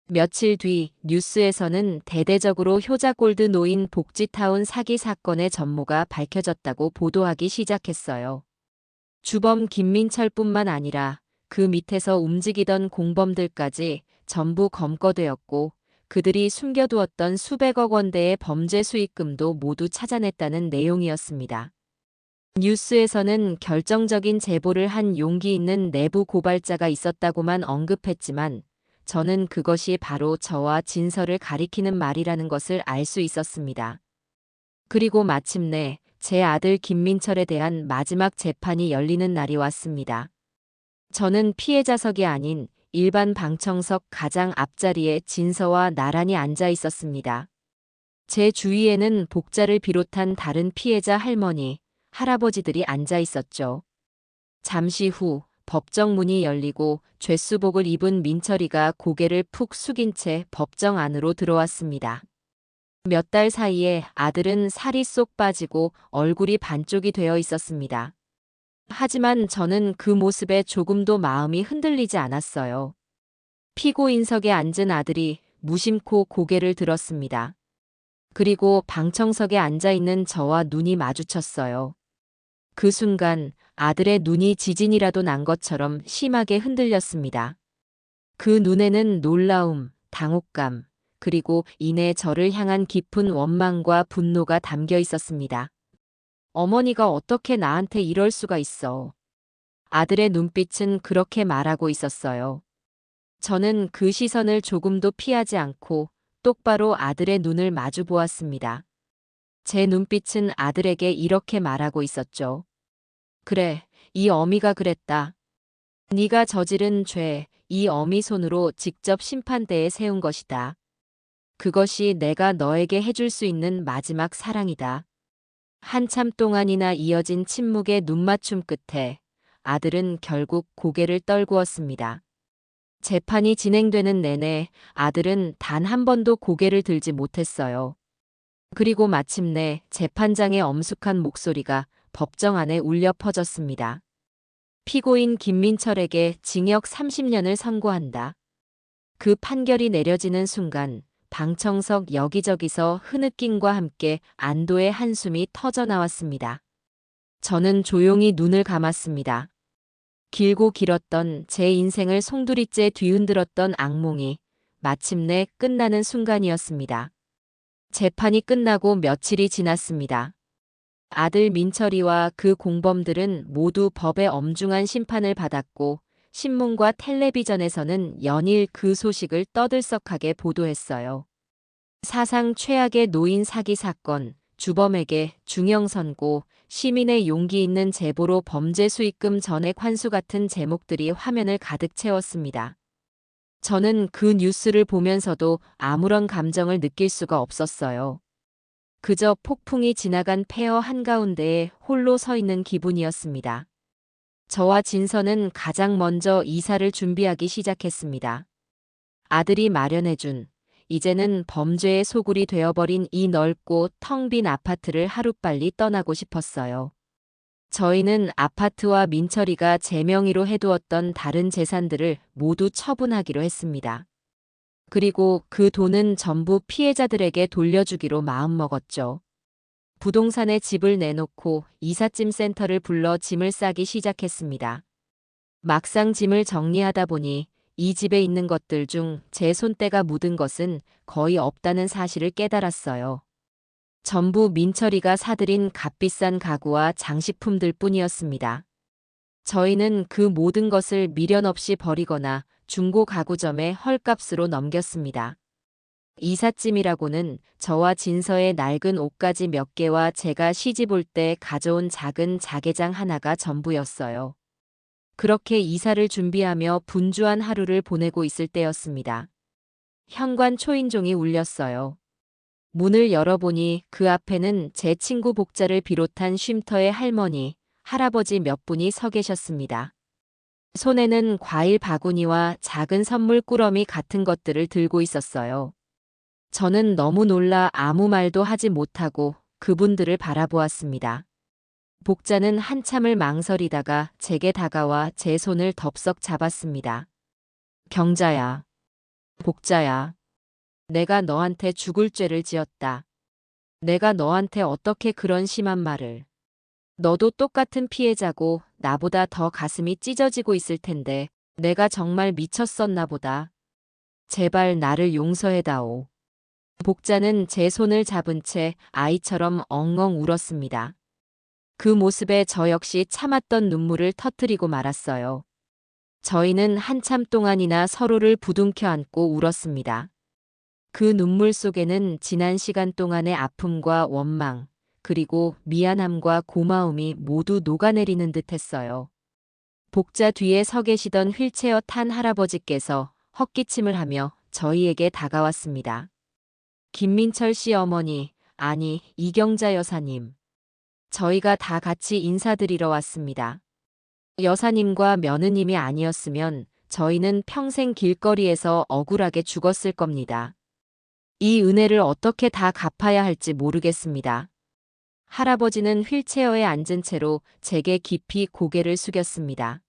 며칠 뒤 뉴스에서는 대대적으로 효자골드 노인 복지타운 사기 사건의 전모가 밝혀졌다고 보도하기 시작했어요. 주범 김민철뿐만 아니라 그 밑에서 움직이던 공범들까지 전부 검거되었고 그들이 숨겨두었던 수백억 원대의 범죄 수익금도 모두 찾아냈다는 내용이었습니다. 뉴스에서는 결정적인 제보를 한 용기 있는 내부 고발자가 있었다고만 언급했지만 저는 그것이 바로 저와 진서를 가리키는 말이라는 것을 알 수 있었습니다. 그리고 마침내 제 아들 김민철에 대한 마지막 재판이 열리는 날이 왔습니다. 저는 피해자석이 아닌 일반 방청석 가장 앞자리에 진서와 나란히 앉아 있었습니다. 제 주위에는 복자를 비롯한 다른 피해자 할머니, 할아버지들이 앉아 있었죠. 잠시 후 법정 문이 열리고 죄수복을 입은 민철이가 고개를 푹 숙인 채 법정 안으로 들어왔습니다. 몇 달 사이에 아들은 살이 쏙 빠지고 얼굴이 반쪽이 되어 있었습니다. 하지만 저는 그 모습에 조금도 마음이 흔들리지 않았어요. 피고인석에 앉은 아들이 무심코 고개를 들었습니다. 그리고 방청석에 앉아 있는 저와 눈이 마주쳤어요. 그 순간 아들의 눈이 지진이라도 난 것처럼 심하게 흔들렸습니다. 그 눈에는 놀라움, 당혹감, 그리고 이내 저를 향한 깊은 원망과 분노가 담겨 있었습니다. 어머니가 어떻게 나한테 이럴 수가 있어. 아들의 눈빛은 그렇게 말하고 있었어요. 저는 그 시선을 조금도 피하지 않고 똑바로 아들의 눈을 마주 보았습니다. 제 눈빛은 아들에게 이렇게 말하고 있었죠. 그래, 이 어미가 그랬다. 네가 저지른 죄, 이 어미 손으로 직접 심판대에 세운 것이다. 그것이 내가 너에게 해줄 수 있는 마지막 사랑이다. 한참 동안이나 이어진 침묵의 눈맞춤 끝에 아들은 결국 고개를 떨구었습니다. 재판이 진행되는 내내 아들은 단 한 번도 고개를 들지 못했어요. 그리고 마침내 재판장의 엄숙한 목소리가 법정 안에 울려 퍼졌습니다. 피고인 김민철에게 징역 30년을 선고한다. 그 판결이 내려지는 순간 방청석 여기저기서 흐느낌과 함께 안도의 한숨이 터져 나왔습니다. 저는 조용히 눈을 감았습니다. 길고 길었던 제 인생을 송두리째 뒤흔들었던 악몽이 마침내 끝나는 순간이었습니다. 재판이 끝나고 며칠이 지났습니다. 아들 민철이와 그 공범들은 모두 법의 엄중한 심판을 받았고 신문과 텔레비전에서는 연일 그 소식을 떠들썩하게 보도했어요. 사상 최악의 노인 사기 사건, 주범에게 중형 선고, 시민의 용기 있는 제보로 범죄 수익금 전액 환수 같은 제목들이 화면을 가득 채웠습니다. 저는 그 뉴스를 보면서도 아무런 감정을 느낄 수가 없었어요. 그저 폭풍이 지나간 폐허 한가운데에 홀로 서 있는 기분이었습니다. 저와 진서는 가장 먼저 이사를 준비하기 시작했습니다. 아들이 마련해준, 이제는 범죄의 소굴이 되어버린 이 넓고 텅 빈 아파트를 하루빨리 떠나고 싶었어요. 저희는 아파트와 민철이가 제 명의로 해두었던 다른 재산들을 모두 처분하기로 했습니다. 그리고 그 돈은 전부 피해자들에게 돌려주기로 마음먹었죠. 부동산에 집을 내놓고 이삿짐 센터를 불러 짐을 싸기 시작했습니다. 막상 짐을 정리하다 보니 이 집에 있는 것들 중 제 손때가 묻은 것은 거의 없다는 사실을 깨달았어요. 전부 민철이가 사들인 값비싼 가구와 장식품들 뿐이었습니다. 저희는 그 모든 것을 미련 없이 버리거나 중고 가구점에 헐값으로 넘겼습니다. 이삿짐이라고는 저와 진서의 낡은 옷가지 몇 개와 제가 시집 올 때 가져온 작은 자개장 하나가 전부였어요. 그렇게 이사를 준비하며 분주한 하루를 보내고 있을 때였습니다. 현관 초인종이 울렸어요. 문을 열어보니 그 앞에는 제 친구 복자를 비롯한 쉼터의 할머니, 할아버지 몇 분이 서 계셨습니다. 손에는 과일 바구니와 작은 선물 꾸러미 같은 것들을 들고 있었어요. 저는 너무 놀라 아무 말도 하지 못하고 그분들을 바라보았습니다. 복자는 한참을 망설이다가 제게 다가와 제 손을 덥석 잡았습니다. 경자야, 복자야, 내가 너한테 죽을 죄를 지었다. 내가 너한테 어떻게 그런 심한 말을. 너도 똑같은 피해자고 나보다 더 가슴이 찢어지고 있을 텐데 내가 정말 미쳤었나 보다. 제발 나를 용서해다오. 복자는 제 손을 잡은 채 아이처럼 엉엉 울었습니다. 그 모습에 저 역시 참았던 눈물을 터뜨리고 말았어요. 저희는 한참 동안이나 서로를 부둥켜 안고 울었습니다. 그 눈물 속에는 지난 시간 동안의 아픔과 원망, 그리고 미안함과 고마움이 모두 녹아내리는 듯 했어요. 복자 뒤에 서 계시던 휠체어 탄 할아버지께서 헛기침을 하며 저희에게 다가왔습니다. 김민철 씨 어머니, 아니, 이경자 여사님. 저희가 다 같이 인사드리러 왔습니다. 여사님과 며느님이 아니었으면 저희는 평생 길거리에서 억울하게 죽었을 겁니다. 이 은혜를 어떻게 다 갚아야 할지 모르겠습니다. 할아버지는 휠체어에 앉은 채로 제게 깊이 고개를 숙였습니다.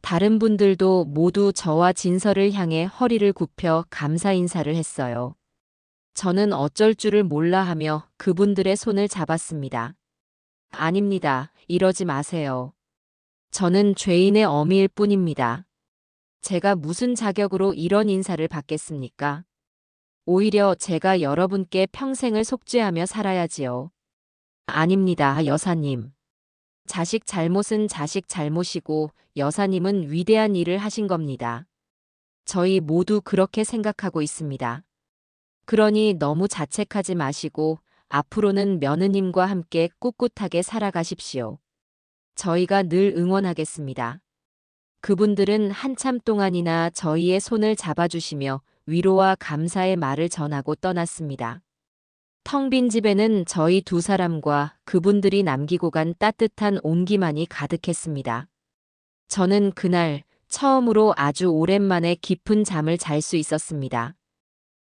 다른 분들도 모두 저와 진서를 향해 허리를 굽혀 감사 인사를 했어요. 저는 어쩔 줄을 몰라 하며 그분들의 손을 잡았습니다. 아닙니다. 이러지 마세요. 저는 죄인의 어미일 뿐입니다. 제가 무슨 자격으로 이런 인사를 받겠습니까? 오히려 제가 여러분께 평생을 속죄하며 살아야지요. 아닙니다, 여사님. 자식 잘못은 자식 잘못이고 여사님은 위대한 일을 하신 겁니다. 저희 모두 그렇게 생각하고 있습니다. 그러니 너무 자책하지 마시고 앞으로는 며느님과 함께 꿋꿋하게 살아가십시오. 저희가 늘 응원하겠습니다. 그분들은 한참 동안이나 저희의 손을 잡아주시며 위로와 감사의 말을 전하고 떠났습니다. 텅 빈 집에는 저희 두 사람과 그분들이 남기고 간 따뜻한 온기만이 가득했습니다. 저는 그날 처음으로 아주 오랜만에 깊은 잠을 잘 수 있었습니다.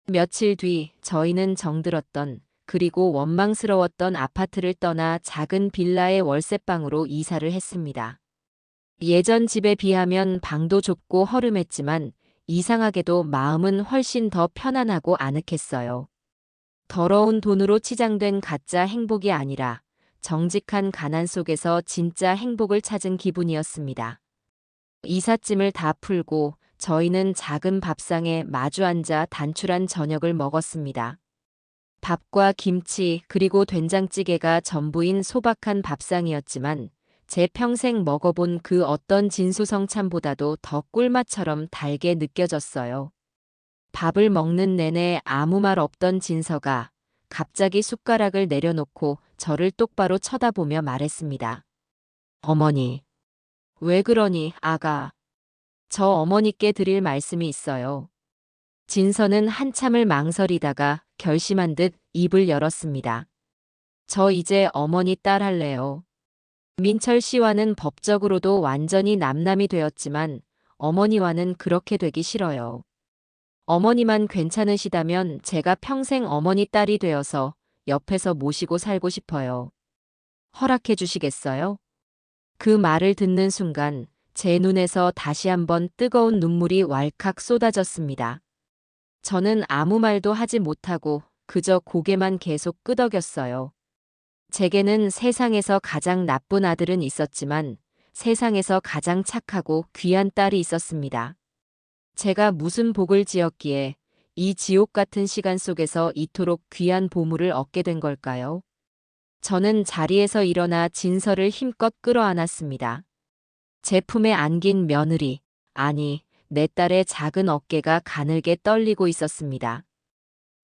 며칠 뒤 저희는 정들었던 그리고 원망스러웠던 아파트를 떠나 작은 빌라의 월세방으로 이사를 했습니다. 예전 집에 비하면 방도 좁고 허름했지만 이상하게도 마음은 훨씬 더 편안하고 아늑했어요. 더러운 돈으로 치장된 가짜 행복이 아니라 정직한 가난 속에서 진짜 행복을 찾은 기분이었습니다. 이삿짐을 다 풀고 저희는 작은 밥상에 마주 앉아 단출한 저녁을 먹었습니다. 밥과 김치 그리고 된장찌개가 전부인 소박한 밥상이었지만 제 평생 먹어본 그 어떤 진수성찬보다도 더 꿀맛처럼 달게 느껴졌어요. 밥을 먹는 내내 아무 말 없던 진서가 갑자기 숟가락을 내려놓고 저를 똑바로 쳐다보며 말했습니다. 어머니. 왜 그러니, 아가? 저 어머니께 드릴 말씀이 있어요. 진서는 한참을 망설이다가 결심한 듯 입을 열었습니다. 저 이제 어머니 딸 할래요. 민철 씨와는 법적으로도 완전히 남남이 되었지만 어머니와는 그렇게 되기 싫어요. 어머니만 괜찮으시다면 제가 평생 어머니 딸이 되어서 옆에서 모시고 살고 싶어요. 허락해 주시겠어요? 그 말을 듣는 순간 제 눈에서 다시 한번 뜨거운 눈물이 왈칵 쏟아졌습니다. 저는 아무 말도 하지 못하고 그저 고개만 계속 끄덕였어요. 제게는 세상에서 가장 나쁜 아들은 있었지만 세상에서 가장 착하고 귀한 딸이 있었습니다. 제가 무슨 복을 지었기에 이 지옥 같은 시간 속에서 이토록 귀한 보물을 얻게 된 걸까요? 저는 자리에서 일어나 진서를 힘껏 끌어안았습니다. 제 품에 안긴 며느리, 아니, 내 딸의 작은 어깨가 가늘게 떨리고 있었습니다.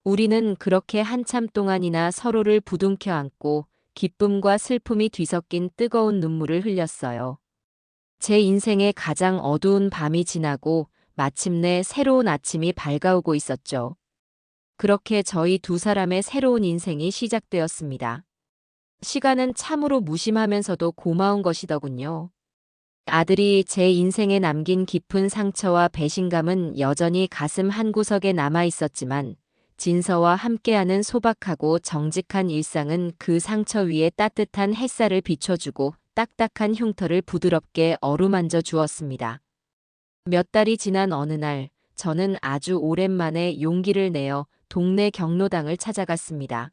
우리는 그렇게 한참 동안이나 서로를 부둥켜 안고 기쁨과 슬픔이 뒤섞인 뜨거운 눈물을 흘렸어요. 제 인생의 가장 어두운 밤이 지나고 마침내 새로운 아침이 밝아오고 있었죠. 그렇게 저희 두 사람의 새로운 인생이 시작되었습니다. 시간은 참으로 무심하면서도 고마운 것이더군요. 아들이 제 인생에 남긴 깊은 상처와 배신감은 여전히 가슴 한구석에 남아 있었지만 진서와 함께하는 소박하고 정직한 일상은 그 상처 위에 따뜻한 햇살을 비춰주고 딱딱한 흉터를 부드럽게 어루만져 주었습니다. 몇 달이 지난 어느 날 저는 아주 오랜만에 용기를 내어 동네 경로당을 찾아갔습니다.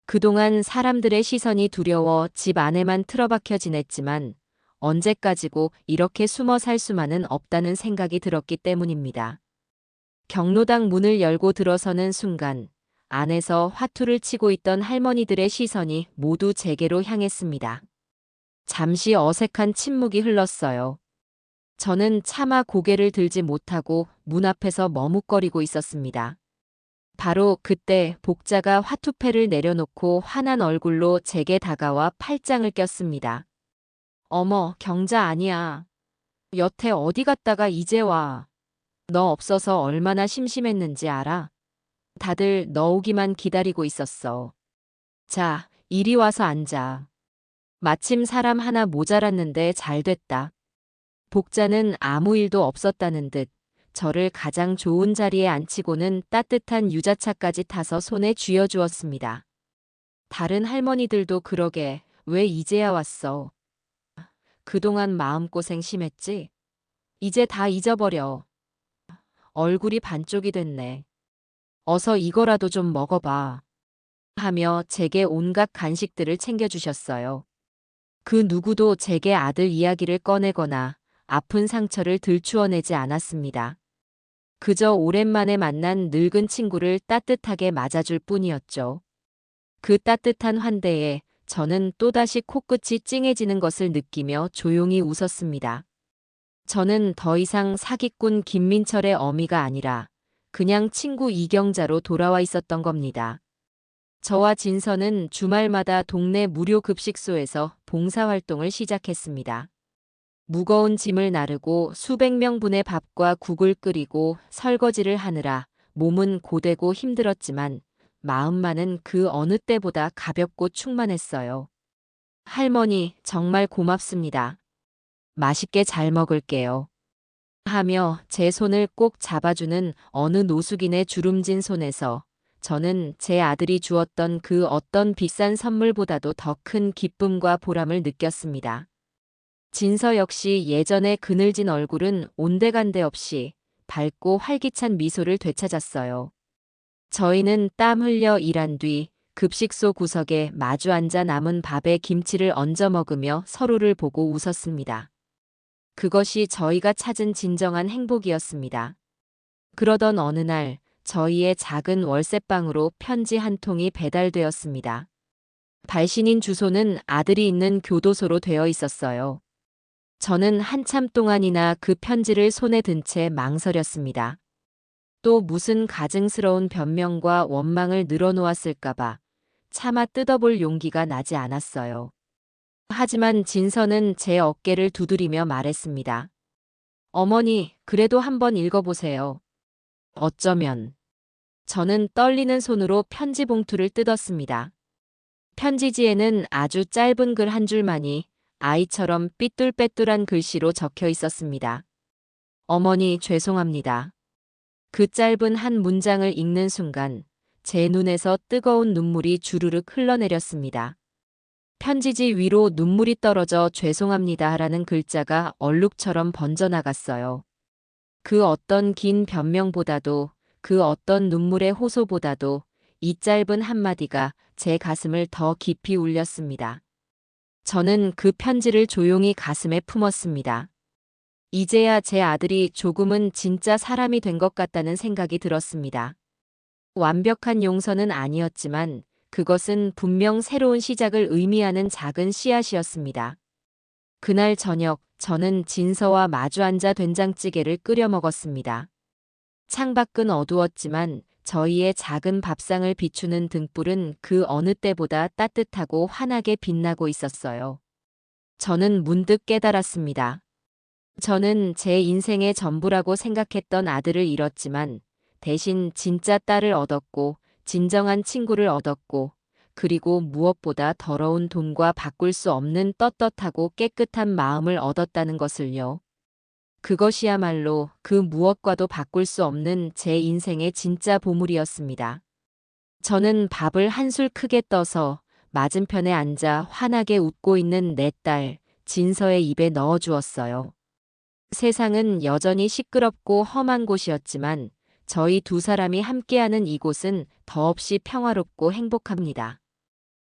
그동안 사람들의 시선이 두려워 집 안에만 틀어박혀 지냈지만 언제까지고 이렇게 숨어 살 수만은 없다는 생각이 들었기 때문입니다. 경로당 문을 열고 들어서는 순간 안에서 화투를 치고 있던 할머니들의 시선이 모두 제게로 향했습니다. 잠시 어색한 침묵이 흘렀어요. 저는 차마 고개를 들지 못하고 문 앞에서 머뭇거리고 있었습니다. 바로 그때 복자가 화투패를 내려놓고 환한 얼굴로 제게 다가와 팔짱을 꼈습니다. 어머, 경자 아니야. 여태 어디 갔다가 이제 와. 너 없어서 얼마나 심심했는지 알아? 다들 너 오기만 기다리고 있었어. 자, 이리 와서 앉아. 마침 사람 하나 모자랐는데 잘 됐다. 복자는 아무 일도 없었다는 듯 저를 가장 좋은 자리에 앉히고는 따뜻한 유자차까지 타서 손에 쥐어주었습니다. 다른 할머니들도 그러게 왜 이제야 왔어? 그동안 마음고생 심했지? 이제 다 잊어버려. 얼굴이 반쪽이 됐네. 어서 이거라도 좀 먹어봐. 하며 제게 온갖 간식들을 챙겨주셨어요. 그 누구도 제게 아들 이야기를 꺼내거나 아픈 상처를 들추어내지 않았습니다. 그저 오랜만에 만난 늙은 친구를 따뜻하게 맞아줄 뿐이었죠. 그 따뜻한 환대에 저는 또다시 코끝이 찡해지는 것을 느끼며 조용히 웃었습니다. 저는 더 이상 사기꾼 김민철의 어미가 아니라 그냥 친구 이경자로 돌아와 있었던 겁니다. 저와 진서는 주말마다 동네 무료 급식소에서 봉사활동을 시작했습니다. 무거운 짐을 나르고 수백 명분의 밥과 국을 끓이고 설거지를 하느라 몸은 고되고 힘들었지만 마음만은 그 어느 때보다 가볍고 충만했어요. 할머니, 정말 고맙습니다. 맛있게 잘 먹을게요. 하며 제 손을 꼭 잡아주는 어느 노숙인의 주름진 손에서 저는 제 아들이 주었던 그 어떤 비싼 선물보다도 더 큰 기쁨과 보람을 느꼈습니다. 진서 역시 예전의 그늘진 얼굴은 온데간데 없이 밝고 활기찬 미소를 되찾았어요. 저희는 땀 흘려 일한 뒤 급식소 구석에 마주 앉아 남은 밥에 김치를 얹어 먹으며 서로를 보고 웃었습니다. 그것이 저희가 찾은 진정한 행복이었습니다. 그러던 어느 날 저희의 작은 월세방으로 편지 한 통이 배달되었습니다. 발신인 주소는 아들이 있는 교도소로 되어 있었어요. 저는 한참 동안이나 그 편지를 손에 든 채 망설였습니다. 또 무슨 가증스러운 변명과 원망을 늘어놓았을까봐 차마 뜯어볼 용기가 나지 않았어요. 하지만 진서는 제 어깨를 두드리며 말했습니다. 어머니, 그래도 한번 읽어보세요. 어쩌면. 저는 떨리는 손으로 편지 봉투를 뜯었습니다. 편지지에는 아주 짧은 글 한 줄만이 아이처럼 삐뚤빼뚤한 글씨로 적혀 있었습니다. 어머니, 죄송합니다. 그 짧은 한 문장을 읽는 순간 제 눈에서 뜨거운 눈물이 주르륵 흘러내렸습니다. 편지지 위로 눈물이 떨어져 죄송합니다라는 글자가 얼룩처럼 번져나갔어요. 그 어떤 긴 변명보다도 그 어떤 눈물의 호소보다도 이 짧은 한마디가 제 가슴을 더 깊이 울렸습니다. 저는 그 편지를 조용히 가슴에 품었습니다. 이제야 제 아들이 조금은 진짜 사람이 된 것 같다는 생각이 들었습니다. 완벽한 용서는 아니었지만 그것은 분명 새로운 시작을 의미하는 작은 씨앗이었습니다. 그날 저녁 저는 진서와 마주 앉아 된장찌개를 끓여 먹었습니다. 창밖은 어두웠지만 저희의 작은 밥상을 비추는 등불은 그 어느 때보다 따뜻하고 환하게 빛나고 있었어요. 저는 문득 깨달았습니다. 저는 제 인생의 전부라고 생각했던 아들을 잃었지만 대신 진짜 딸을 얻었고 진정한 친구를 얻었고 그리고 무엇보다 더러운 돈과 바꿀 수 없는 떳떳하고 깨끗한 마음을 얻었다는 것을요. 그것이야말로 그 무엇과도 바꿀 수 없는 제 인생의 진짜 보물이었습니다. 저는 밥을 한술 크게 떠서 맞은편에 앉아 환하게 웃고 있는 내 딸, 진서의 입에 넣어 주었어요. 세상은 여전히 시끄럽고 험한 곳이었지만 저희 두 사람이 함께하는 이곳은 더없이 평화롭고 행복합니다.